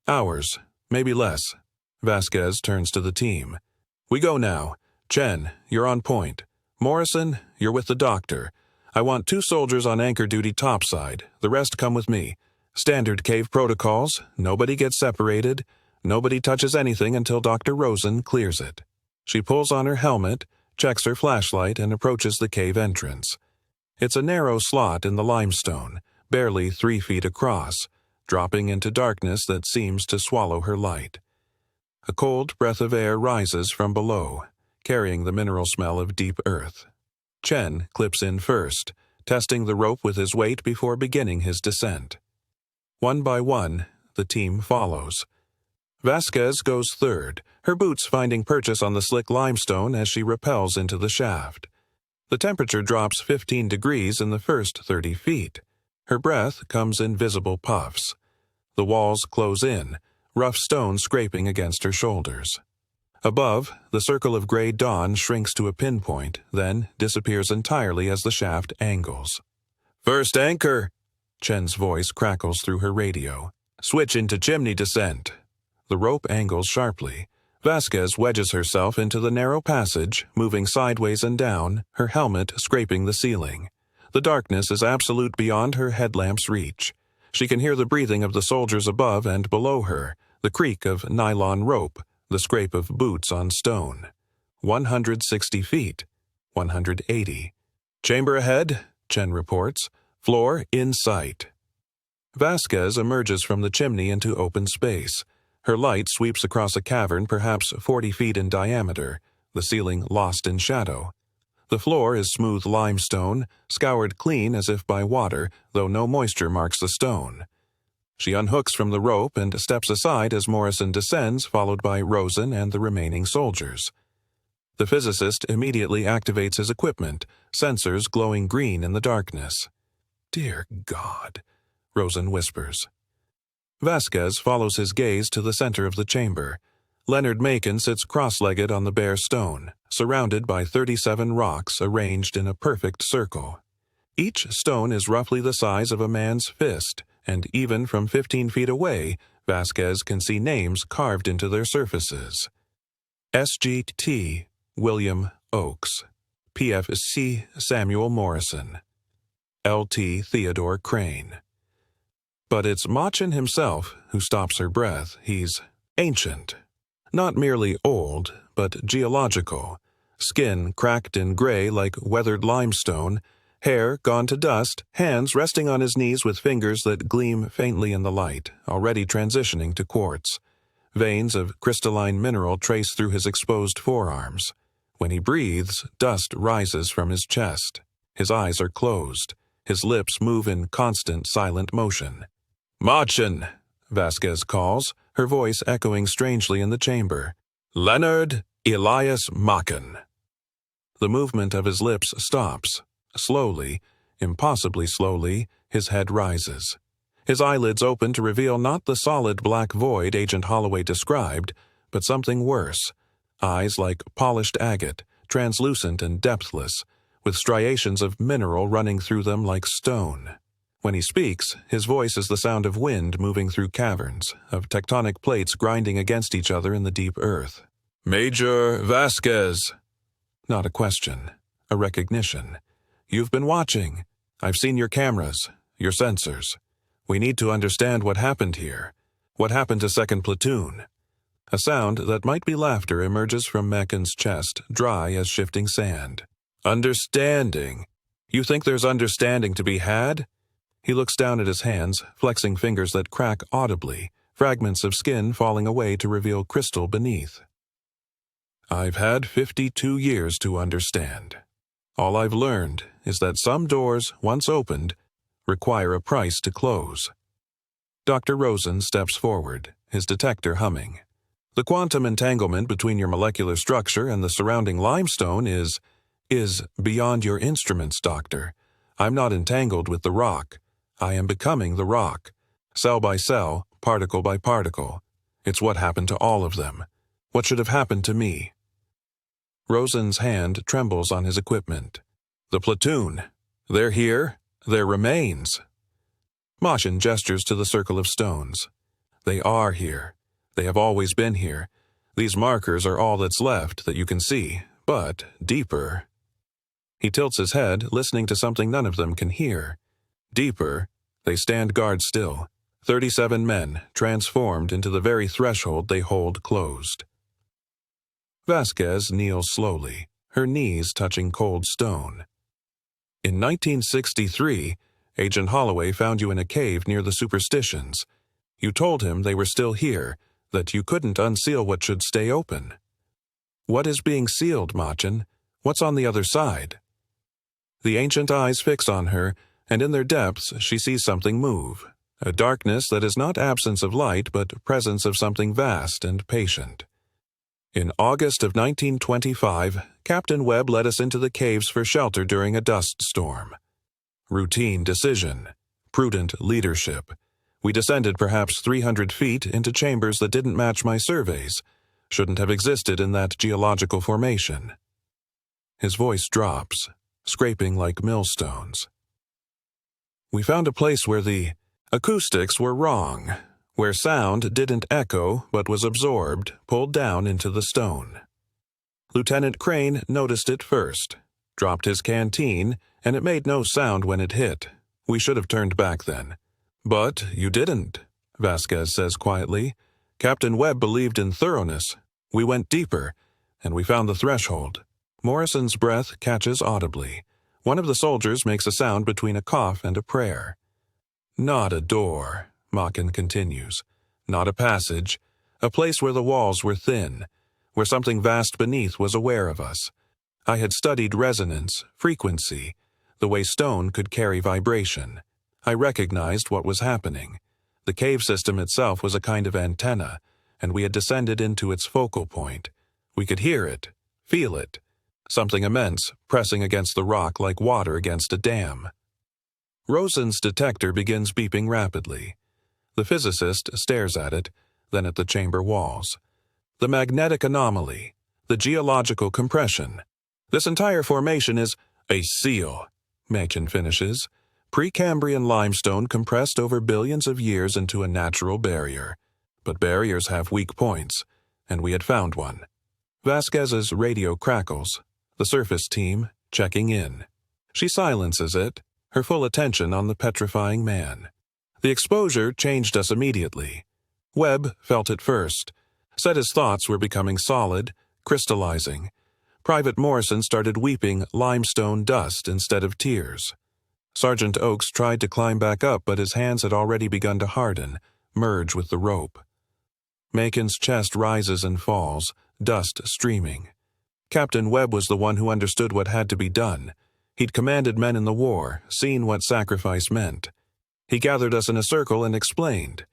Hours, maybe less. Vasquez turns to the team. We go now. Chen, you're on point. Morrison, you're with the doctor. I want 2 soldiers on anchor duty topside. The rest come with me. Standard cave protocols. Nobody gets separated. Nobody touches anything until Dr. Rosen clears it. She pulls on her helmet, checks her flashlight, and approaches the cave entrance. It's a narrow slot in the limestone, barely 3 feet across, dropping into darkness that seems to swallow her light. A cold breath of air rises from below, carrying the mineral smell of deep earth. Chen clips in first, testing the rope with his weight before beginning his descent. One by one, the team follows. Vasquez goes third, her boots finding purchase on the slick limestone as she rappels into the shaft. The temperature drops 15 degrees in the first 30 feet. Her breath comes in visible puffs. The walls close in, rough stone scraping against her shoulders. Above, the circle of gray dawn shrinks to a pinpoint, then disappears entirely as the shaft angles. "First anchor!" Chen's voice crackles through her radio. "Switch into chimney descent." The rope angles sharply. Vasquez wedges herself into the narrow passage, moving sideways and down, her helmet scraping the ceiling. The darkness is absolute beyond her headlamp's reach. She can hear the breathing of the soldiers above and below her, the creak of nylon rope, the scrape of boots on stone. 160 feet. 180. "Chamber ahead," Chen reports. "Floor in sight." Vasquez emerges from the chimney into open space. Her light sweeps across a cavern perhaps 40 feet in diameter, the ceiling lost in shadow. The floor is smooth limestone, scoured clean as if by water, though no moisture marks the stone. She unhooks from the rope and steps aside as Morrison descends, followed by Rosen and the remaining soldiers. The physicist immediately activates his equipment, sensors glowing green in the darkness. "Dear God," Rosen whispers. Vasquez follows his gaze to the center of the chamber. Leonard Macon sits cross-legged on the bare stone, surrounded by 37 rocks arranged in a perfect circle. Each stone is roughly the size of a man's fist, and even from 15 feet away, Vasquez can see names carved into their surfaces. SGT William Oakes, PFC Samuel Morrison, LT Theodore Crane. But it's Machen himself who stops her breath. He's ancient. Not merely old, but geological. Skin cracked and gray like weathered limestone, hair gone to dust, hands resting on his knees with fingers that gleam faintly in the light, already transitioning to quartz. Veins of crystalline mineral trace through his exposed forearms. When he breathes, dust rises from his chest. His eyes are closed. His lips move in constant, silent motion. "Machen!" Vasquez calls, her voice echoing strangely in the chamber. "Leonard Elias Machen." The movement of his lips stops. Slowly, impossibly slowly, his head rises. His eyelids open to reveal not the solid black void Agent Holloway described, but something worse. Eyes like polished agate, translucent and depthless, with striations of mineral running through them like stone. When he speaks, his voice is the sound of wind moving through caverns, of tectonic plates grinding against each other in the deep earth. "Major Vasquez." Not a question, a recognition. "You've been watching. I've seen your cameras, your sensors. We need to understand what happened here. What happened to second platoon? A sound that might be laughter emerges from Macken's chest, dry as shifting sand. Understanding. You think there's understanding to be had? He looks down at his hands, flexing fingers that crack audibly, fragments of skin falling away to reveal crystal beneath. I've had 52 years to understand. All I've learned is that some doors, once opened, require a price to close. Dr. Rosen steps forward, his detector humming. The quantum entanglement between your molecular structure and the surrounding limestone is beyond your instruments, Doctor. I'm not entangled with the rock. I am becoming the rock. Cell by cell, particle by particle. It's what happened to all of them. What should have happened to me? Rosen's hand trembles on his equipment. The platoon. They're here. Their remains. Machen gestures to the circle of stones. They are here. They have always been here. These markers are all that's left that you can see, but deeper. He tilts his head, listening to something none of them can hear. Deeper, they stand guard still. 37 men, transformed into the very threshold they hold closed. Vasquez kneels slowly, her knees touching cold stone. In 1963, Agent Holloway found you in a cave near the Superstitions. You told him they were still here, that you couldn't unseal what should stay open. What is being sealed, Machen? What's on the other side? The ancient eyes fix on her, and in their depths she sees something move. A darkness that is not absence of light, but presence of something vast and patient. In August of 1925, Captain Webb led us into the caves for shelter during a dust storm. Routine decision. Prudent leadership. We descended perhaps 300 feet into chambers that didn't match my surveys, shouldn't have existed in that geological formation. His voice drops, scraping like millstones. We found a place where the acoustics were wrong, where sound didn't echo but was absorbed, pulled down into the stone. Lieutenant Crane noticed it first, dropped his canteen, and it made no sound when it hit. We should have turned back then. But you didn't, Vasquez says quietly. Captain Webb believed in thoroughness. We went deeper, and we found the threshold. Morrison's breath catches audibly. One of the soldiers makes a sound between a cough and a prayer. Not a door, Machen continues. Not a passage. A place where the walls were thin, where something vast beneath was aware of us. I had studied resonance, frequency, the way stone could carry vibration. I recognized what was happening. The cave system itself was a kind of antenna, and we had descended into its focal point. We could hear it, feel it, something immense pressing against the rock like water against a dam. Rosen's detector begins beeping rapidly. The physicist stares at it, then at the chamber walls. The magnetic anomaly, the geological compression. This entire formation is a seal, Machen finishes. Precambrian limestone compressed over billions of years into a natural barrier. But barriers have weak points, and we had found one. Vasquez's radio crackles. The surface team checking in. She silences it, her full attention on the petrifying man. The exposure changed us immediately. Webb felt it first, said his thoughts were becoming solid, crystallizing. Private Morrison started weeping limestone dust instead of tears. Sergeant Oakes tried to climb back up, but his hands had already begun to harden, merge with the rope. Macon's chest rises and falls, dust streaming. Captain Webb was the one who understood what had to be done. He'd commanded men in the war, seen what sacrifice meant. He gathered us in a circle and explained.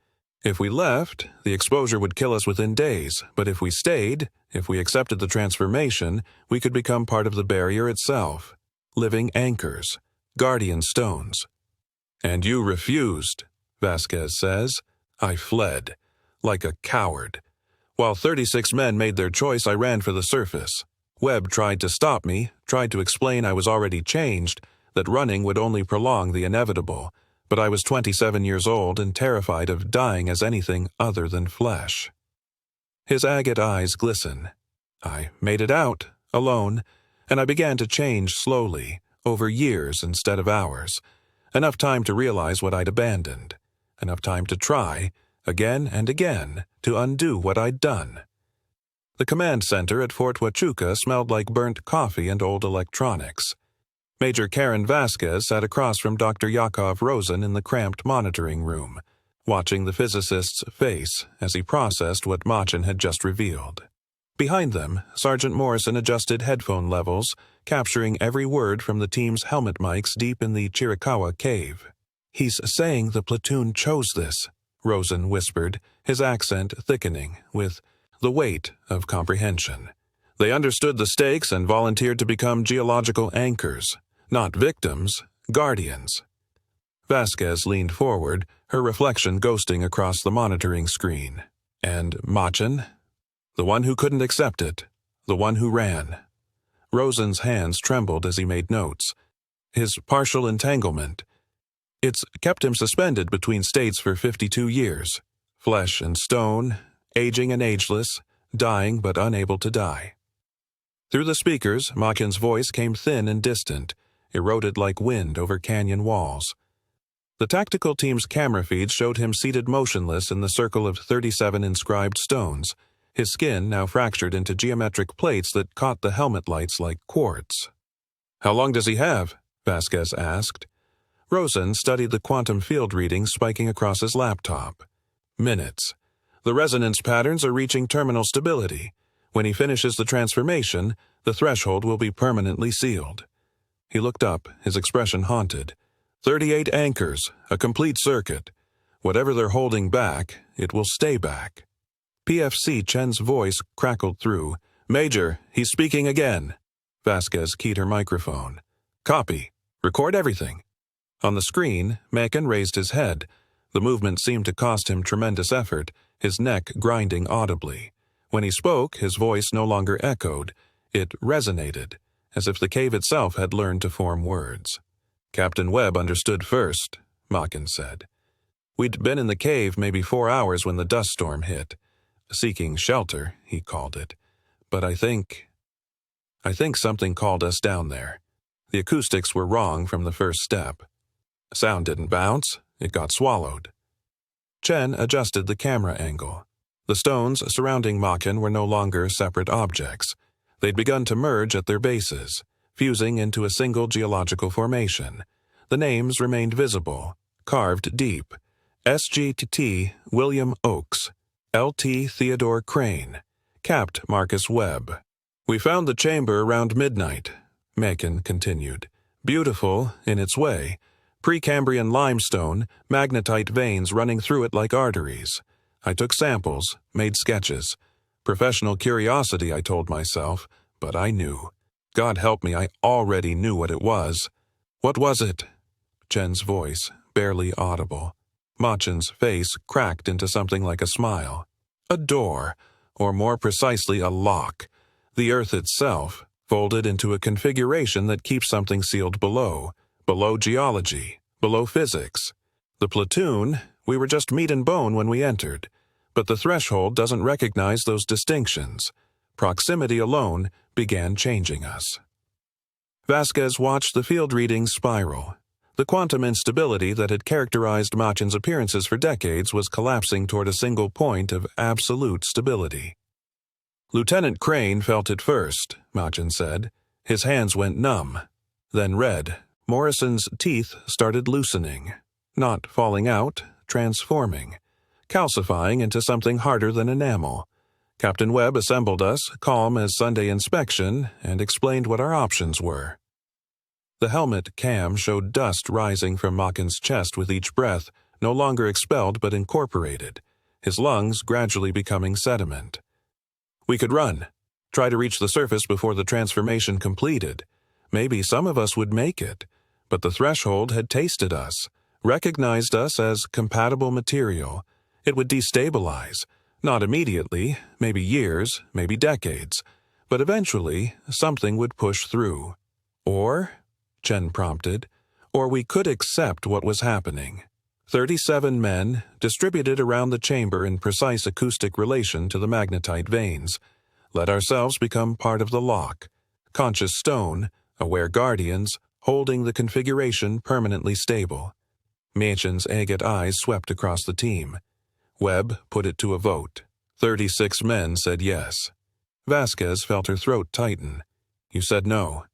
If we left, the exposure would kill us within days, but if we stayed, if we accepted the transformation, we could become part of the barrier itself. Living anchors. Guardian stones. And you refused, Vasquez says. I fled, like a coward. While 36 men made their choice, I ran for the surface. Webb tried to stop me, tried to explain I was already changed, that running would only prolong the inevitable, but I was 27 years old and terrified of dying as anything other than flesh. His agate eyes glisten. I made it out, alone, and I began to change slowly, over years instead of hours. Enough time to realize what I'd abandoned. Enough time to try, again and again, to undo what I'd done. The command center at Fort Huachuca smelled like burnt coffee and old electronics. Major Karen Vasquez sat across from Dr. Yakov Rosen in the cramped monitoring room, watching the physicist's face as he processed what Machin had just revealed. Behind them, Sergeant Morrison adjusted headphone levels, capturing every word from the team's helmet mics deep in the Chiricahua cave. "He's saying the platoon chose this," Rosen whispered, his accent thickening with the weight of comprehension. "They understood the stakes and volunteered to become geological anchors, not victims, guardians." Vasquez leaned forward, her reflection ghosting across the monitoring screen. "And Machin? The one who couldn't accept it, the one who ran." Rosen's hands trembled as he made notes. "His partial entanglement. It's kept him suspended between states for 52 years. Flesh and stone, aging and ageless, dying but unable to die." Through the speakers, Machin's voice came thin and distant, eroded like wind over canyon walls. The tactical team's camera feeds showed him seated motionless in the circle of 37 inscribed stones, his skin now fractured into geometric plates that caught the helmet lights like quartz. "How long does he have?" Vasquez asked. Rosen studied the quantum field readings spiking across his laptop. "Minutes. The resonance patterns are reaching terminal stability. When he finishes the transformation, the threshold will be permanently sealed." He looked up, his expression haunted. 38 anchors, a complete circuit. Whatever they're holding back, it will stay back. PFC Chen's voice crackled through. "Major, he's speaking again." Vasquez keyed her microphone. "Copy. Record everything." On the screen, Machin raised his head. The movement seemed to cost him tremendous effort, his neck grinding audibly. When he spoke, his voice no longer echoed. It resonated, as if the cave itself had learned to form words. "Captain Webb understood first," Machin said. "We'd been in the cave maybe 4 hours when the dust storm hit. Seeking shelter, he called it. But I think something called us down there. The acoustics were wrong from the first step. Sound didn't bounce, it got swallowed." Chen adjusted the camera angle. The stones surrounding Machin were no longer separate objects. They'd begun to merge at their bases, fusing into a single geological formation. The names remained visible, carved deep. SGT William Oakes, LT Theodore Crane, Capt Marcus Webb. "We found the chamber around midnight," Machin continued. "Beautiful in its way. Precambrian limestone, magnetite veins running through it like arteries. I took samples, made sketches. Professional curiosity, I told myself, but I knew. God help me, I already knew what it was." "What was it?" Chen's voice, barely audible. Machin's face cracked into something like a smile. "A door, or more precisely a lock. The earth itself, folded into a configuration that keeps something sealed below geology, below physics. The platoon, we were just meat and bone when we entered, but the threshold doesn't recognize those distinctions. Proximity alone began changing us." Vasquez watched the field readings spiral. The quantum instability that had characterized Machin's appearances for decades was collapsing toward a single point of absolute stability. "Lieutenant Crane felt it first," Machin said. His hands went numb, then red. Morrison's teeth started loosening, not falling out, transforming, calcifying into something harder than enamel. Captain Webb assembled us, calm as Sunday inspection, and explained what our options were. The helmet cam showed dust rising from Machin's chest with each breath, no longer expelled but incorporated, his lungs gradually becoming sediment. "We could run, try to reach the surface before the transformation completed. Maybe some of us would make it, but the threshold had tasted us, recognized us as compatible material. It would destabilize, not immediately, maybe years, maybe decades, but eventually something would push through. Or, Chen prompted, or we could accept what was happening. 37 men, distributed around the chamber in precise acoustic relation to the magnetite veins. Let ourselves become part of the lock. Conscious stone, aware guardians, holding the configuration permanently stable." Machin's agate eyes swept across the team. Webb put it to a vote. 36 men said yes. Vasquez felt her throat tighten. You said no.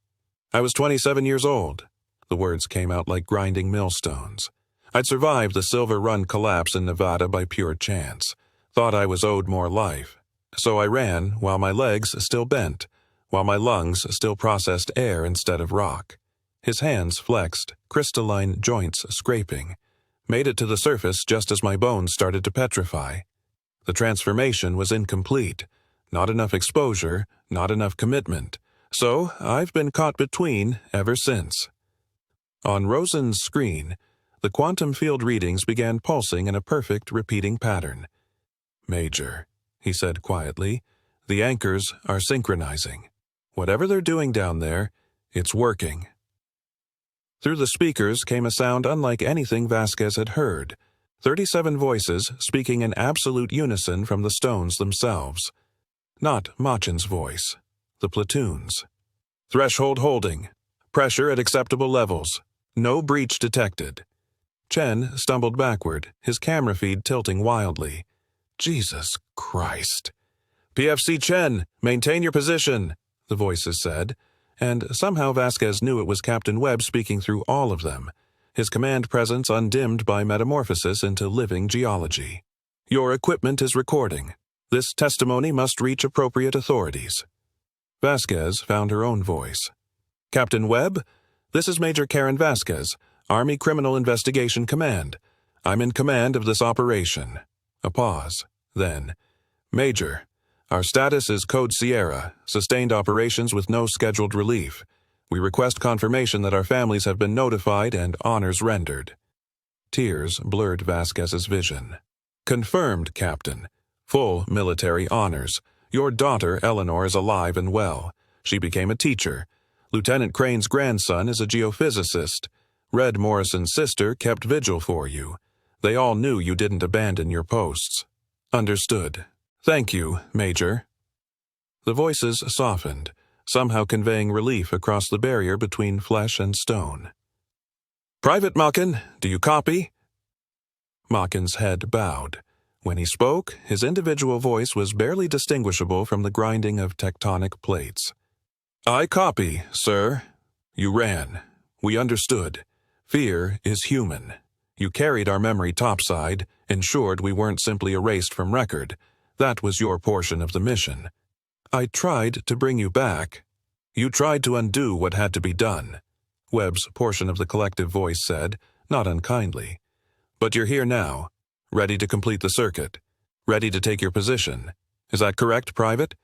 I was 27 years old. The words came out like grinding millstones. I'd survived the Silver Run collapse in Nevada by pure chance. Thought I was owed more life. So I ran while my legs still bent, while my lungs still processed air instead of rock. His hands flexed, crystalline joints scraping. Made it to the surface just as my bones started to petrify. The transformation was incomplete. Not enough exposure, not enough commitment. So I've been caught between ever since. On Rosen's screen, the quantum field readings began pulsing in a perfect repeating pattern. Major, he said quietly, the anchors are synchronizing. Whatever they're doing down there, it's working. Through the speakers came a sound unlike anything Vasquez had heard. 37 voices speaking in absolute unison from the stones themselves. Not Machin's voice. The Platoon's. Threshold holding. Pressure at acceptable levels. No breach detected. Chen stumbled backward, his camera feed tilting wildly. Jesus Christ. PFC Chen, maintain your position, the voices said, and somehow Vasquez knew it was Captain Webb speaking through all of them, his command presence undimmed by metamorphosis into living geology. Your equipment is recording. This testimony must reach appropriate authorities. Vasquez found her own voice. Captain Webb, this is Major Karen Vasquez, Army Criminal Investigation Command. I'm in command of this operation. A pause. Then, Major, our status is Code Sierra, sustained operations with no scheduled relief. We request confirmation that our families have been notified and honors rendered. Tears blurred Vasquez's vision. Confirmed, Captain. Full military honors. Your daughter, Eleanor, is alive and well. She became a teacher. Lieutenant Crane's grandson is a geophysicist. Red Morrison's sister kept vigil for you. They all knew you didn't abandon your posts. Understood. Thank you, Major. The voices softened, somehow conveying relief across the barrier between flesh and stone. Private Machin, do you copy? Machin's head bowed. When he spoke, his individual voice was barely distinguishable from the grinding of tectonic plates. I copy, sir. You ran. We understood. Fear is human. You carried our memory topside, ensured we weren't simply erased from record. That was your portion of the mission. I tried to bring you back. You tried to undo what had to be done, Webb's portion of the collective voice said, not unkindly. But you're here now, ready to complete the circuit, ready to take your position. Is that correct, Private?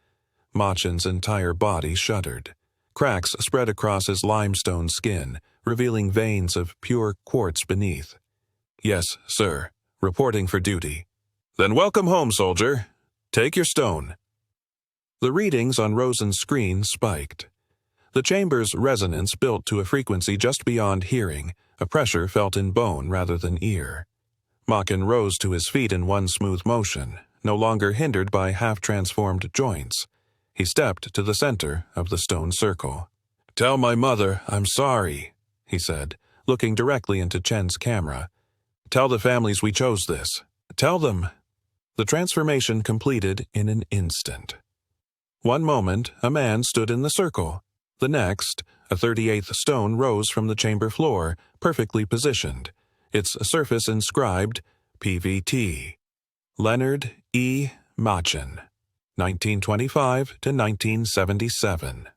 Machin's entire body shuddered. Cracks spread across his limestone skin, revealing veins of pure quartz beneath. Yes, sir. Reporting for duty. Then welcome home, soldier. Take your stone. The readings on Rosen's screen spiked. The chamber's resonance built to a frequency just beyond hearing, a pressure felt in bone rather than ear. Machin rose to his feet in one smooth motion, no longer hindered by half-transformed joints. He stepped to the center of the stone circle. Tell my mother I'm sorry, he said, looking directly into Chen's camera. Tell the families we chose this. Tell them. The transformation completed in an instant. One moment, a man stood in the circle. The next, a 38th stone rose from the chamber floor, perfectly positioned, its surface inscribed PVT. Leonard E. Machin, 1925 to 1977.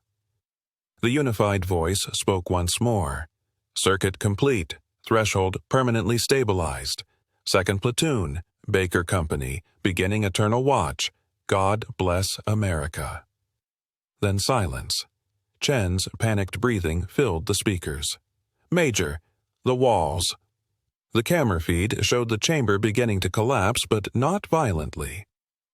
The unified voice spoke once more. Circuit complete. Threshold permanently stabilized. Second platoon, Baker Company, beginning eternal watch. God bless America. Then silence. Chen's panicked breathing filled the speakers. Major, the walls. The camera feed showed the chamber beginning to collapse, but not violently.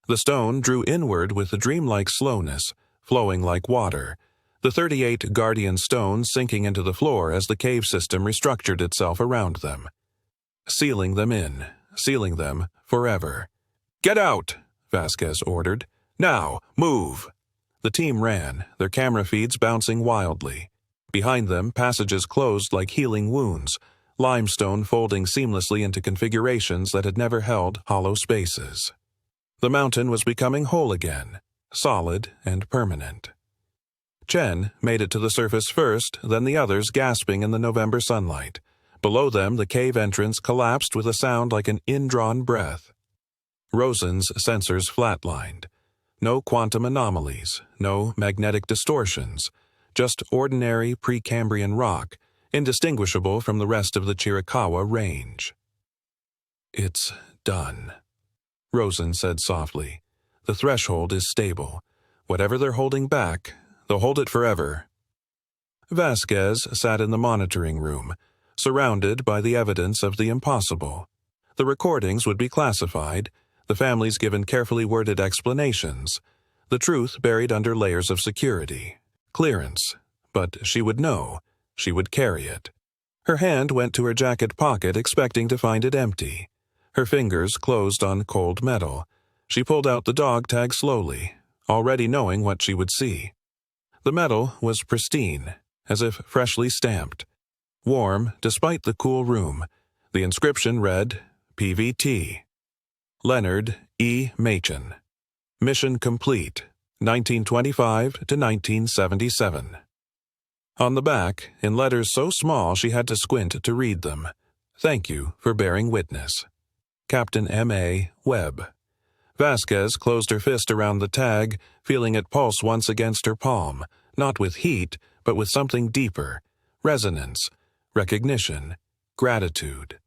The stone drew inward with a dreamlike slowness, flowing like water, the 38 guardian stones sinking into the floor as the cave system restructured itself around them. Sealing them forever. Get out, Vasquez ordered. Now, move. The team ran, their camera feeds bouncing wildly. Behind them, passages closed like healing wounds, limestone folding seamlessly into configurations that had never held hollow spaces. The mountain was becoming whole again, solid and permanent. Chen made it to the surface first, then the others gasping in the November sunlight. Below them, the cave entrance collapsed with a sound like an indrawn breath. Rosen's sensors flatlined. No quantum anomalies, no magnetic distortions, just ordinary Precambrian rock, indistinguishable from the rest of the Chiricahua Range. "It's done," Rosen said softly. "The threshold is stable. Whatever they're holding back, they'll hold it forever." Vasquez sat in the monitoring room, surrounded by the evidence of the impossible. The recordings would be classified, the families given carefully worded explanations, the truth buried under layers of security. Clearance. But she would know. She would carry it. Her hand went to her jacket pocket, expecting to find it empty. Her fingers closed on cold metal. She pulled out the dog tag slowly, already knowing what she would see. The metal was pristine, as if freshly stamped. Warm, despite the cool room. The inscription read, PVT. Leonard E. Machen. Mission complete, 1925 to 1977. On the back, in letters so small she had to squint to read them, "Thank you for bearing witness. Captain M.A. Webb." Vasquez closed her fist around the tag, feeling it pulse once against her palm, not with heat, but with something deeper, resonance, recognition, gratitude.